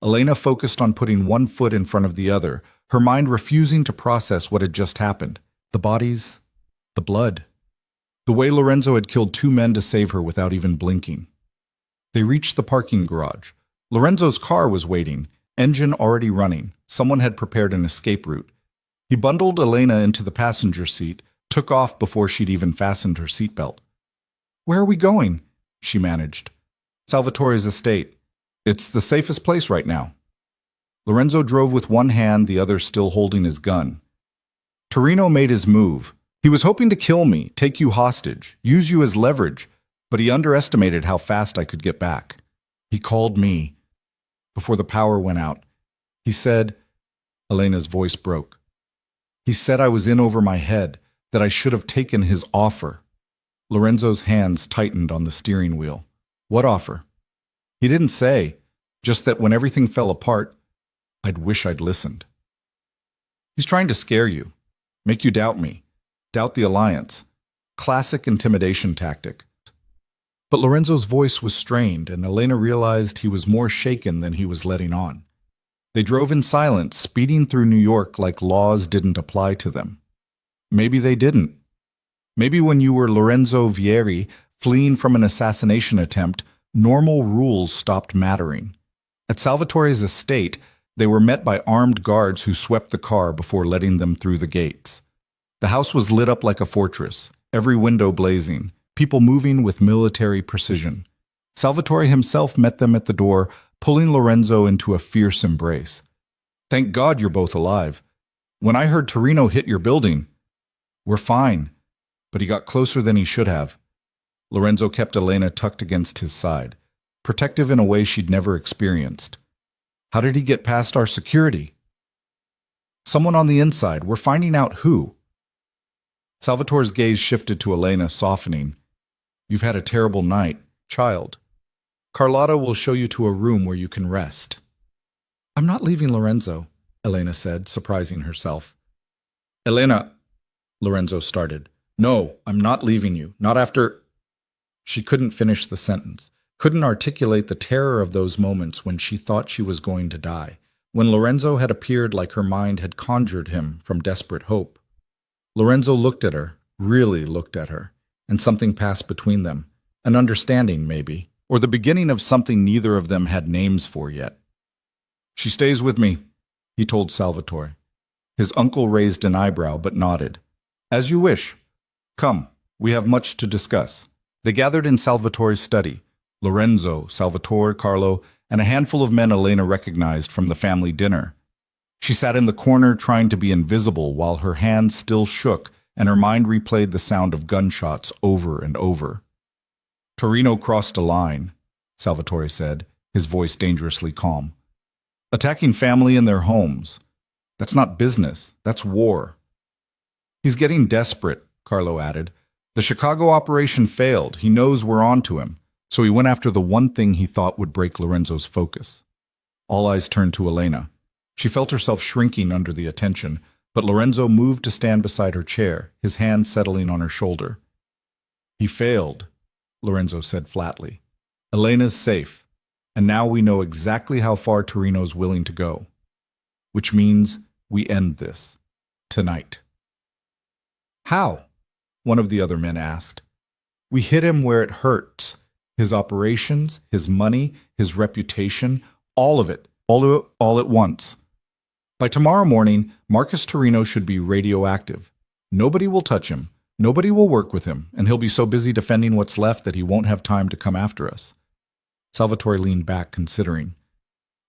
Elena focused on putting one foot in front of the other, her mind refusing to process what had just happened. The bodies, the blood. The way Lorenzo had killed two men to save her without even blinking. They reached the parking garage. Lorenzo's car was waiting, engine already running. Someone had prepared an escape route. He bundled Elena into the passenger seat, took off before she'd even fastened her seatbelt. Where are we going? She managed. Salvatore's estate. It's the safest place right now. Lorenzo drove with one hand, the other still holding his gun. Torino made his move. He was hoping to kill me, take you hostage, use you as leverage, but he underestimated how fast I could get back. He called me. Before the power went out, he said, Elena's voice broke. He said I was in over my head, that I should have taken his offer. Lorenzo's hands tightened on the steering wheel. What offer? He didn't say, just that when everything fell apart, I'd wish I'd listened. He's trying to scare you, make you doubt me, doubt the alliance. Classic intimidation tactic. But Lorenzo's voice was strained, and Elena realized he was more shaken than he was letting on. They drove in silence, speeding through New York like laws didn't apply to them. Maybe they didn't. Maybe when you were Lorenzo Vieri, fleeing from an assassination attempt, normal rules stopped mattering. At Salvatore's estate, they were met by armed guards who swept the car before letting them through the gates. The house was lit up like a fortress, every window blazing, people moving with military precision. Salvatore himself met them at the door, pulling Lorenzo into a fierce embrace. Thank God you're both alive. When I heard Torino hit your building, we're fine. But he got closer than he should have. Lorenzo kept Elena tucked against his side, protective in a way she'd never experienced. How did he get past our security? Someone on the inside. We're finding out who. Salvatore's gaze shifted to Elena, softening. You've had a terrible night, child. Carlotta will show you to a room where you can rest. I'm not leaving Lorenzo, Elena said, surprising herself. Elena, Lorenzo started. No, I'm not leaving you. Not after... She couldn't finish the sentence, couldn't articulate the terror of those moments when she thought she was going to die, when Lorenzo had appeared like her mind had conjured him from desperate hope. Lorenzo looked at her, really looked at her, and something passed between them, an understanding maybe, or the beginning of something neither of them had names for yet. She stays with me, he told Salvatore. His uncle raised an eyebrow but nodded. As you wish. Come, we have much to discuss. They gathered in Salvatore's study. Lorenzo, Salvatore, Carlo, and a handful of men Elena recognized from the family dinner. She sat in the corner trying to be invisible while her hands still shook and her mind replayed the sound of gunshots over and over. Torino crossed a line, Salvatore said, his voice dangerously calm. Attacking family in their homes. That's not business, that's war. He's getting desperate, Carlo added. The Chicago operation failed. He knows we're on to him. So he went after the one thing he thought would break Lorenzo's focus. All eyes turned to Elena. She felt herself shrinking under the attention, but Lorenzo moved to stand beside her chair, his hand settling on her shoulder. He failed, Lorenzo said flatly. Elena's safe, and now we know exactly how far Torino's willing to go. Which means we end this. Tonight. How? One of the other men asked. We hit him where it hurts. His operations, his money, his reputation, all of it, all at once. By tomorrow morning, Marcus Torino should be radioactive. Nobody will touch him, nobody will work with him, and he'll be so busy defending what's left that he won't have time to come after us. Salvatore leaned back, considering.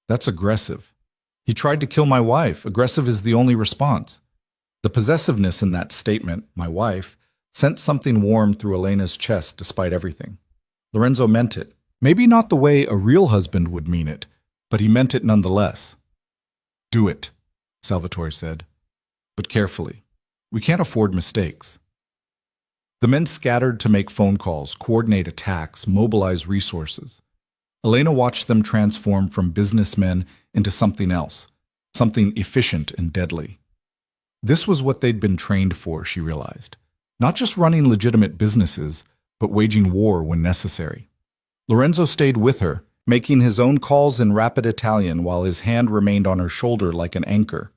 That's aggressive. He tried to kill my wife. Aggressive is the only response. The possessiveness in that statement, my wife, sent something warm through Elena's chest despite everything. Lorenzo meant it. Maybe not the way a real husband would mean it, but he meant it nonetheless. Do it, Salvatore said, but carefully. We can't afford mistakes. The men scattered to make phone calls, coordinate attacks, mobilize resources. Elena watched them transform from businessmen into something else, something efficient and deadly. This was what they'd been trained for, she realized. Not just running legitimate businesses, but waging war when necessary. Lorenzo stayed with her, making his own calls in rapid Italian while his hand remained on her shoulder like an anchor.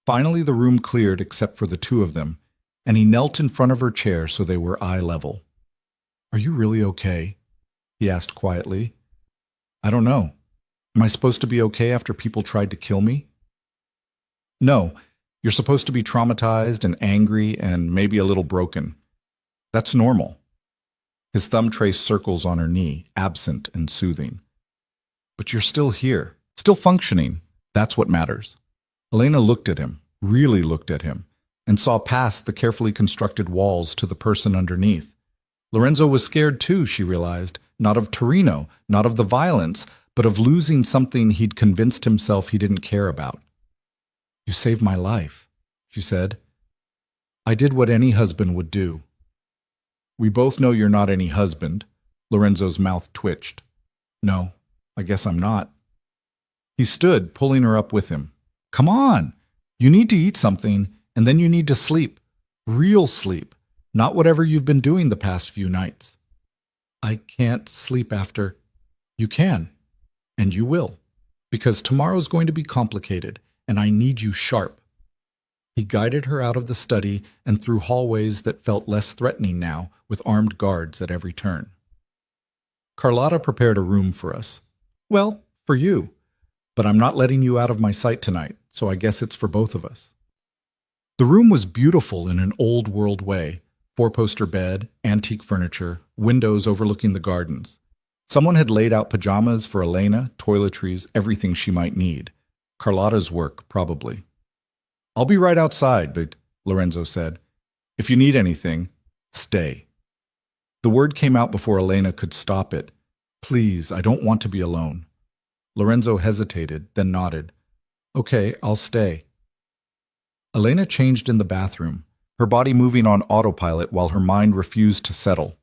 Finally, the room cleared except for the two of them, and he knelt in front of her chair so they were eye level. "Are you really okay?" he asked quietly. "I don't know. Am I supposed to be okay after people tried to kill me?" "No, you're supposed to be traumatized and angry and maybe a little broken. That's normal." His thumb traced circles on her knee, absent and soothing. "But you're still here, still functioning. That's what matters." Elena looked at him, really looked at him, and saw past the carefully constructed walls to the person underneath. Lorenzo was scared too, she realized, not of Torino, not of the violence, but of losing something he'd convinced himself he didn't care about. "You saved my life," she said. "I did what any husband would do." "We both know you're not any husband." Lorenzo's mouth twitched. "No, I guess I'm not." He stood, pulling her up with him. "Come on! You need to eat something, and then you need to sleep. Real sleep, not whatever you've been doing the past few nights." "I can't sleep after." "You can, and you will, because tomorrow's going to be complicated, and I need you sharp." He guided her out of the study and through hallways that felt less threatening now, with armed guards at every turn. "Carlotta prepared a room for us. Well, for you. But I'm not letting you out of my sight tonight, so I guess it's for both of us." The room was beautiful in an old-world way. Four-poster bed, antique furniture, windows overlooking the gardens. Someone had laid out pajamas for Elena, toiletries, everything she might need. Carlotta's work, probably. "I'll be right outside," but Lorenzo said. "If you need anything, stay." The word came out before Elena could stop it. "Please, I don't want to be alone." Lorenzo hesitated, then nodded. "Okay, I'll stay." Elena changed in the bathroom, her body moving on autopilot while her mind refused to settle.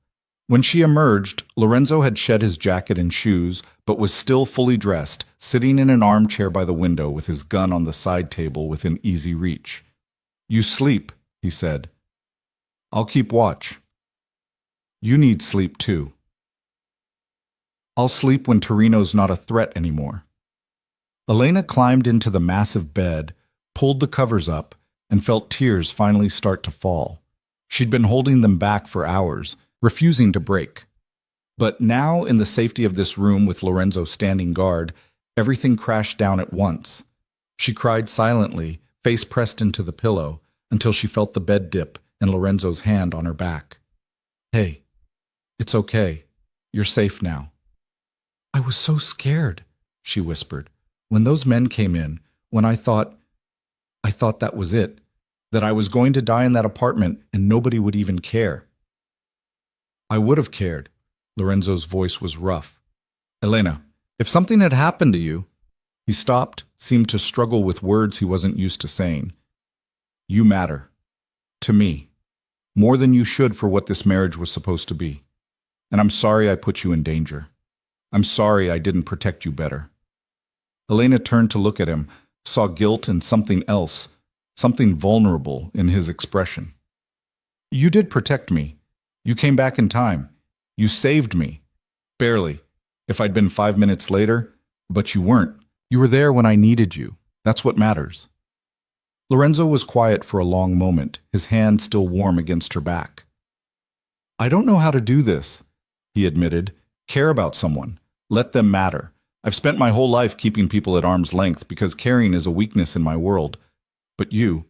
When she emerged, Lorenzo had shed his jacket and shoes, but was still fully dressed, sitting in an armchair by the window with his gun on the side table within easy reach. "You sleep," he said. "I'll keep watch." "You need sleep too." "I'll sleep when Torino's not a threat anymore." Elena climbed into the massive bed, pulled the covers up, and felt tears finally start to fall. She'd been holding them back for hours, refusing to break. But now, in the safety of this room with Lorenzo standing guard, everything crashed down at once. She cried silently, face pressed into the pillow, until she felt the bed dip and Lorenzo's hand on her back. "Hey, it's okay. You're safe now." "I was so scared," she whispered, "when those men came in, when I thought that was it, that I was going to die in that apartment and nobody would even care." "I would have cared." Lorenzo's voice was rough. "Elena, if something had happened to you—" He stopped, seemed to struggle with words he wasn't used to saying. "You matter. To me. More than you should for what this marriage was supposed to be. And I'm sorry I put you in danger. I'm sorry I didn't protect you better." Elena turned to look at him, saw guilt and something else, something vulnerable in his expression. "You did protect me. You came back in time. You saved me. Barely. If I'd been 5 minutes later, but you weren't. You were there when I needed you. That's what matters." Lorenzo was quiet for a long moment, his hand still warm against her back. "I don't know how to do this," he admitted. "Care about someone. Let them matter. I've spent my whole life keeping people at arm's length because caring is a weakness in my world. But you—"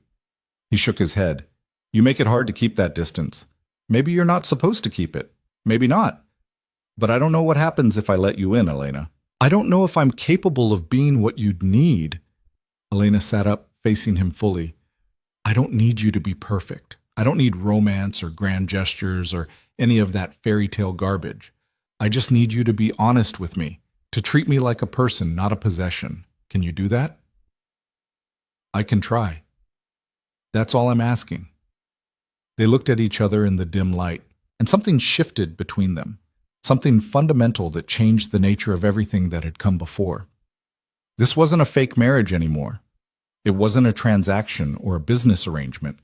He shook his head. "You make it hard to keep that distance. Maybe you're not supposed to keep it. Maybe not. But I don't know what happens if I let you in, Elena. I don't know if I'm capable of being what you'd need." Elena sat up, facing him fully. "I don't need you to be perfect. I don't need romance or grand gestures or any of that fairy tale garbage. I just need you to be honest with me, to treat me like a person, not a possession. Can you do that?" "I can try. That's all I'm asking." They looked at each other in the dim light, and something shifted between them. something fundamental that changed the nature of everything that had come before. This wasn't a fake marriage anymore. It wasn't a transaction or a business arrangement.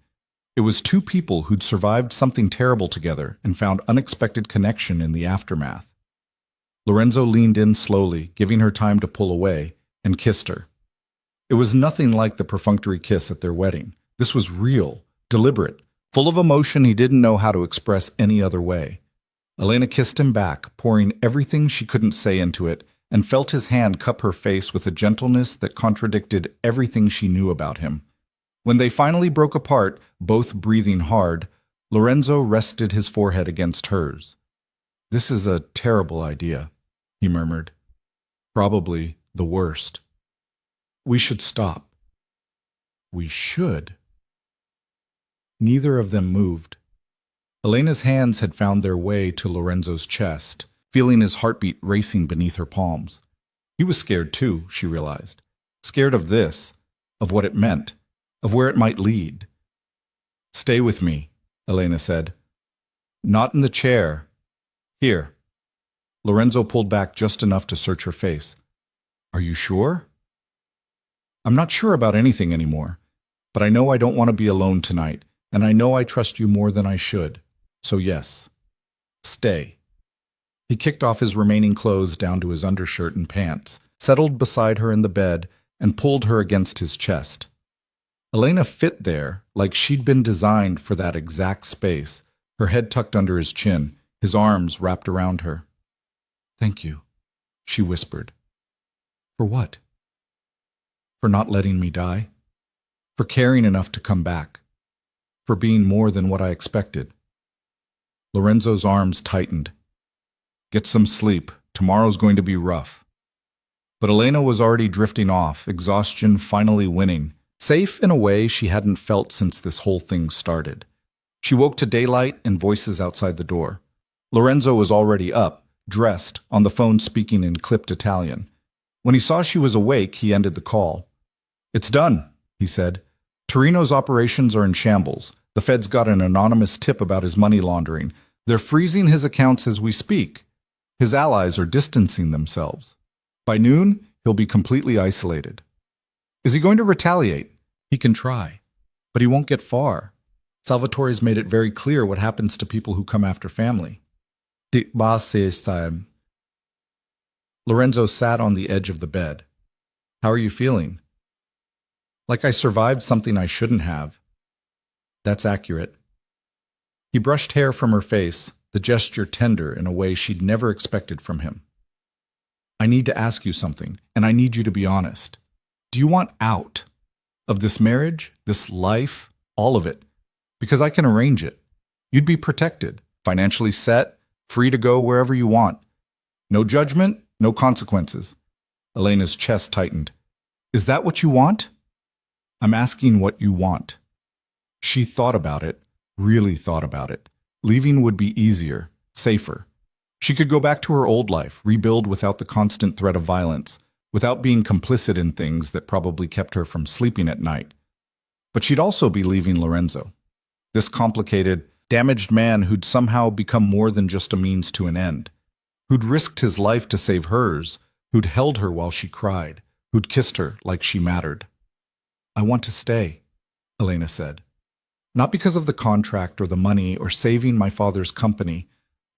It was two people who'd survived something terrible together and found unexpected connection in the aftermath. Lorenzo leaned in slowly, giving her time to pull away, and kissed her. It was nothing like the perfunctory kiss at their wedding. This was real, deliberate, full of emotion he didn't know how to express any other way. Elena kissed him back, pouring everything she couldn't say into it, and felt his hand cup her face with a gentleness that contradicted everything she knew about him. When they finally broke apart, both breathing hard, Lorenzo rested his forehead against hers. "This is a terrible idea," he murmured. "Probably the worst. We should stop." "We should?" Neither of them moved. Elena's hands had found their way to Lorenzo's chest, feeling his heartbeat racing beneath her palms. He was scared too, she realized. Scared of this, of what it meant, of where it might lead. "Stay with me," Elena said. "Not in the chair. Here." Lorenzo pulled back just enough to search her face. "Are you sure?" "I'm not sure about anything anymore, but I know I don't want to be alone tonight, and I know I trust you more than I should. So yes, stay." He kicked off his remaining clothes down to his undershirt and pants, settled beside her in the bed, and pulled her against his chest. Elena fit there like she'd been designed for that exact space, her head tucked under his chin, his arms wrapped around her. "Thank you," she whispered. "For what?" "For not letting me die. For caring enough to come back. For being more than what I expected." Lorenzo's arms tightened. "Get some sleep. Tomorrow's going to be rough." But Elena was already drifting off, exhaustion finally winning, safe in a way she hadn't felt since this whole thing started. She woke to daylight and voices outside the door. Lorenzo was already up, dressed, on the phone speaking in clipped Italian. When he saw she was awake, he ended the call. "It's done," he said. "Torino's operations are in shambles. The Fed's got an anonymous tip about his money laundering. They're freezing his accounts as we speak. His allies are distancing themselves. By noon, he'll be completely isolated. Is he going to retaliate? He can try, but he won't get far. Salvatore's made it very clear what happens to people who come after family." Lorenzo sat on the edge of the bed. "How are you feeling?" "Like I survived something I shouldn't have." "That's accurate." He brushed hair from her face, the gesture tender in a way she'd never expected from him. "I need to ask you something, and I need you to be honest. Do you want out of this marriage, this life, all of it? Because I can arrange it. You'd be protected, financially set, free to go wherever you want. No judgment, no consequences." Elena's chest tightened. "Is that what you want?" "I'm asking what you want." She thought about it, really thought about it. Leaving would be easier, safer. She could go back to her old life, rebuild without the constant threat of violence, without being complicit in things that probably kept her from sleeping at night. But she'd also be leaving Lorenzo, this complicated, damaged man who'd somehow become more than just a means to an end, who'd risked his life to save hers, who'd held her while she cried, who'd kissed her like she mattered. "I want to stay," Elena said. "Not because of the contract or the money or saving my father's company.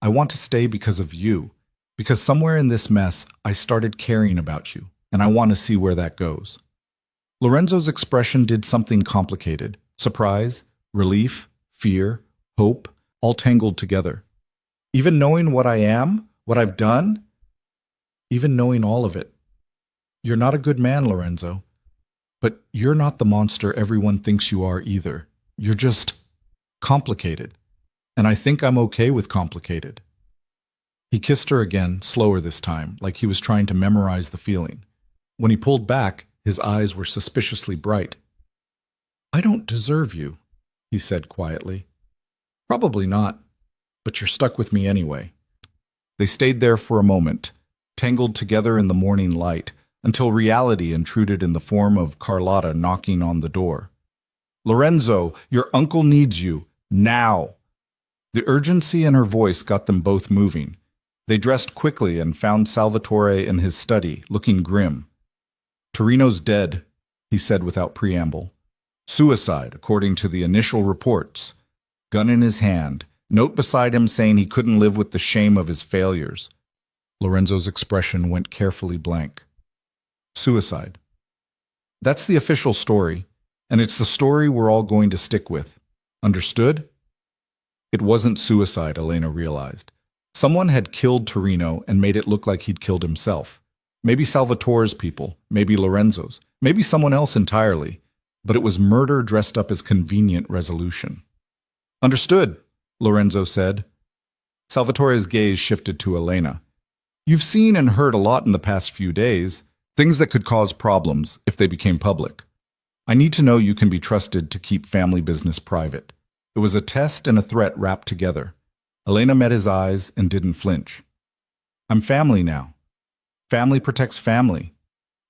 I want to stay because of you, because somewhere in this mess I started caring about you, and I want to see where that goes." Lorenzo's expression did something complicated. Surprise, relief, fear, hope, all tangled together. "Even knowing what I am, what I've done?" "Even knowing all of it. You're not a good man, Lorenzo. But you're not the monster everyone thinks you are either. You're just complicated. And I think I'm okay with complicated." He kissed her again, slower this time, like he was trying to memorize the feeling. When he pulled back, his eyes were suspiciously bright. "I don't deserve you," he said quietly. "Probably not, but you're stuck with me anyway." They stayed there for a moment, tangled together in the morning light, until reality intruded in the form of Carlotta knocking on the door. "Lorenzo, your uncle needs you, now." The urgency in her voice got them both moving. They dressed quickly and found Salvatore in his study, looking grim. "Torino's dead," he said without preamble. "Suicide, according to the initial reports. Gun in his hand, note beside him saying he couldn't live with the shame of his failures." Lorenzo's expression went carefully blank. "Suicide. That's the official story, and it's the story we're all going to stick with. Understood?" It wasn't suicide, Elena realized. Someone had killed Torino and made it look like he'd killed himself. Maybe Salvatore's people, maybe Lorenzo's, maybe someone else entirely, but it was murder dressed up as convenient resolution. "Understood," Lorenzo said. Salvatore's gaze shifted to Elena. "You've seen and heard a lot in the past few days, things that could cause problems if they became public. I need to know you can be trusted to keep family business private." It was a test and a threat wrapped together. Elena met his eyes and didn't flinch. "I'm family now. Family protects family.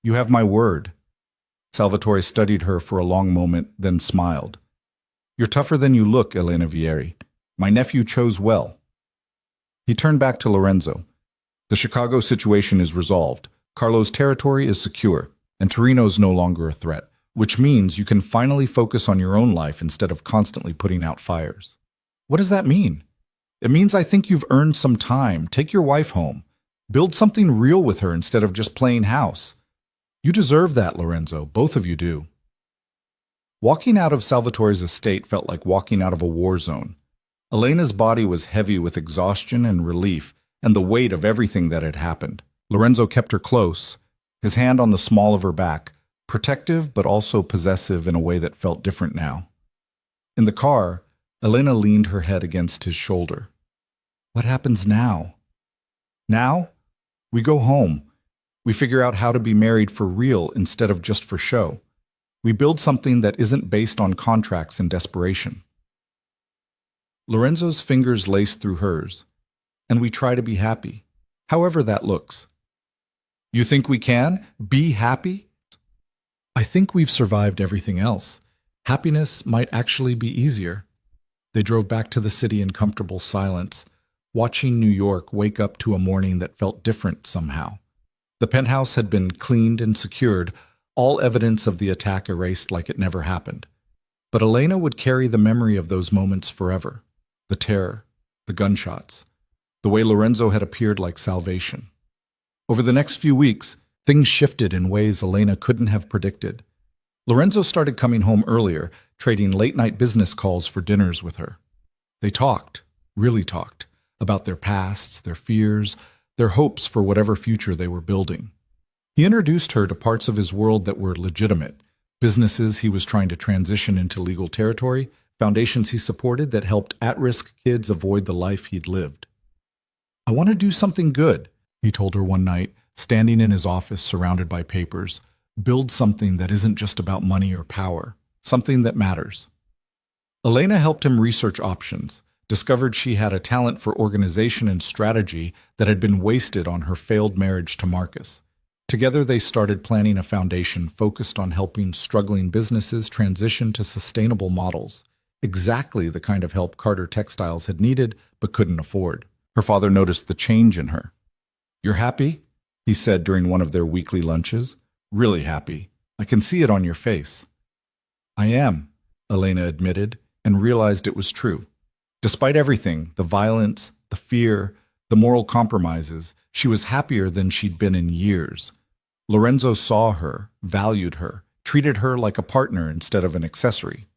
You have my word." Salvatore studied her for a long moment, then smiled. "You're tougher than you look, Elena Vieri. My nephew chose well." He turned back to Lorenzo. "The Chicago situation is resolved. Carlo's territory is secure, and Torino's no longer a threat, which means you can finally focus on your own life instead of constantly putting out fires." "What does that mean?" "It means I think you've earned some time. Take your wife home. Build something real with her instead of just playing house. You deserve that, Lorenzo. Both of you do." Walking out of Salvatore's estate felt like walking out of a war zone. Elena's body was heavy with exhaustion and relief and the weight of everything that had happened. Lorenzo kept her close, his hand on the small of her back, protective but also possessive in a way that felt different now. In the car, Elena leaned her head against his shoulder. "What happens now?" "Now? We go home. We figure out how to be married for real instead of just for show. We build something that isn't based on contracts and desperation." Lorenzo's fingers laced through hers, "And we try to be happy, however that looks." "You think we can? Be happy?" "I think we've survived everything else. Happiness might actually be easier." They drove back to the city in comfortable silence, watching New York wake up to a morning that felt different somehow. The penthouse had been cleaned and secured, all evidence of the attack erased like it never happened. But Elena would carry the memory of those moments forever. The terror, the gunshots, the way Lorenzo had appeared like salvation. Over the next few weeks, things shifted in ways Elena couldn't have predicted. Lorenzo started coming home earlier, trading late-night business calls for dinners with her. They talked, really talked, about their pasts, their fears, their hopes for whatever future they were building. He introduced her to parts of his world that were legitimate, businesses he was trying to transition into legal territory, foundations he supported that helped at-risk kids avoid the life he'd lived. "I want to do something good," he told her one night, standing in his office surrounded by papers. "Build something that isn't just about money or power, something that matters." Elena helped him research options, discovered she had a talent for organization and strategy that had been wasted on her failed marriage to Marcus. Together they started planning a foundation focused on helping struggling businesses transition to sustainable models, exactly the kind of help Carter Textiles had needed but couldn't afford. Her father noticed the change in her. "You're happy?" he said during one of their weekly lunches. "Really happy. I can see it on your face." "I am," Elena admitted, and realized it was true. Despite everything, the violence, the fear, the moral compromises, she was happier than she'd been in years. Lorenzo saw her, valued her, treated her like a partner instead of an accessory.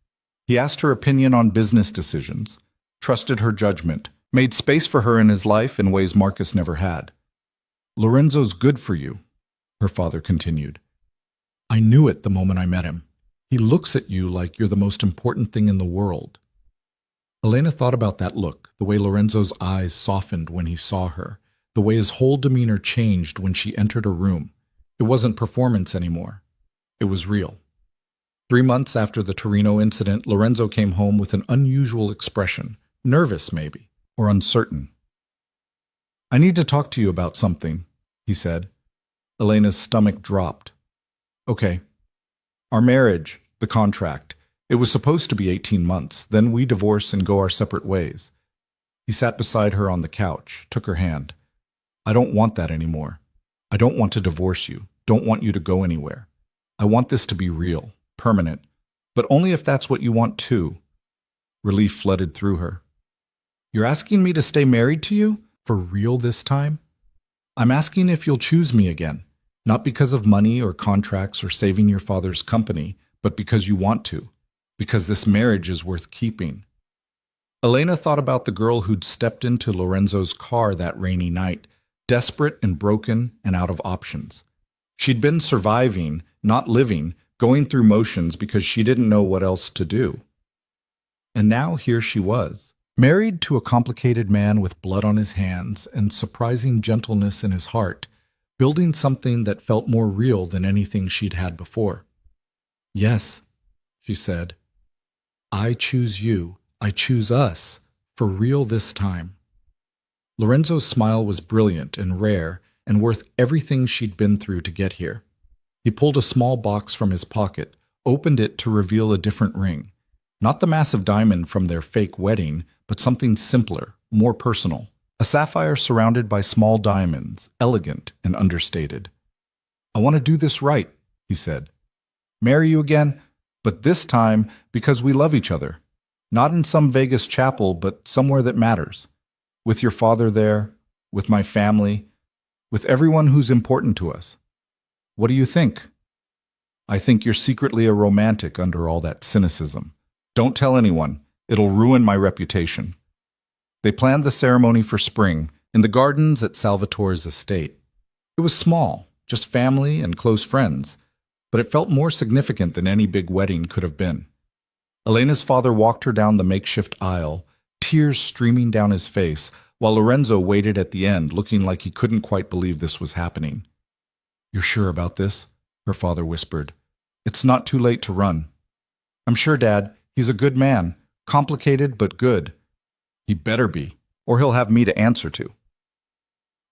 He asked her opinion on business decisions, trusted her judgment, made space for her in his life in ways Marcus never had. "Lorenzo's good for you," her father continued. "I knew it the moment I met him. He looks at you like you're the most important thing in the world." Elena thought about that look, the way Lorenzo's eyes softened when he saw her, the way his whole demeanor changed when she entered a room. It wasn't performance anymore. It was real. 3 months after the Torino incident, Lorenzo came home with an unusual expression, nervous maybe, or uncertain. "I need to talk to you about something," he said. Elena's stomach dropped. "Okay. Our marriage, the contract, it was supposed to be 18 months, then we divorce and go our separate ways." He sat beside her on the couch, took her hand. I don't want that anymore. I don't want to divorce you, don't want you to go anywhere. I want this to be real, permanent, but only if that's what you want too. Relief flooded through her. You're asking me to stay married to you? For real this time? I'm asking if you'll choose me again, not because of money or contracts or saving your father's company, but because you want to, because this marriage is worth keeping. Elena thought about the girl who'd stepped into Lorenzo's car that rainy night, desperate and broken and out of options. She'd been surviving, not living, going through motions because she didn't know what else to do. And now here she was, married to a complicated man with blood on his hands and surprising gentleness in his heart, building something that felt more real than anything she'd had before. Yes, she said. I choose you. I choose us. For real this time. Lorenzo's smile was brilliant and rare and worth everything she'd been through to get here. He pulled a small box from his pocket, opened it to reveal a different ring. Not the massive diamond from their fake wedding, but something simpler, more personal. A sapphire surrounded by small diamonds, elegant and understated. I want to do this right, he said. Marry you again, but this time because we love each other. Not in some Vegas chapel, but somewhere that matters. With your father there, with my family, with everyone who's important to us. What do you think? I think you're secretly a romantic under all that cynicism. Don't tell anyone. It'll ruin my reputation. They planned the ceremony for spring, in the gardens at Salvatore's estate. It was small, just family and close friends, but it felt more significant than any big wedding could have been. Elena's father walked her down the makeshift aisle, tears streaming down his face, while Lorenzo waited at the end, looking like he couldn't quite believe this was happening. You're sure about this? Her father whispered. It's not too late to run. I'm sure, Dad. He's a good man. Complicated, but good. He better be, or he'll have me to answer to.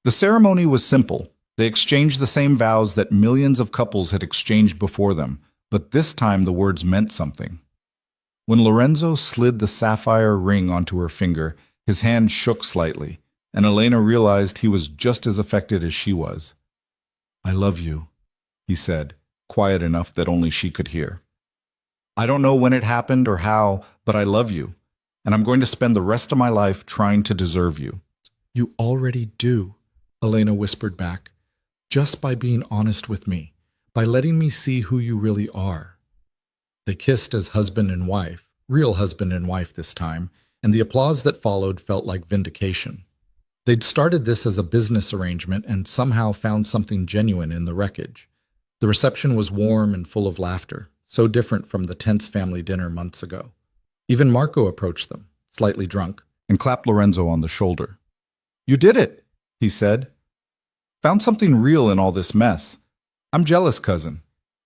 The ceremony was simple. They exchanged the same vows that millions of couples had exchanged before them, but this time the words meant something. When Lorenzo slid the sapphire ring onto her finger, his hand shook slightly, and Elena realized he was just as affected as she was. I love you, he said, quiet enough that only she could hear. I don't know when it happened or how, but I love you, and I'm going to spend the rest of my life trying to deserve you. You already do, Elena whispered back, just by being honest with me, by letting me see who you really are. They kissed as husband and wife, real husband and wife this time, and the applause that followed felt like vindication. They'd started this as a business arrangement and somehow found something genuine in the wreckage. The reception was warm and full of laughter, so different from the tense family dinner months ago. Even Marco approached them, slightly drunk, and clapped Lorenzo on the shoulder. You did it, he said. Found something real in all this mess. I'm jealous, cousin,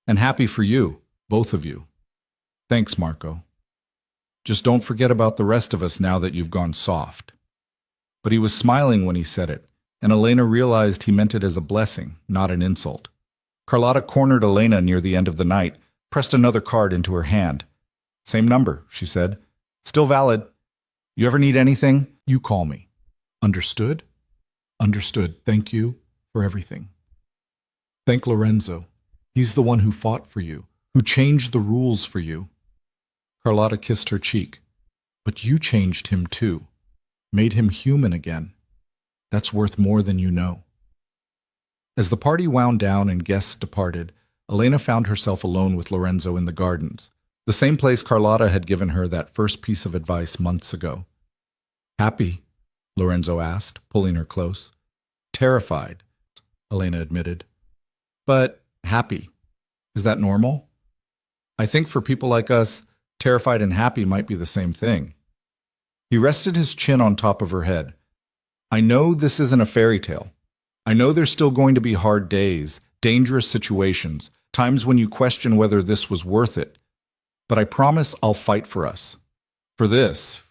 and happy for you, both of you. Thanks, Marco. Just don't forget about the rest of us now that you've gone soft. But he was smiling when he said it, and Elena realized he meant it as a blessing, not an insult. Carlotta cornered Elena near the end of the night, pressed another card into her hand. Same number, she said. Still valid. You ever need anything, you call me. Understood? Understood. Thank you for everything. Thank Lorenzo. He's the one who fought for you, who changed the rules for you. Carlotta kissed her cheek. But you changed him too. Made him human again. That's worth more than you know. As the party wound down and guests departed, Elena found herself alone with Lorenzo in the gardens, the same place Carlotta had given her that first piece of advice months ago. Happy? Lorenzo asked, pulling her close. Terrified, Elena admitted. But happy. Is that normal? I think for people like us, terrified and happy might be the same thing. He rested his chin on top of her head. I know this isn't a fairy tale. I know there's still going to be hard days, dangerous situations, times when you question whether this was worth it. But I promise I'll fight for us. For this.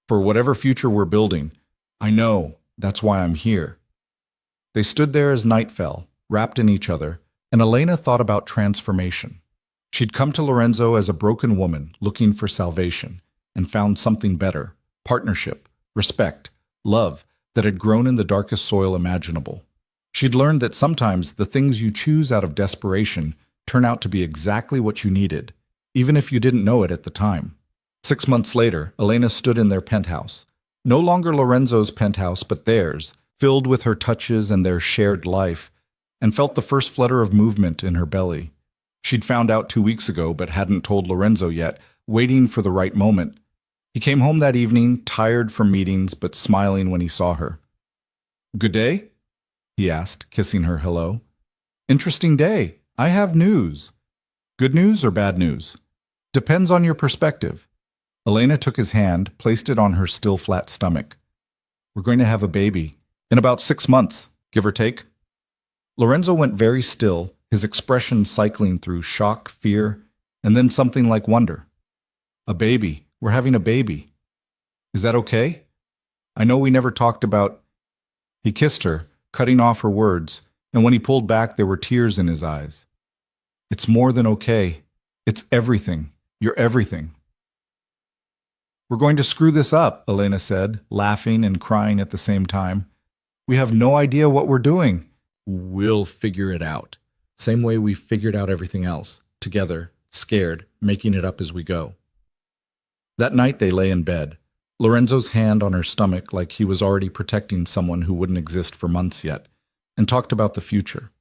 For whatever future we're building. I know. That's why I'm here. They stood there as night fell, wrapped in each other, and Elena thought about transformation. She'd come to Lorenzo as a broken woman looking for salvation, and found something better. Partnership, respect, love, that had grown in the darkest soil imaginable. She'd learned that sometimes the things you choose out of desperation turn out to be exactly what you needed, even if you didn't know it at the time. 6 months later, Elena stood in their penthouse. No longer Lorenzo's penthouse, but theirs, filled with her touches and their shared life, and felt the first flutter of movement in her belly. She'd found out 2 weeks ago, but hadn't told Lorenzo yet, waiting for the right moment. He came home that evening, tired from meetings, but smiling when he saw her. "Good day?" he asked, kissing her hello. "Interesting day. I have news." "Good news or bad news?" "Depends on your perspective." Elena took his hand, placed it on her still flat stomach. "We're going to have a baby. In about 6 months, give or take." Lorenzo went very still, his expression cycling through shock, fear, and then something like wonder. "A baby. We're having a baby. Is that okay? I know we never talked about—" He kissed her, cutting off her words, and when he pulled back there were tears in his eyes. "It's more than okay. It's everything. You're everything." "We're going to screw this up," Elena said, laughing and crying at the same time. "We have no idea what we're doing." "We'll figure it out. Same way we figured out everything else. Together, scared, making it up as we go." That night they lay in bed, Lorenzo's hand on her stomach like he was already protecting someone who wouldn't exist for months yet, and talked about the future,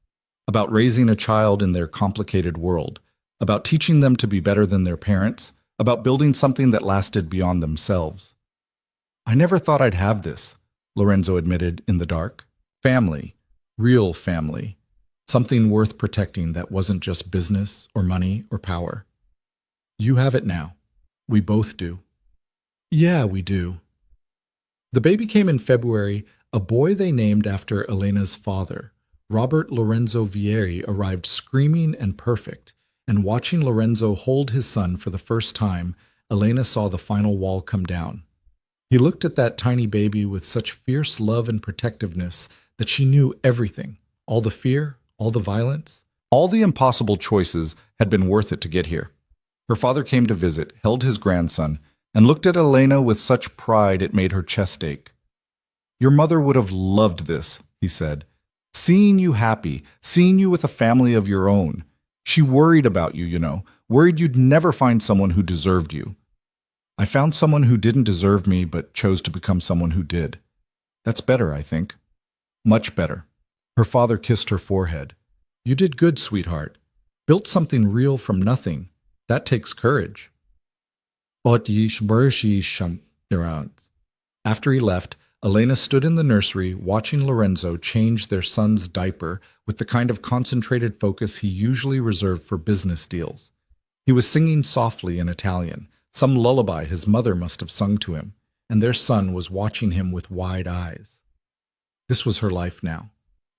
about raising a child in their complicated world, about teaching them to be better than their parents, about building something that lasted beyond themselves. "I never thought I'd have this," Lorenzo admitted in the dark. "Family, real family, something worth protecting that wasn't just business or money or power. You have it now. We both do." "Yeah, we do." The baby came in February, a boy they named after Elena's father. Robert Lorenzo Vieri arrived screaming and perfect, and watching Lorenzo hold his son for the first time, Elena saw the final wall come down. He looked at that tiny baby with such fierce love and protectiveness that she knew everything, all the fear, all the violence, all the impossible choices had been worth it to get here. Her father came to visit, held his grandson, and looked at Elena with such pride it made her chest ache. "Your mother would have loved this," he said. "Seeing you happy, seeing you with a family of your own. She worried about you, worried you'd never find someone who deserved you. I found someone who didn't deserve me but chose to become someone who did. That's better, I think. Much better." Her father kissed her forehead. "You did good, sweetheart. Built something real from nothing. That takes courage." After he left, Elena stood in the nursery watching Lorenzo change their son's diaper with the kind of concentrated focus he usually reserved for business deals. He was singing softly in Italian, some lullaby his mother must have sung to him, and their son was watching him with wide eyes. This was her life now.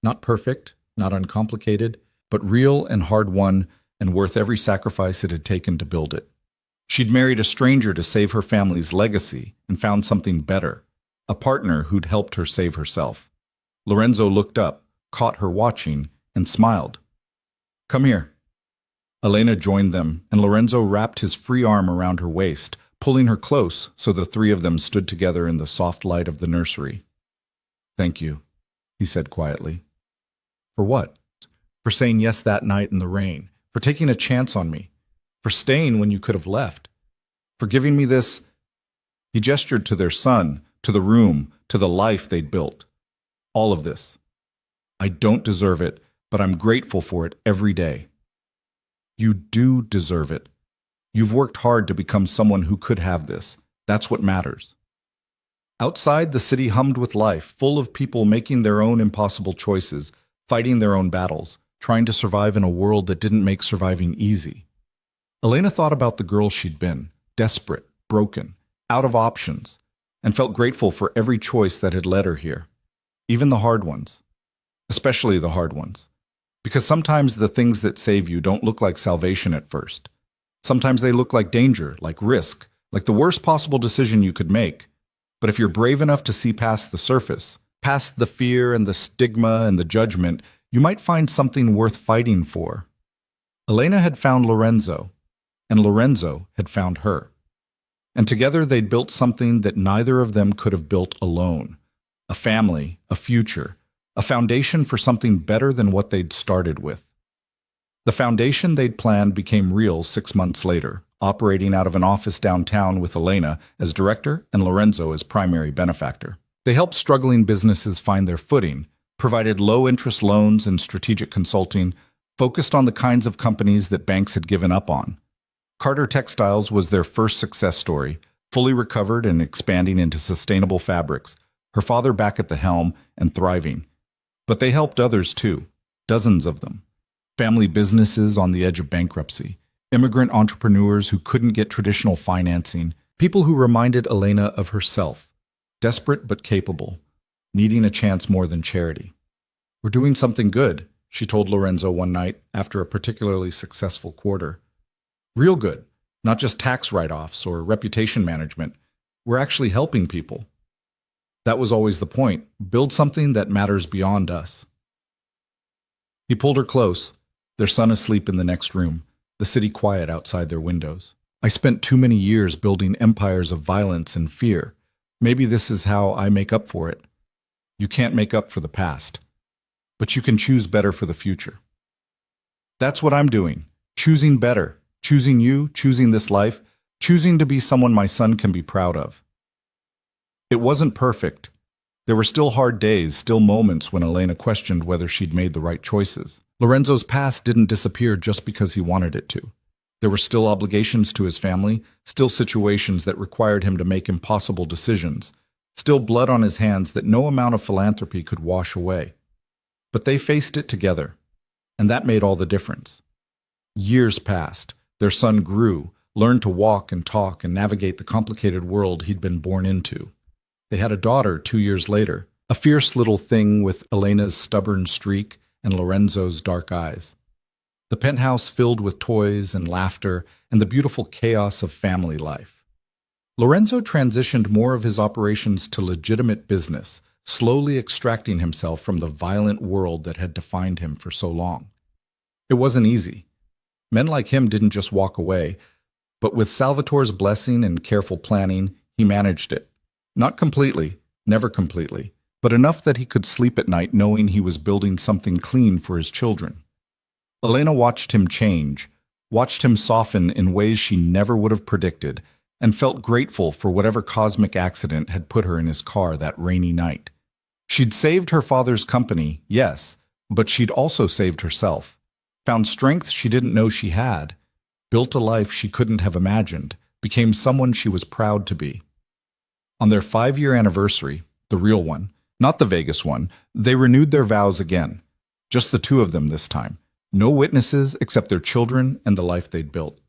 Not perfect, not uncomplicated, but real and hard-won and worth every sacrifice it had taken to build it. She'd married a stranger to save her family's legacy and found something better, a partner who'd helped her save herself. Lorenzo looked up, caught her watching, and smiled. "Come here." Elena joined them, and Lorenzo wrapped his free arm around her waist, pulling her close so the three of them stood together in the soft light of the nursery. "Thank you," he said quietly. "For what?" "For saying yes that night in the rain, for taking a chance on me, for staying when you could have left, for giving me this—" He gestured to their son, to the room, to the life they'd built. "All of this. I don't deserve it, but I'm grateful for it every day." "You do deserve it. You've worked hard to become someone who could have this. That's what matters." Outside, the city hummed with life, full of people making their own impossible choices, fighting their own battles, trying to survive in a world that didn't make surviving easy. Elena thought about the girl she'd been, desperate, broken, out of options, and felt grateful for every choice that had led her here, even the hard ones, especially the hard ones. Because sometimes the things that save you don't look like salvation at first. Sometimes they look like danger, like risk, like the worst possible decision you could make. But if you're brave enough to see past the surface, past the fear and the stigma and the judgment, you might find something worth fighting for. Elena had found Lorenzo, and Lorenzo had found her. And together they'd built something that neither of them could have built alone. a family, a future, a foundation for something better than what they'd started with. The foundation they'd planned became real 6 months later, operating out of an office downtown with Elena as director and Lorenzo as primary benefactor. They helped struggling businesses find their footing, provided low-interest loans and strategic consulting, focused on the kinds of companies that banks had given up on. Carter Textiles was their first success story, fully recovered and expanding into sustainable fabrics, her father back at the helm and thriving. But they helped others too, dozens of them. Family businesses on the edge of bankruptcy, immigrant entrepreneurs who couldn't get traditional financing, people who reminded Elena of herself, desperate but capable, needing a chance more than charity. "We're doing something good," she told Lorenzo one night after a particularly successful quarter. "Real good, not just tax write-offs or reputation management. We're actually helping people." That was always the point, build something that matters beyond us. He pulled her close, their son asleep in the next room, the city quiet outside their windows. "I spent too many years building empires of violence and fear. Maybe this is how I make up for it. You can't make up for the past, but you can choose better for the future." "That's what I'm doing, choosing better, choosing you, choosing this life, choosing to be someone my son can be proud of." It wasn't perfect. There were still hard days, still moments when Elena questioned whether she'd made the right choices. Lorenzo's past didn't disappear just because he wanted it to. There were still obligations to his family, still situations that required him to make impossible decisions, still blood on his hands that no amount of philanthropy could wash away. But they faced it together, and that made all the difference. Years passed. Their son grew, learned to walk and talk and navigate the complicated world he'd been born into. They had a daughter 2 years later, a fierce little thing with Elena's stubborn streak and Lorenzo's dark eyes. The penthouse filled with toys and laughter and the beautiful chaos of family life. Lorenzo transitioned more of his operations to legitimate business, slowly extracting himself from the violent world that had defined him for so long. It wasn't easy. Men like him didn't just walk away, but with Salvatore's blessing and careful planning, he managed it. Not completely, never completely, but enough that he could sleep at night knowing he was building something clean for his children. Elena watched him change, watched him soften in ways she never would have predicted, and felt grateful for whatever cosmic accident had put her in his car that rainy night. She'd saved her father's company, yes, but she'd also saved herself, found strength she didn't know she had, built a life she couldn't have imagined, became someone she was proud to be. On their 5-year anniversary, the real one, not the Vegas one, they renewed their vows again. Just the two of them this time. No witnesses except their children and the life they'd built.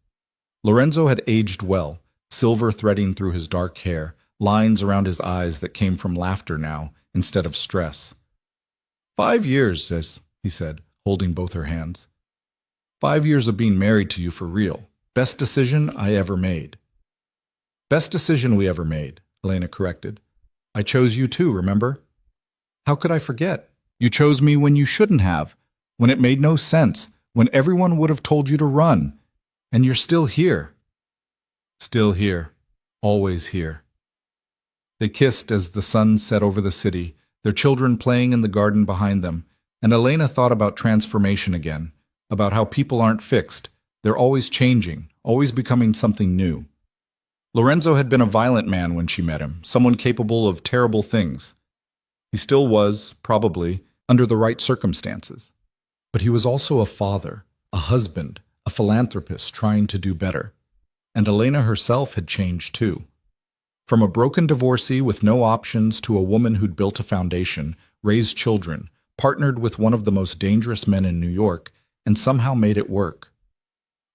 Lorenzo had aged well, silver threading through his dark hair, lines around his eyes that came from laughter now instead of stress. 5 years, sis, he said, holding both her hands. 5 years of being married to you for real. Best decision I ever made. Best decision we ever made, Elena corrected. I chose you too, remember? How could I forget? You chose me when you shouldn't have, when it made no sense, when everyone would have told you to run. And you're still here. Still here. Always here. They kissed as the sun set over the city, their children playing in the garden behind them, and Elena thought about transformation again, about how people aren't fixed. They're always changing, always becoming something new. Lorenzo had been a violent man when she met him, someone capable of terrible things. He still was, probably, under the right circumstances. But he was also a father, a husband, a philanthropist trying to do better. And Elena herself had changed too. From a broken divorcee with no options to a woman who'd built a foundation, raised children, partnered with one of the most dangerous men in New York, and somehow made it work.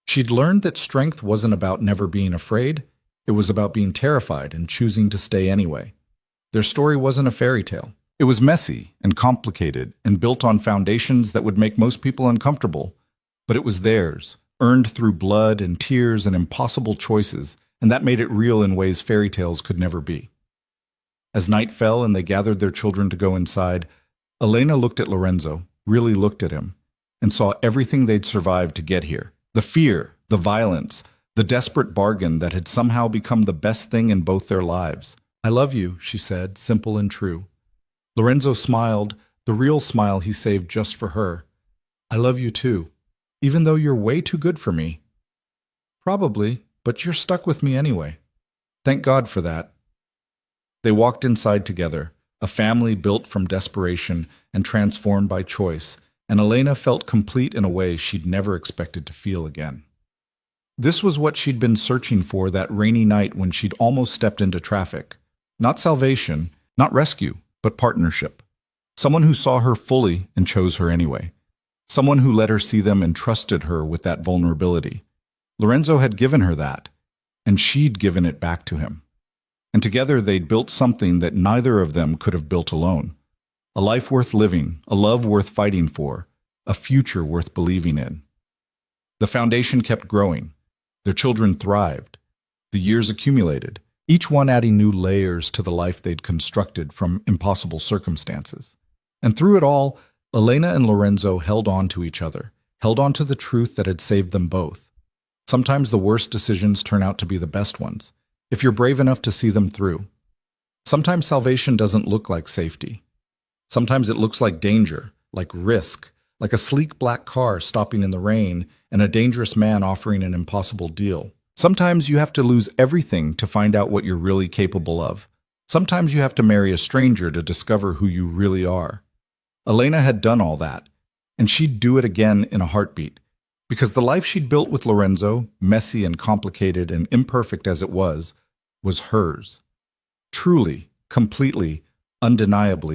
She'd learned that strength wasn't about never being afraid. It was about being terrified and choosing to stay anyway. Their story wasn't a fairy tale. It was messy and complicated and built on foundations that would make most people uncomfortable. But it was theirs, earned through blood and tears and impossible choices, and that made it real in ways fairy tales could never be. As night fell and they gathered their children to go inside, Elena looked at Lorenzo, really looked at him, and saw everything they'd survived to get here. The fear, the violence, the desperate bargain that had somehow become the best thing in both their lives. I love you, she said, simple and true. Lorenzo smiled, the real smile he saved just for her. I love you too, even though you're way too good for me. Probably, but you're stuck with me anyway. Thank God for that. They walked inside together, a family built from desperation and transformed by choice, and Elena felt complete in a way she'd never expected to feel again. This was what she'd been searching for that rainy night when she'd almost stepped into traffic. Not salvation, not rescue, but partnership. Someone who saw her fully and chose her anyway. Someone who let her see them and trusted her with that vulnerability. Lorenzo had given her that, and she'd given it back to him. And together they'd built something that neither of them could have built alone. A life worth living, a love worth fighting for, a future worth believing in. The foundation kept growing. Their children thrived. The years accumulated, each one adding new layers to the life they'd constructed from impossible circumstances. And through it all, Elena and Lorenzo held on to each other, held on to the truth that had saved them both. Sometimes the worst decisions turn out to be the best ones, if you're brave enough to see them through. Sometimes salvation doesn't look like safety. Sometimes it looks like danger, like risk, like a sleek black car stopping in the rain and a dangerous man offering an impossible deal. Sometimes you have to lose everything to find out what you're really capable of. Sometimes you have to marry a stranger to discover who you really are. Elena had done all that, and she'd do it again in a heartbeat, because the life she'd built with Lorenzo, messy and complicated and imperfect as it was hers. Truly, completely, undeniably